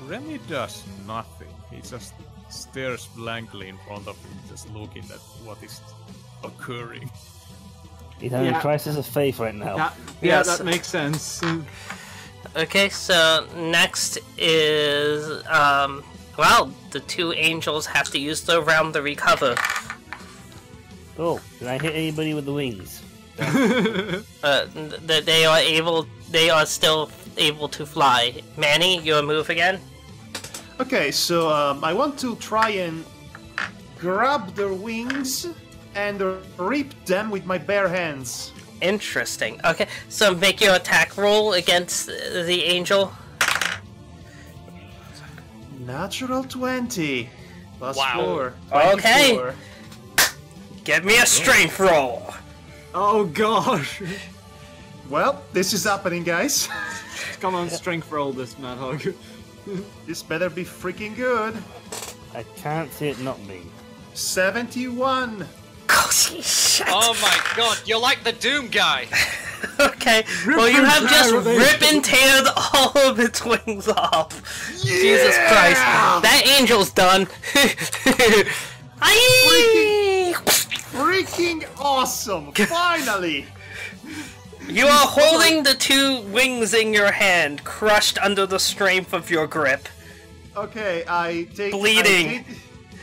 Remy does nothing. He just stares blankly in front of him, just looking at what is occurring. He's having Yeah. a crisis of faith right now. Yeah, Yes. that makes sense. Okay, so next is well, the 2 angels have to use the round to recover. Oh, did I hit anybody with the wings? They are still able to fly. Manny, your move again. Okay, so I want to try and grab their wings and rip them with my bare hands. Interesting. Okay, so make your attack roll against the angel. Natural 20. Plus Wow. 4. Okay. 24. Give me a strength roll. Oh gosh! Well, this is happening, guys. Come on, strength roll this, Madhog. This better be freaking good. I can't see it not being. 71. Holy shit. Oh my god, you're like the Doom guy! Okay, well you and have just tear they- rip and teared all of its wings off. Jesus Christ, that angel's done. Aye! Freaking awesome! Finally! You are holding the 2 wings in your hand, crushed under the strength of your grip. Okay, I take... Bleeding.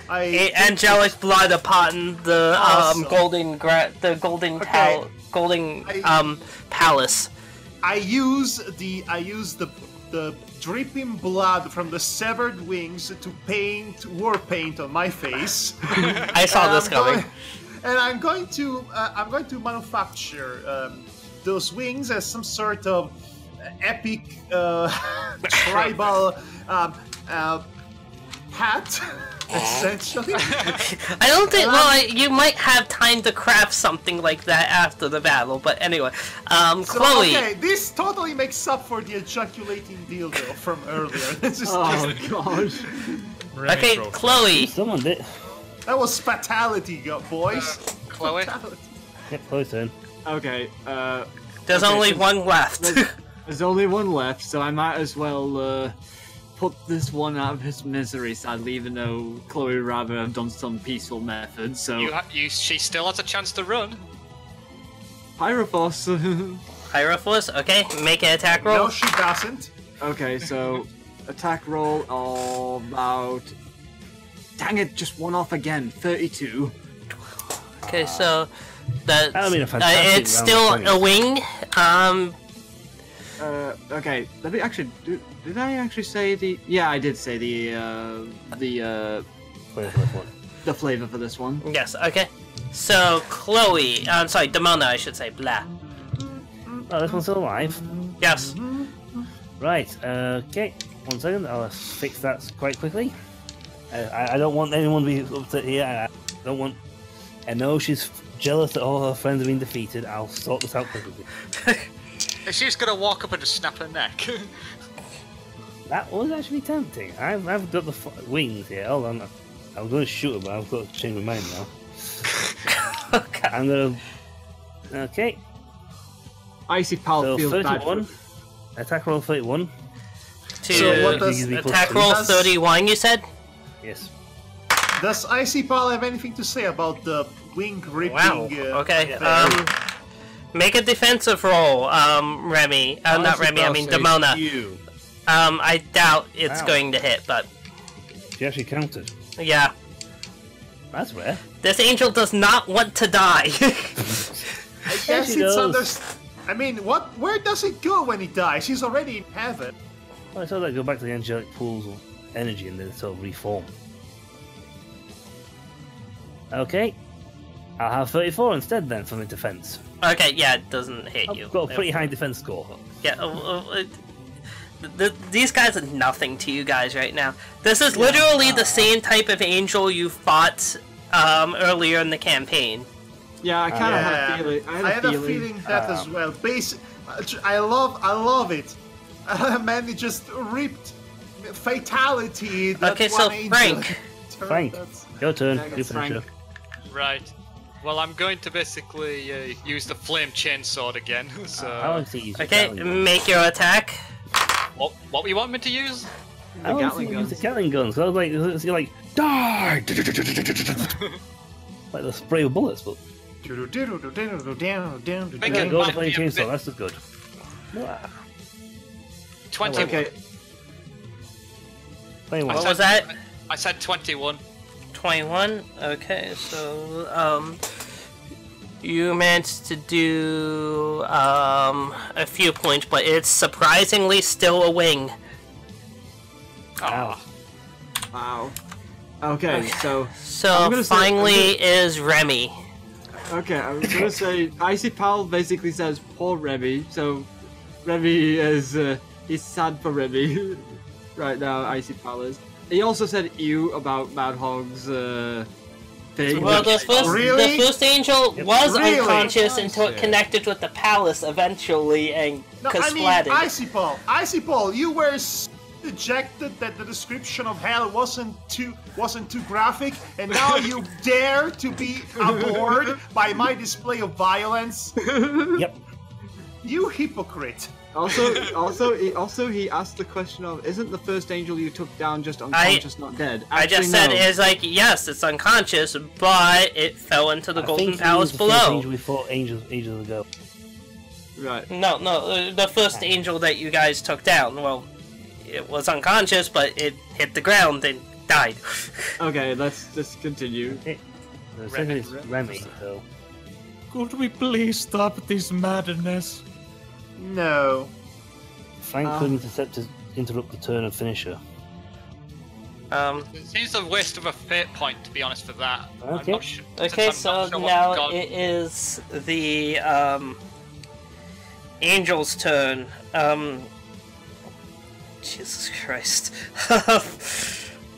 I take Angelic blood upon the Awesome. golden Okay. golden I- palace. I use the dripping blood from the severed wings to paint war paint on my face. I saw And this I'm coming. going- and I'm going to manufacture those wings as some sort of epic tribal hat, essentially. I don't think. Well, you might have time to craft something like that after the battle. But anyway, So, Chloe. okay, this totally makes up for the ejaculating dildo from earlier. This is Oh just, gosh. Remy Okay, throws Chloe. Someone did. that was fatality, boys. Chloe? Fatality. Yep, close turn. Okay, There's Okay, only so- one left. there's only one left, so I might as well put this one out of his misery, sadly, even though Chloe would rather have done some peaceful method, so... She still has a chance to run. Pyrophos! Pyrophos. Okay, make an attack roll. No, she doesn't. Okay, so attack roll of about... Dang it, just one off again, 32. Okay, so that's That'll be a fantastic it's round still of a wing. Okay, let me actually... Did I actually say the... Yeah, I did say the Play the first one. flavor for this one. Yes. Okay. So Chloe. I'm sorry, Demona. I should say. Blah. Oh, this one's still alive. Yes. Right, okay. 1 second, I'll fix that quite quickly. I don't want anyone to be upset here. I don't want... I know she's jealous that all her friends have been defeated. I'll sort this out quickly. Is she just gonna walk up and just snap her neck? That was actually tempting. I've got the wings here. Hold on. I was going to shoot her, but I've got to change my mind now. Okay. I'm going to... Okay, Icy Pal so feels bad 31. for... Attack roll 31. To So what does attack roll Does- 31. You said. Yes. Does Icy Pal have anything to say about the wing ripping? Wow. Okay. thing? Make a defensive roll, Remy. Not Remy. I mean Demona. You. I doubt it's Ow. going to hit, but She actually counted. yeah. That's rare. This angel does not want to die. I guess she it's does. I mean, where does it go when he dies? He's already in heaven. Well, I saw that go back to the angelic pools of energy and then sort of reform. Okay. I'll have 34 instead then for my defense. Okay, yeah, it doesn't hit you. I've got a pretty high defense score. Yeah, these guys are nothing to you guys right now. This is literally the same type of angel you fought earlier in the campaign. Yeah, I kind of Yeah, had a feeling. I had a feeling that as well. I love it. Manny just ripped fatality. That Okay, so one angel. Frank. Frank, your turn. Yeah, You it's finish Frank. her. Right. Well, I'm going to basically use the flame chainsword again. So, I want to use the Okay, Gatling gun. make your attack. what you want me to use? I want to use the Gatling guns. So I was like, it's like, die! Like the spray of bullets, but Make yeah, it go with the flame might be a chainsaw. bit- That's just good. 21. Okay, Flame I What one. was that? I said 21. 21? Okay, so, you managed to do, a few points, but it's surprisingly still a wing. Ow. wow. Okay, so So, I'm gonna say- finally is Remmy. okay, I was gonna say Icy Pal basically says poor Remmy, so Remmy is he's sad for Remmy right now. Icy Pal is. He also said ew about Madhog's thing. Well, Really? the first angel was Really? unconscious until it Yeah. connected with the palace eventually and No, I mean, splatted. Icy Paul, you were dejected that the description of hell wasn't too graphic, and now you dare to be aboard by my display of violence. Yep. You hypocrite. Also, he asked the question of, isn't the first angel you took down just unconscious, not dead? I just Actually, said no. it's like, yes, it's unconscious, but it fell into the I golden think he palace was the first below. angel we fought ages ago. Right. No, the first angel that you guys took down, well, it was unconscious, but it hit the ground and died. Okay, let's just continue. The second is Remmy, so Could we please stop this madness? No. Frank could interrupt the turn and finish her. It seems a waste of a fate point, to be honest, for that. I'm Okay. not sure- Okay, since I'm so not sure what now God- it is the angel's turn. Jesus Christ.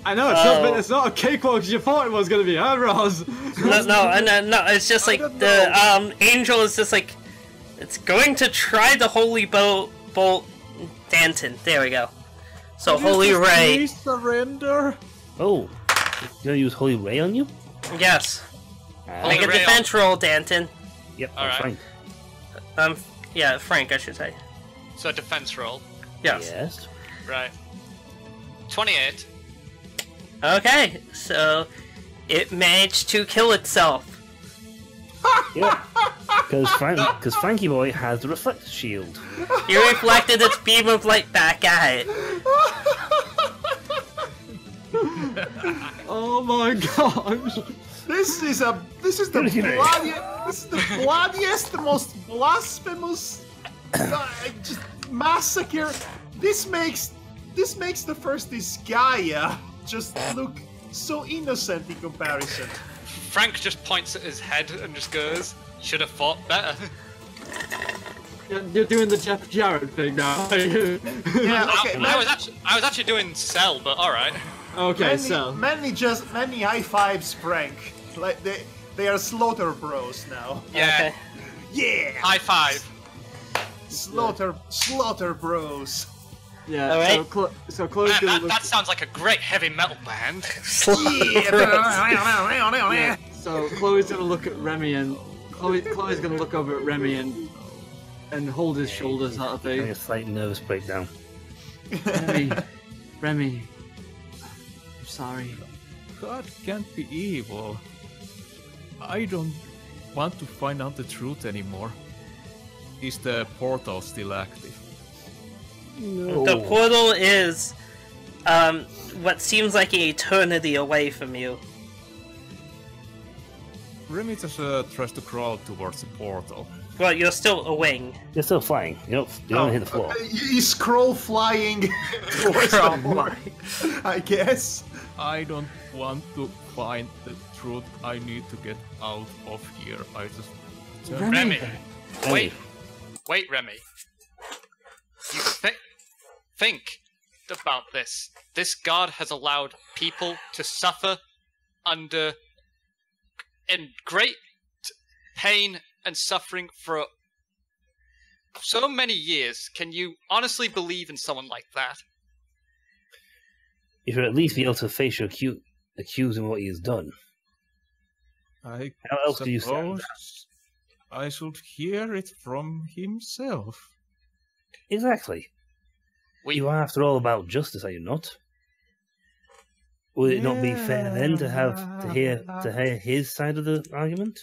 I know it's not a cakewalk as you thought it was gonna be, huh, Roz? no, it's just like don't the angel is just like it's going to try the holy bolt Danton. There we go. So holy ray. Please surrender. Oh, you gonna use Holy Ray on you? Yes. Ah, Make a ray defense roll, Danton. yep, Alright. Frank. Yeah, Frank, I should say. So a defense roll. Yes. Yes. Right. 28. Okay, so it managed to kill itself. Yep. Because Frankie Boy has the reflect shield. He reflected its beam of light back at it. Oh my gosh! This is the bloodiest, most blasphemous just massacre. This makes the first Disgaea just look so innocent in comparison. Frank just points at his head and just goes, "Should have fought better." You're doing the Jeff Jarrett thing now. Yeah, okay. I was actually doing Cell, but all right. Okay, so Manny high fives Frank. Like they are slaughter bros now. Yeah. Okay. Yeah, High five. slaughter bros. yeah, Alright. so Chloe's Man, gonna that, look. that sounds like a great heavy metal band. Yeah. So Chloe's gonna look at Remy and Chloe's gonna look over at Remy and hold his shoulders, sort of Having thing. a slight nervous breakdown. Remy, I'm sorry. God can't be evil. I don't want to find out the truth anymore. Is the portal still active? The portal is what seems like an eternity away from you. Remy just tries to crawl towards the portal. Well, you're still a wing. You're still flying. You don't hit the floor. You scroll flying towards the board, I guess. I don't want to find the truth. I need to get out of here. I just... Remy. Hey, Wait, Remy. You think about this. This god has allowed people to suffer in great pain and suffering for so many years, can you honestly believe in someone like that? You should at least be able to face your accuse him of what he has done. I How else do you say suppose that? I should hear it from himself. Exactly. We You are, after all, about justice, are you not? Would it not be fair then to hear his side of the argument?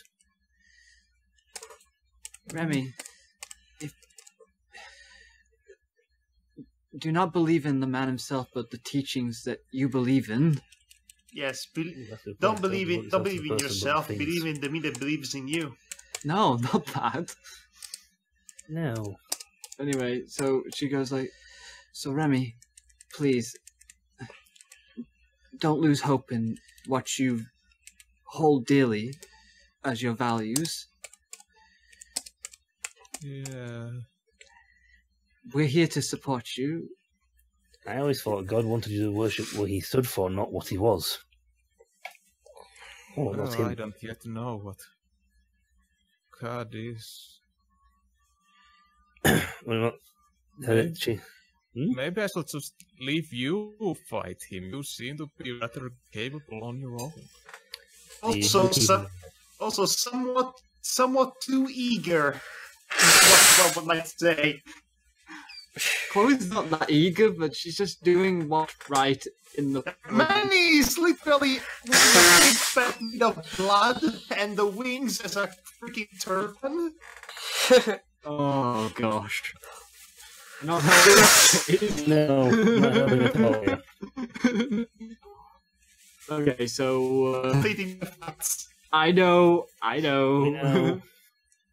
Remy, do not believe in the man himself, but the teachings that you believe in. Yes, That's the don't point, believe in yourself to the person, yourself. but Believe in the me that believes in you. No, not that. No. Anyway, so she goes like, so Remy, please, don't lose hope in what you hold dearly as your values. Yeah. We're here to support you. I always thought God wanted you to worship what he stood for, not what he was. Oh, not Well, I him. don't yet know what God is. Well, Maybe, Hmm? maybe I should just leave you fight him. You seem to be rather capable on your own. Also, somewhat too eager. What would I say? Chloe's not that eager, but she's just doing what's right in the... Manny is literally made of blood, and the wings as a freaking turban. Oh, gosh. Not how No, not helping at all. Okay, so... Completing the facts. I know. We know.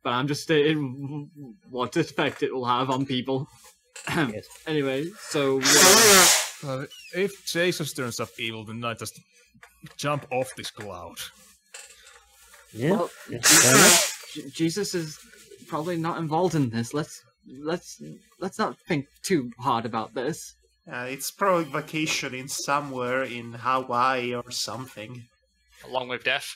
But I'm just stating what effect it will have on people. Yes. Anyway, so... If Jesus turns up evil, then I just jump off this cloud. Yeah. Well, Yeah, fair enough. Jesus is probably not involved in this. Let's not think too hard about this. It's probably vacationing somewhere in Hawaii or something. along with death.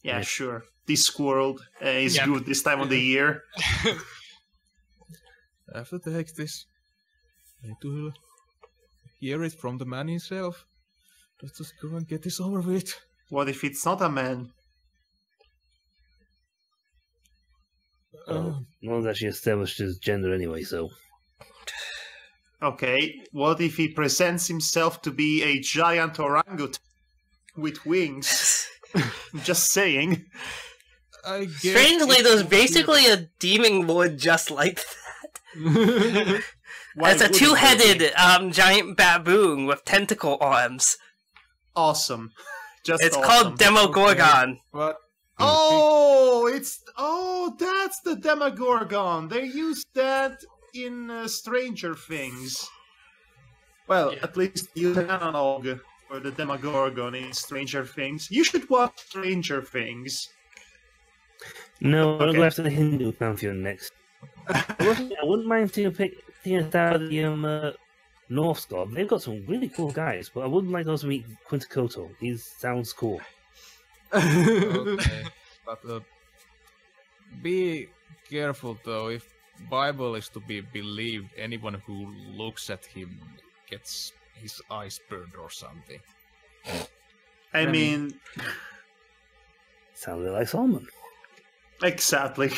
Yeah, Yeah. sure. Discworld is Yeah. good this time of the year. I have to take this. I need to hear it from the man himself. Let's just go and get this over with. What if it's not a man? No one's actually established his gender anyway, so. Okay, what if he presents himself to be a giant orangutan with wings? Just saying. I guess Strangely, it there's would be basically a demon lord just like that. Why It's a wouldn't there be? two-headed giant baboon with tentacle arms. Awesome. Just It's awesome. called Demogorgon. But That's the Demogorgon. They used that in Stranger Things. Well, at least use an analog for the Demogorgon in Stranger Things. You should watch Stranger Things. No, I'll Okay. go after the Hindu pantheon next. I wouldn't mind taking it out of the Norse god. They've got some really cool guys, but I would like those to meet Quintacoto. He sounds cool. okay. But be careful though. If Bible is to be believed, anyone who looks at him gets his eyes burned or something. I mean, Sounded like Solomon. exactly.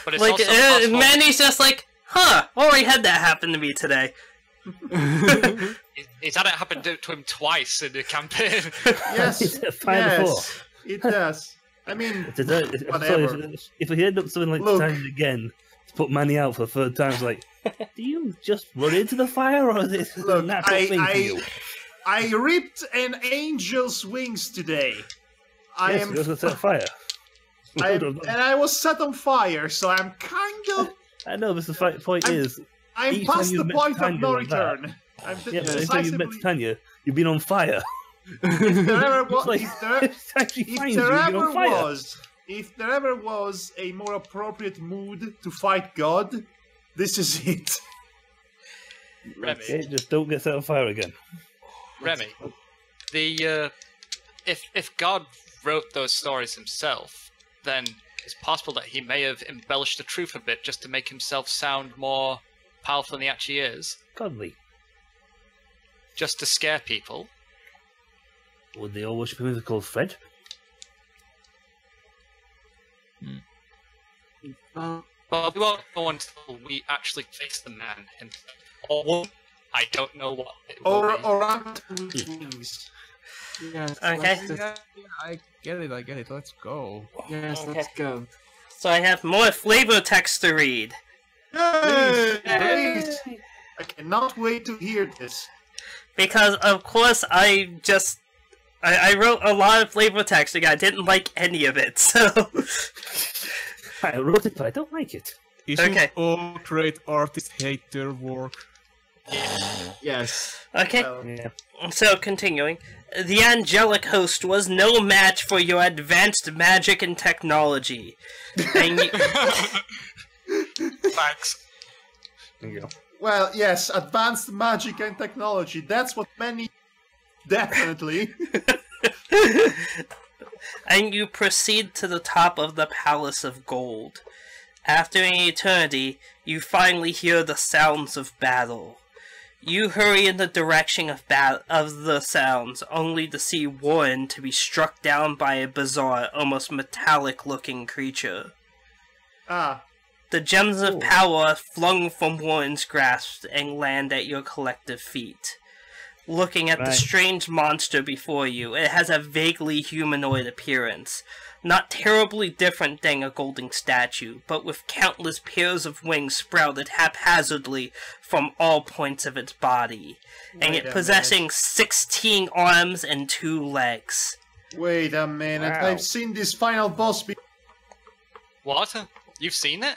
But it's Like, also possible, Manny's just like, huh, already had that happen to me today. he's had it happen to him twice in the campaign. Yes, Fire before. yes, it does. I mean, Whatever. If we end up something like Look. this again, to put Manny out for the third time, it's like, do you just run into the fire, or is it a look, natural thing for you? I ripped an angel's wings today. I Yes, am, you're gonna set fire. and I was set on fire, so I'm kind of, I know, but the point I'm- is, I'm Each time past you've the met point of Tanya no like that. return. I'm yeah, but every time you've met decisively. Tanya, you've been on fire. If there ever It's was, like, if there, every time she if finds there you, you've been ever on fire. was, if there ever was a more appropriate mood to fight God, this is it. Remy, Okay, just don't get set on fire again. Remy, the if God wrote those stories himself, then it's possible that he may have embellished the truth a bit just to make himself sound more powerful than he actually is. Godly. Just to scare people. Would they all worship him if they're called Fred? But we won't know until we actually face the man himself. Or woman. I don't know what it will be. Orangutan with wings. Yes. Okay. Yeah, I get it. Let's go. Yes, Okay. let's go. So I have more flavor text to read. Please, please. I cannot wait to hear this. Because, of course, I wrote a lot of flavor texting. I didn't like any of it, so... I wrote it, but I don't like it. Isn't Okay. all great artists hate their work? Yes. Okay, Well, Yeah. so continuing. The angelic host was no match for your advanced magic and technology. And you... Thanks. There you go. well, yes, advanced magic and technology. That's what many... Definitely. And you proceed to the top of the Palace of Gold. After an eternity, you finally hear the sounds of battle. You hurry in the direction of the sounds, only to see Warren to be struck down by a bizarre, almost metallic-looking creature. Ah, The gems of power are flung from Warren's grasp and land at your collective feet. Looking at the Right. strange monster before you, it has a vaguely humanoid appearance. Not terribly different than a golden statue, but with countless pairs of wings sprouted haphazardly from all points of its body, and Wait it a possessing 16 arms and 2 legs. wait a minute. Wow. I've seen this final boss What? You've seen it?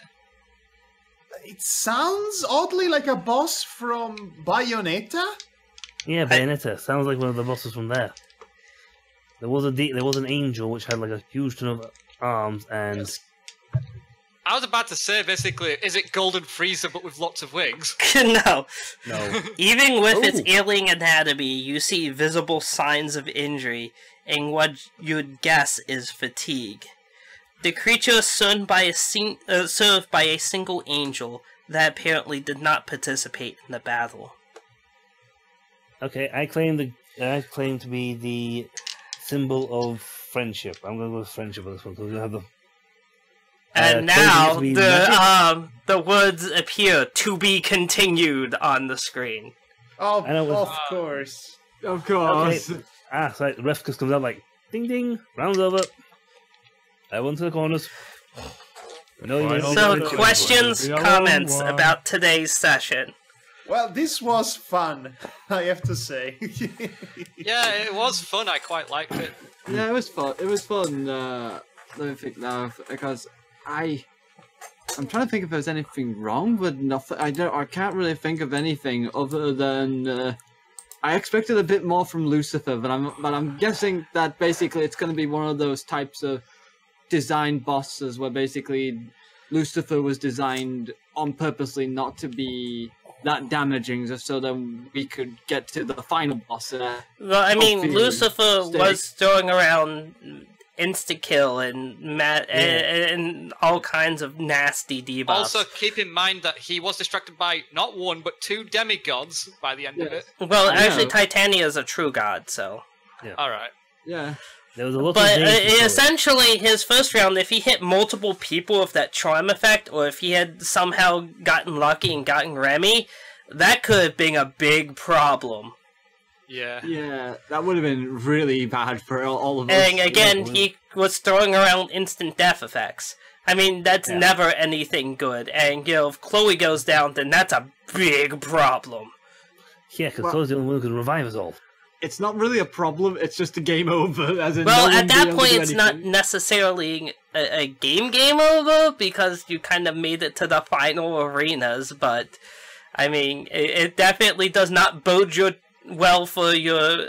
It sounds oddly like a boss from Bayonetta? Yeah, Bayonetta. Sounds like one of the bosses from there. There was an angel which had like a huge ton of arms and I was about to say, basically, is it Golden Freezer but with lots of wings? No. no. Even with its Ooh. alien anatomy, you see visible signs of injury and what you'd guess is fatigue. The creature is served by a single angel that apparently did not participate in the battle. Okay, I claim to be the symbol of friendship. I'm going to go with friendship on this one because we have the. And claim now to be magic. the words appear to be continued on the screen. Oh, I know it was- of course. Of course. Okay. So the ref just comes out like ding ding, rounds over. Everyone to the corners. No, you Final So, It's questions, gonna be a long comments one. about today's session? Well, this was fun, I have to say. Yeah, it was fun. I quite liked it. Yeah, it was fun. It was fun. Let me think now, because I'm trying to think if there's anything wrong with nothing. I can't really think of anything other than I expected a bit more from Lucifer, but I'm guessing that basically it's going to be one of those types of designed bosses where basically Lucifer was designed on purposely not to be that damaging, just so that we could get to the final boss. Well, I mean, Hopefully Lucifer stay. was throwing around insta-kill and all kinds of nasty debuffs. Also, keep in mind that he was distracted by not one, but 2 demigods by the end of it. Well, I actually, know. Titania is a true god, so... Alright. Yeah. There was a lot But of days before it. essentially, his first round, if he hit multiple people with that charm effect, or if he had somehow gotten lucky and gotten Remmy, that could have been a big problem. Yeah. Yeah, that would have been really bad for all of us. And again, he was throwing around instant death effects. I mean, that's Yeah. never anything good. And, if Chloe goes down, then that's a big problem. Yeah, because Well- Chloe's the only one who can revive us all. It's not really a problem. It's just a game over. As in Well, no one at that being able to point, do it's not anything. necessarily a game over, because you kind of made it to the final arenas, but, I mean, it definitely does not bode well for your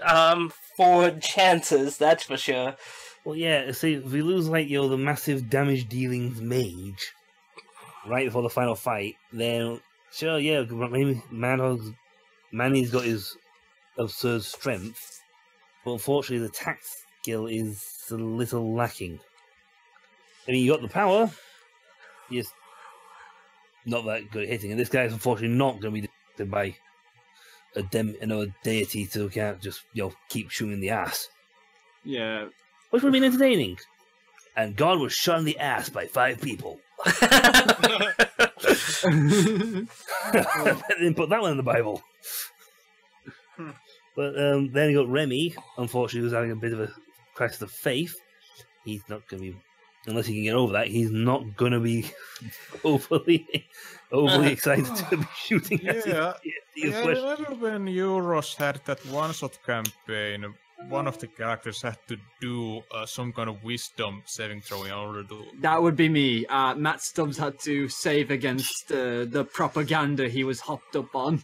forward chances, that's for sure. Well, yeah. See, if we lose like the massive damage dealing mage right before the final fight, then sure, yeah, maybe Manny's got his absurd strength, but unfortunately the attack skill is a little lacking. I mean, you got the power. You're just not that good at hitting, and this guy's unfortunately not going to be defeated by a deity to just keep shooting the ass. Yeah. Which would have been entertaining. And God was shot in the ass by 5 people. Didn't put that one in the Bible. But then you got Remmy, unfortunately, who's having a bit of a crisis of faith. He's not going to be, unless he can get over that, he's not going to be overly excited to be shooting at Yeah, his I flesh. remember when Euros had that one-shot campaign, one of the characters had to do some kind of wisdom saving throw in order to... That would be me. Matt Stubbs had to save against the propaganda he was hopped up on.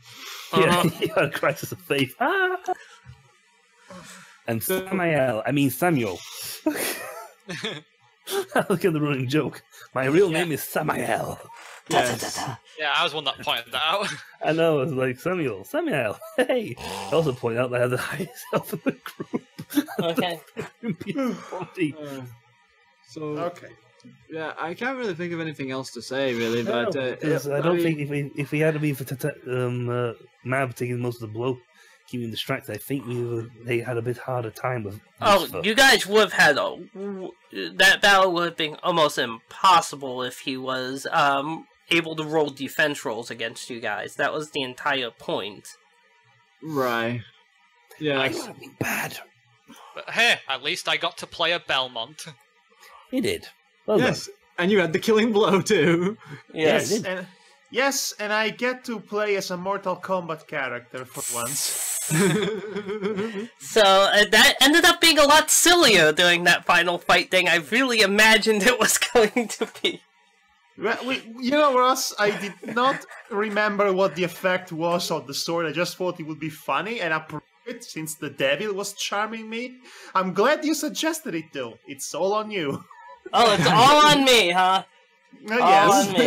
Yeah, he had a crisis of faith. And Samuel. Look at the running joke. My real name is Samael. Yes. Yeah, I was one that pointed that out. I know, I was like, Samuel, hey! I also point out that I have the highest health in the group. Okay. Okay. Yeah, I can't really think of anything else to say, really, No, but... because I don't think if we had to be for Mab taking most of the blow, keeping distracted, I think they had a bit harder time with Lucifer. You guys would have had that battle would have been almost impossible if he was able to roll defense rolls against you guys. That was the entire point. Right. Yeah. I would be bad. But hey, at least I got to play a Belmont. He did. Well Yes, and you had the killing blow, too. Yes. Yes, and I get to play as a Mortal Kombat character for once. So that ended up being a lot sillier during that final fight thing I really imagined it was going to be. Well, you know, Ross, I did not remember what the effect was of the sword. I just thought it would be funny and appropriate since the devil was charming me. I'm glad you suggested it, though. It's all on you. Oh, it's all on me, huh? Yes. on me.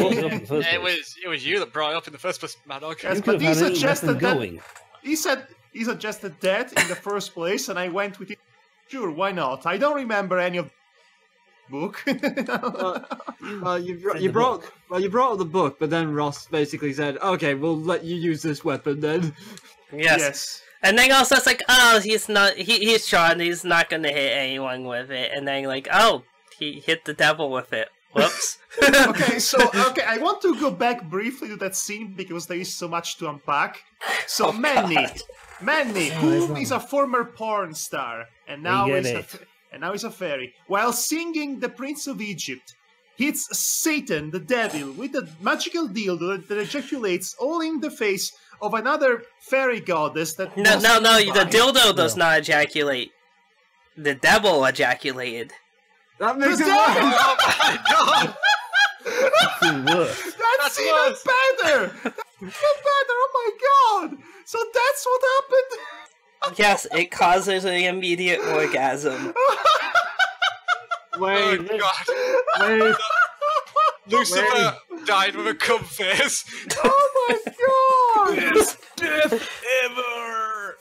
It was you that brought it up in the first place, Madhog. Yes, You but could he have had any suggested weapon that. going. He suggested that in the first place, and I went with it. Sure, why not? I don't remember any of the book. You brought up the book, but then Ross basically said, "Okay, we'll let you use this weapon then." Yes. And then also it's like, oh, he's shot, he's not gonna hit anyone with it. And then like, oh, he hit the devil with it. Whoops. Okay, I want to go back briefly to that scene because there is so much to unpack. So Manny, who is a former porn star and now is a fairy, while singing the Prince of Egypt, hits Satan, the devil, with a magical dildo that ejaculates all in the face of another fairy goddess that No, the dildo does not ejaculate. The devil ejaculated. That makes it Oh worse. my god! Worse. That's even better! Oh my god! So that's what happened? Yes, it causes an immediate orgasm. Wait, Oh god. wait. Lucifer died with a cum face. Oh my god! Best death ever!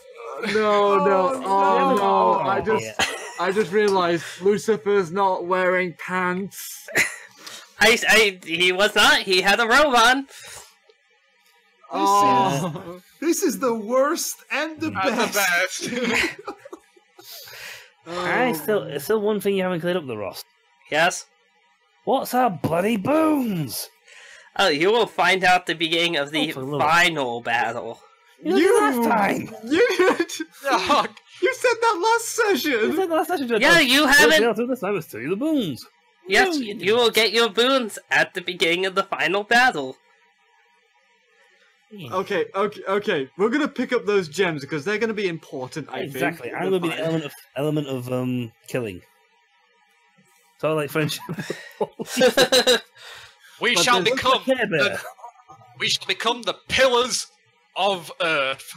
No. Oh no! Yeah. I just realized Lucifer's not wearing pants. He was not. He had a robe on. Oh. This is the worst and the That's best. the best. It's still one thing you haven't cleared up, the Ross. Yes. What's our bloody boons? Oh, you will find out the beginning of the for love. final battle. Last time. Oh, You said that last session. Yeah, you haven't. I'll do this. I must tell you the boons. Yes, No, you you will get your boons at the beginning of the final battle. Okay. We're gonna pick up those gems because they're gonna be important. I Exactly. think. I'm going to be the element of killing. So like friendship. we But shall there's- become Care Bear. the pillars of Earth.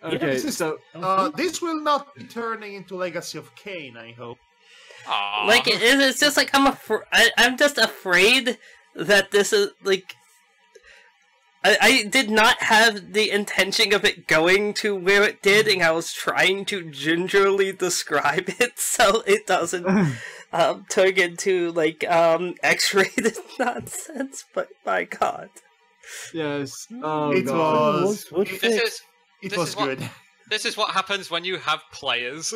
Okay, so This will not be turning into Legacy of Kain, I hope. Aww. Like it's just like I'm just afraid that this is like I did not have the intention of it going to where it did, and I was trying to gingerly describe it so it doesn't turn into, like, X-rated nonsense, but my god. Yes. Oh, It God. was. It was what- good. This is what happens when you have players.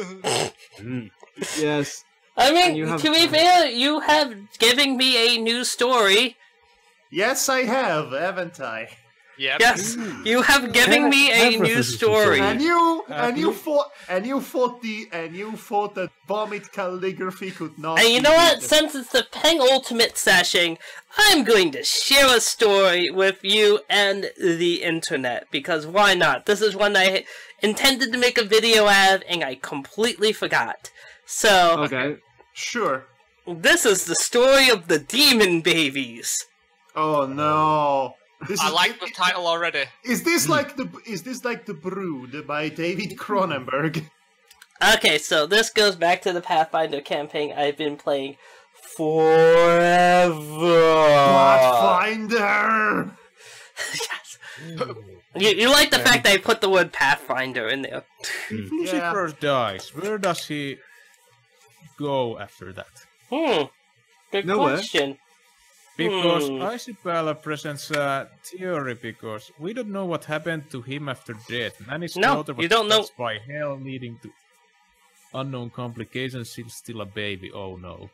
Yes. I And mean, you have- to be fair, you have given me a new story. Yes, I have, haven't I? Yep. Yes, you have given me a Have new references to story. And Have you you- fought that vomit calligraphy could not. And you be know what? beaten. Since it's the penultimate session, I'm going to share a story with you and the internet, because why not? This is one I intended to make a video of, and I completely forgot. So, Okay. Sure. this is the story of the demon babies. Oh no. This I like the title already. Is this like the Brood by David Cronenberg? Okay, so this goes back to the Pathfinder campaign I've been playing forever. Pathfinder. Yes. You like the fact that I put the word Pathfinder in there. If Lucifer dies, where does he go after that? Good Nowhere. question. Because Isabella presents a theory because we don't know what happened to him after death. Manny's No, daughter was you don't know. touched by hell, leading to unknown complications. She's still a baby. Oh no.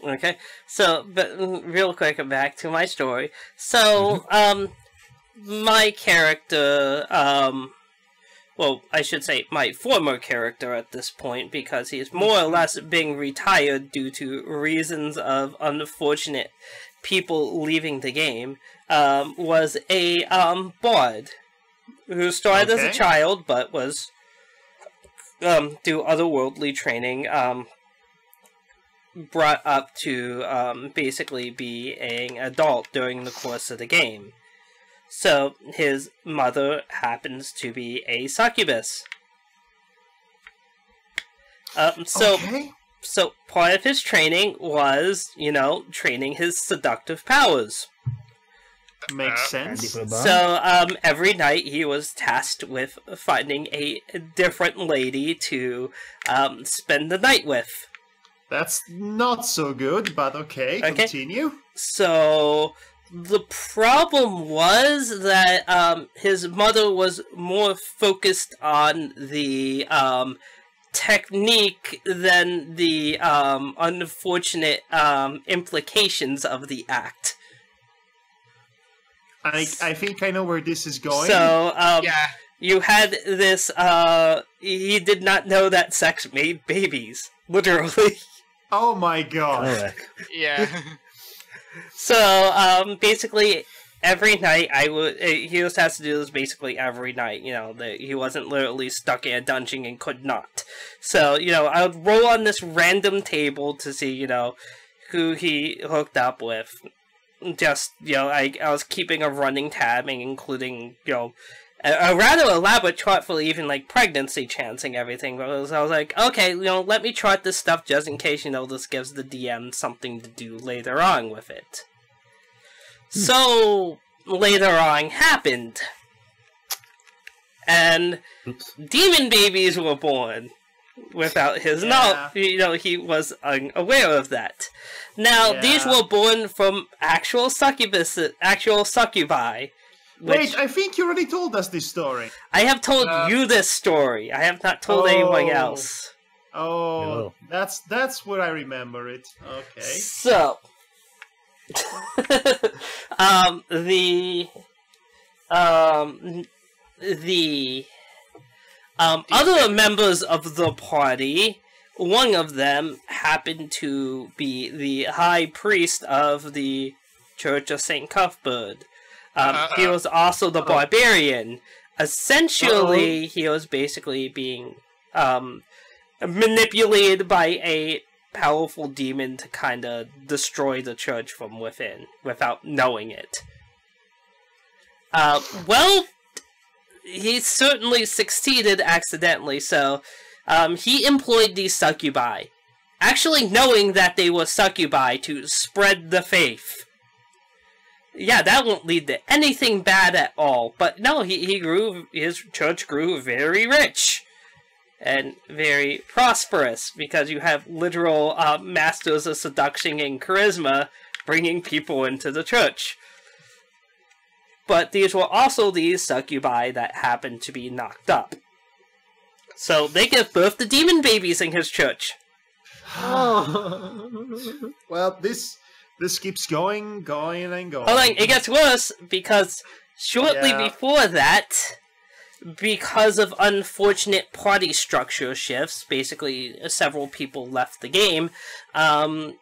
Okay, so, but real quick, back to my story. So, my character, well, I should say my former character at this point, because he is more or less being retired due to reasons of unfortunate people leaving the game, was a, bard, who started as a Okay. child, but was, through otherworldly training, brought up to basically be an adult during the course of the game. So his mother happens to be a succubus. Okay. So part of his training was, training his seductive powers. Makes sense. So every night he was tasked with finding a different lady to spend the night with. That's not so good, but okay. Continue. So the problem was that his mother was more focused on the technique than the unfortunate implications of the act. I think I know where this is going. So Yeah. you had this. He did not know that sex made babies, literally. Oh my god. Alright. Yeah. So, basically, every night he just has to do this basically every night, that he wasn't literally stuck in a dungeon and could not. So, I would roll on this random table to see, who he hooked up with. Just, I was keeping a running tab, including, a rather elaborate chart for even, like, pregnancy chancing everything. But I was like, okay, let me chart this stuff just in case, this gives the DM something to do later on with it. So, later on happened. And demon babies were born without his knowledge. He was unaware of that. Now, these were born from actual succubi. Wait, I think you already told us this story. I have told you this story. I have not told anyone else. Oh, that's where I remember it. Okay. So, the other members of the party, one of them happened to be the high priest of the Church of St. Cuthbert. He was also the barbarian. Essentially, he was basically being manipulated by a powerful demon to kind of destroy the church from within without knowing it. Well, he certainly succeeded accidentally, so he employed these succubi, actually knowing that they were succubi, to spread the faith. Yeah, that won't lead to anything bad at all, but no, his church grew very rich. and very prosperous, because you have literal masters of seduction and charisma bringing people into the church. But these were also these succubi that happened to be knocked up. So they give birth to demon babies in his church. Well, this keeps going and going. Hold on, it gets worse, because shortly before that, because of unfortunate party structure shifts, basically several people left the game, I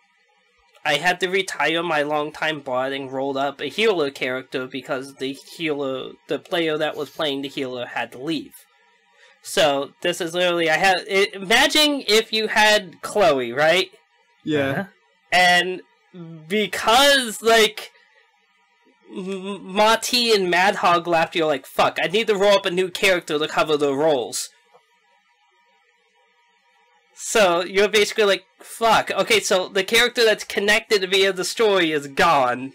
had to retire my longtime bard and rolled up a healer character because the player that was playing the healer had to leave. So this is literally, imagine if you had Chloe, right? Yeah. And because, like, Mati and Madhog left, you're like, fuck, I need to roll up a new character to cover the roles. So you're basically like, fuck, okay, so the character that's connected via the story is gone.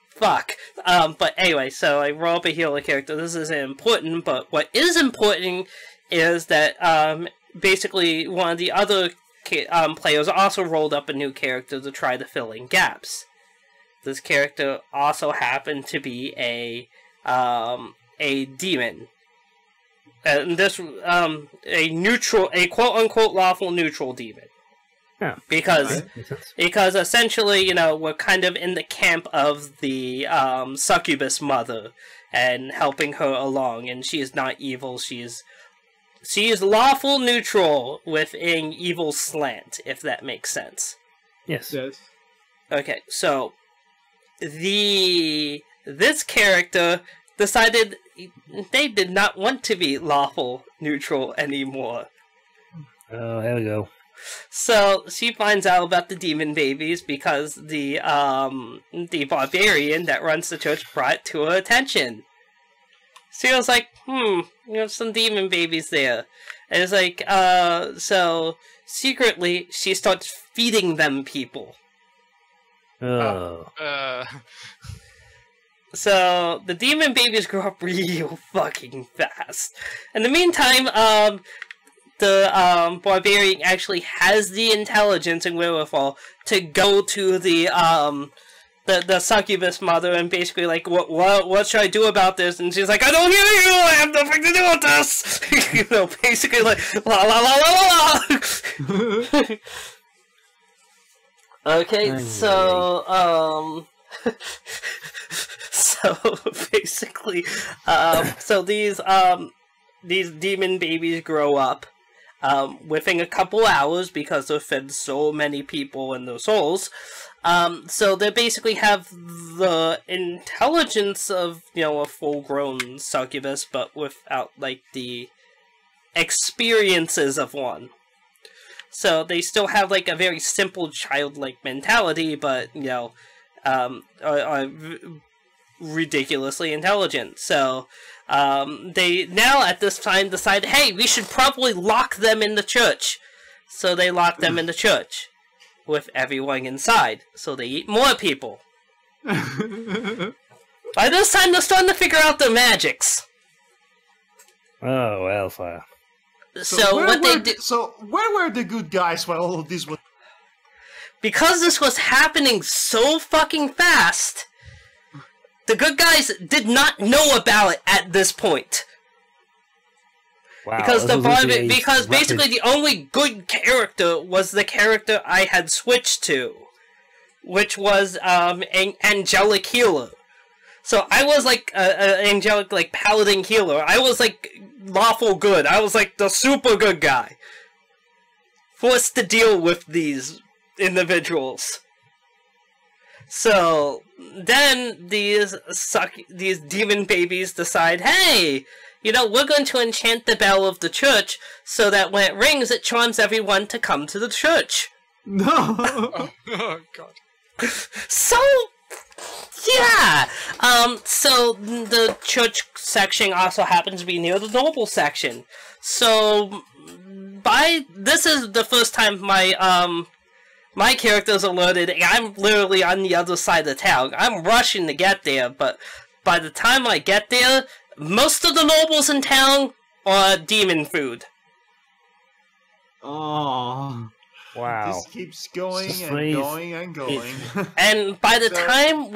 Fuck. But anyway, so I roll up a healer character. This isn't important, but what is important is that, basically one of the other players also rolled up a new character to try to fill in gaps. This character also happened to be a demon. And this, a quote-unquote lawful neutral demon. Yeah. Because essentially, you know, we're kind of in the camp of the, succubus mother, and helping her along, and she is not evil, she is lawful neutral with an evil slant, if that makes sense. Yes. Yes. Okay, so this character decided they did not want to be lawful neutral anymore. Oh, here we go. So she finds out about the demon babies because the barbarian that runs the church brought it to her attention. She was like, you have some demon babies there. And it's like, so secretly she starts feeding them people. Oh. So the demon babies grow up real fucking fast. In the meantime, the barbarian actually has the intelligence and wherewithal to go to the succubus mother and basically like, what should I do about this? And she's like, I don't hear you! I have nothing to do with this! You know, basically like, la la la la la la! Okay, so, so basically, so these demon babies grow up, within a couple hours because they're fed so many people and their souls. So they basically have the intelligence of, you know, a full-grown succubus, but without, like, the experiences of one. So they still have, like, a very simple childlike mentality, but, you know, are ridiculously intelligent. So, they now at this time decide, hey, we should probably lock them in the church. So they lock them in the church with everyone inside. So they eat more people. By this time, they're starting to figure out their magics. Oh, hellfire. So what they did. So where were the good guys while all of this was? Because this was happening so fucking fast, the good guys did not know about it at this point. Wow, because basically the only good character was the character I had switched to, which was an angelic healer. So I was like an angelic like paladin healer. I was like lawful good. I was like the super good guy, forced to deal with these individuals. So then these demon babies decide, hey, you know, we're going to enchant the bell of the church so that when it rings, it charms everyone to come to the church. No. Oh God. So, yeah. So the church section also happens to be near the noble section. So this is the first time my character's alerted, and I'm literally on the other side of town. I'm rushing to get there, but by the time I get there, most of the nobles in town or demon food. Oh. Wow. This keeps going This and phrase going and going. And by the So- time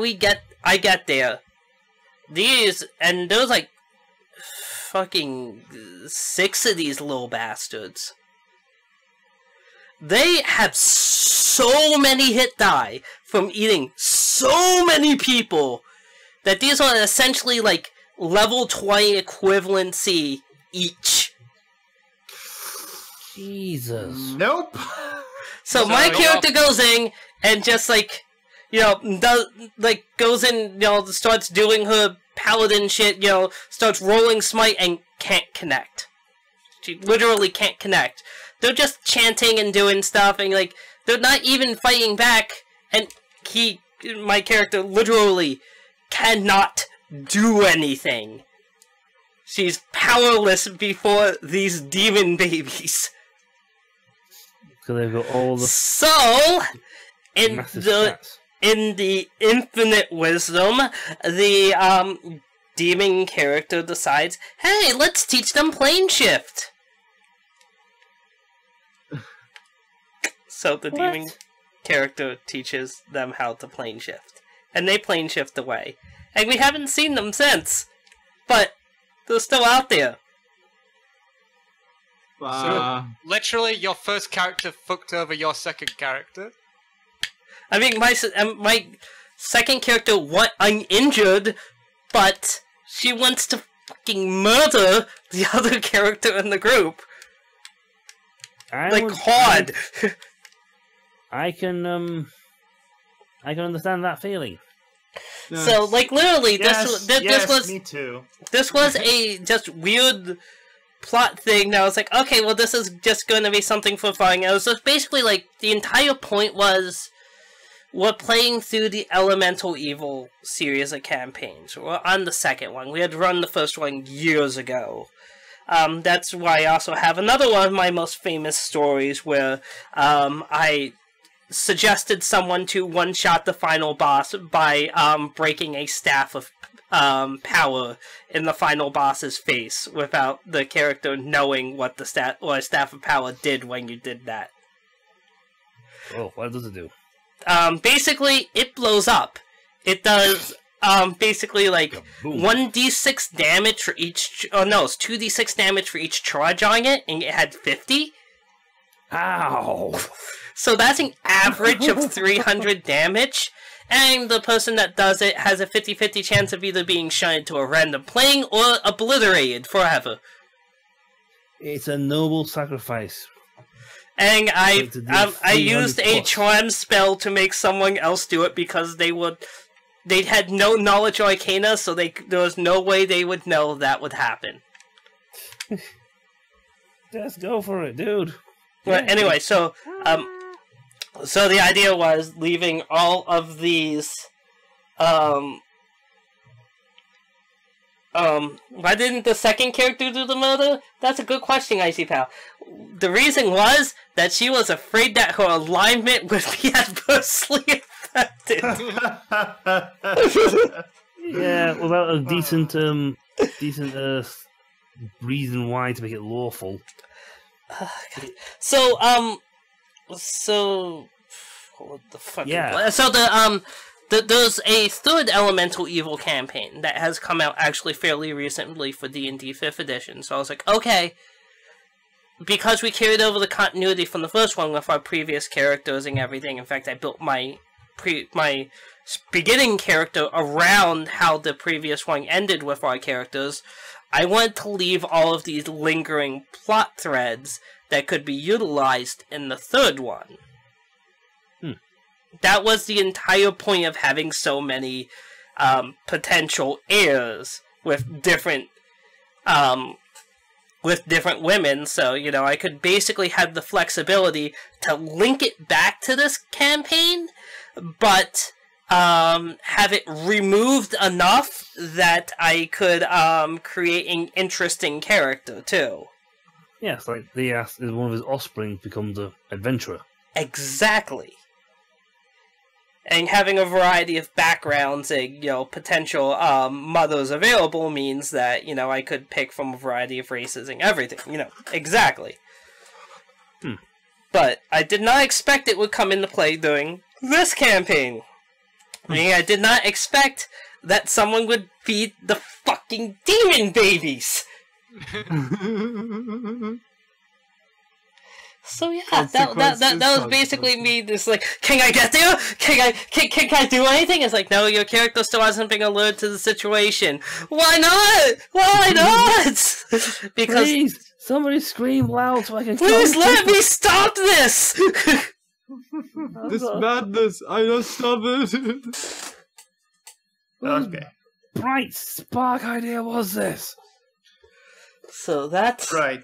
I get there, there's like fucking 6 of these little bastards. They have so many hit die from eating so many people that these are essentially like level 20 equivalency each. Jesus. Nope. So my character goes in and just like, goes in, starts doing her paladin shit, starts rolling smite and can't connect. She literally can't connect. They're just chanting and doing stuff and like, they're not even fighting back, and my character literally cannot do anything. She's powerless before these demon babies. So they've got all the So, in massive the stats. in the infinite wisdom, the demon character decides, hey, let's teach them plane shift. So the demon character teaches them how to plane shift. And they plane shift away. And we haven't seen them since. But they're still out there. Literally, your first character fucked over your second character. I mean, my second character went uninjured, but she wants to fucking murder the other character in the group. Hard. I can understand that feeling. So, like, literally, Yes, this was me too. this was a just weird plot thing that was like, okay, well, this is just going to be something for fun. It was just basically like the entire point was we're playing through the Elemental Evil series of campaigns. We're on the second one. We had run the first one years ago. That's why I also have another one of my most famous stories where I suggested someone to one-shot the final boss by breaking a staff of power in the final boss's face without the character knowing what the staff of power did when you did that. Oh, what does it do? Basically, it blows up. It does basically like Kaboom. 1d6 damage for each. Oh no, it's 2d6 damage for each charge on it, and it had 50. Ow! So that's an average of 300 damage, and the person that does it has a 50-50 chance of either being shunned to a random plane or obliterated forever. It's a noble sacrifice. And I to do used 300 a plus. charm spell to make someone else do it because they had no knowledge of Arcana, so there was no way they would know that would happen. Just go for it, dude. But anyway, so the idea was leaving all of these. Why didn't the second character do the murder? That's a good question, Icy Pal. The reason was that she was afraid that her alignment would be adversely affected. Yeah, without a decent reason why to make it lawful. So what the fuck? Yeah. So there's a third Elemental Evil campaign that has come out actually fairly recently for D&D 5th edition. So I was like, okay, because we carried over the continuity from the first one with our previous characters and everything. In fact, I built my beginning character around how the previous one ended with our characters. I wanted to leave all of these lingering plot threads that could be utilized in the third one. That was the entire point of having so many potential heirs with different women. So, I could basically have the flexibility to link it back to this campaign, but have it removed enough that I could create an interesting character too. Yeah, it's like one of his offspring becomes an adventurer. Exactly. And having a variety of backgrounds and, potential mothers available means that, I could pick from a variety of races and everything, exactly. But I did not expect it would come into play during this campaign. I did not expect that someone would feed the fucking demon babies! So yeah, that was basically me just like, can I get there? Can I do anything? It's like, no, your character still hasn't been alerted to the situation. Why not? Why not? Because Please, somebody scream loud so I can please let me stop this! This madness, I don't stop it. Okay. Bright spark idea was this? So that's Right.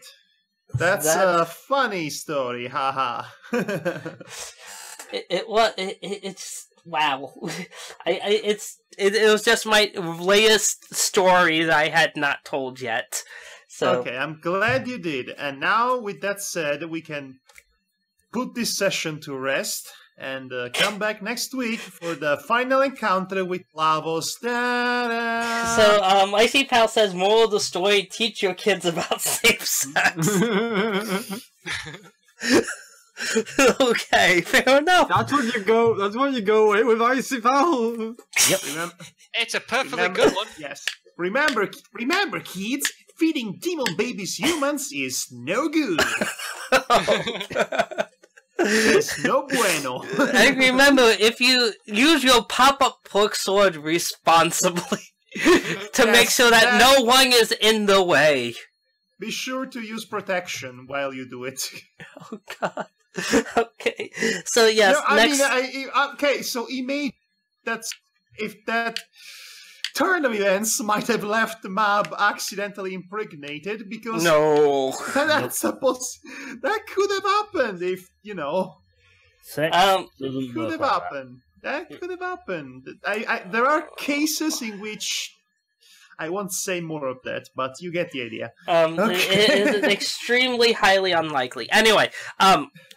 That's a funny story, haha. It's wow. It was just my latest story that I had not told yet. So Okay, I'm glad you did. And now, with that said, we can put this session to rest and come back next week for the final encounter with Lavos. Da-da! So, Icy Pal says, moral of the story, teach your kids about safe sex. Okay, fair enough. That's what you go with Icy Pal. Yep. It's a perfectly good one. Yes. Remember, kids, feeding demon babies humans is no good. It's no bueno. And remember, if you use your pop-up pork sword responsibly, to make sure that no one is in the way. Be sure to use protection while you do it. Oh god. Okay. So yes, No, next. Okay, so he made if that turn of events might have left Mab accidentally impregnated, because No. that could have happened if Sex doesn't could work have like happened. That could have happened. There are cases in which I won't say more of that, but you get the idea. It is extremely highly unlikely. Anyway,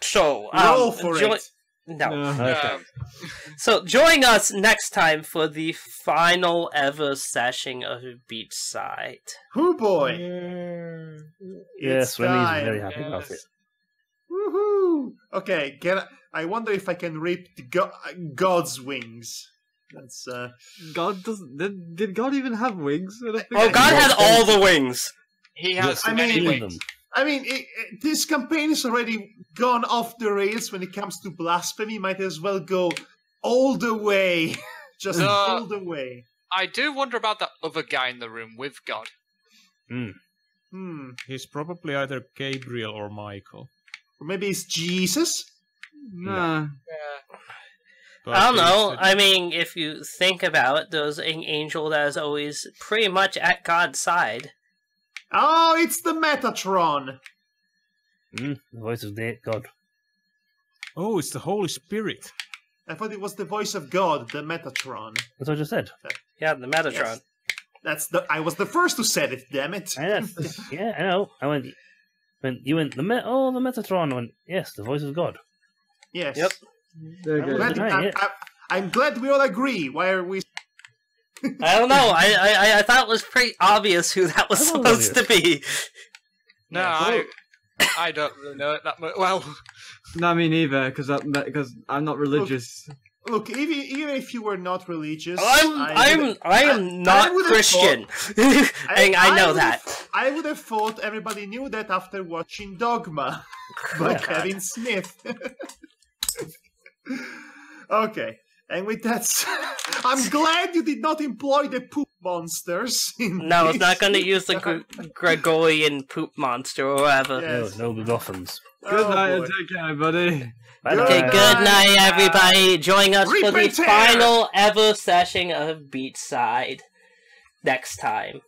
so Roll for it. No. Okay. So join us next time for the final ever session of Beachside. Hoo boy! Yes, It's Remy's time. very happy about it. Woohoo! Okay, I wonder if I can rip the God's wings. That's God doesn't. Did God even have wings? I don't think Oh, God had all the wings. He has I many mean- wings. I mean, this campaign has already gone off the rails when it comes to blasphemy. Might as well go all the way. Just all the way. I do wonder about that other guy in the room with God. He's probably either Gabriel or Michael. Or maybe it's Jesus? Nah. But I don't know. he's I mean, if you think about it, there's an angel that is always pretty much at God's side. Oh, it's the Metatron! The voice of God. Oh, it's the Holy Spirit. I thought it was the voice of God, the Metatron. That's what I just said. Yeah, the Metatron. Yes. I was the first who said it, damn it. Yeah, I know. You went, the Metatron. I went, yes, the voice of God. Yes. Yep. There you go. I'm glad we all agree. Why are we... I don't know. I thought it was pretty obvious who that was I thought it was supposed to be. No, I don't really know it that much. Well, Not me neither, because I'm not religious. Look, even if you were not religious... I am not Christian. And I know that. I would have thought everybody knew that after watching Dogma by Kevin Smith. Okay, and with that, I'm glad you did not employ the poop monsters. No, it's not going to use the Gregorian poop monster or whatever. Yes. No, the dolphins. Good night boy. and take care, buddy. Okay, good night, everybody. Join us for the Reap and tear. final ever session of Beachside next time.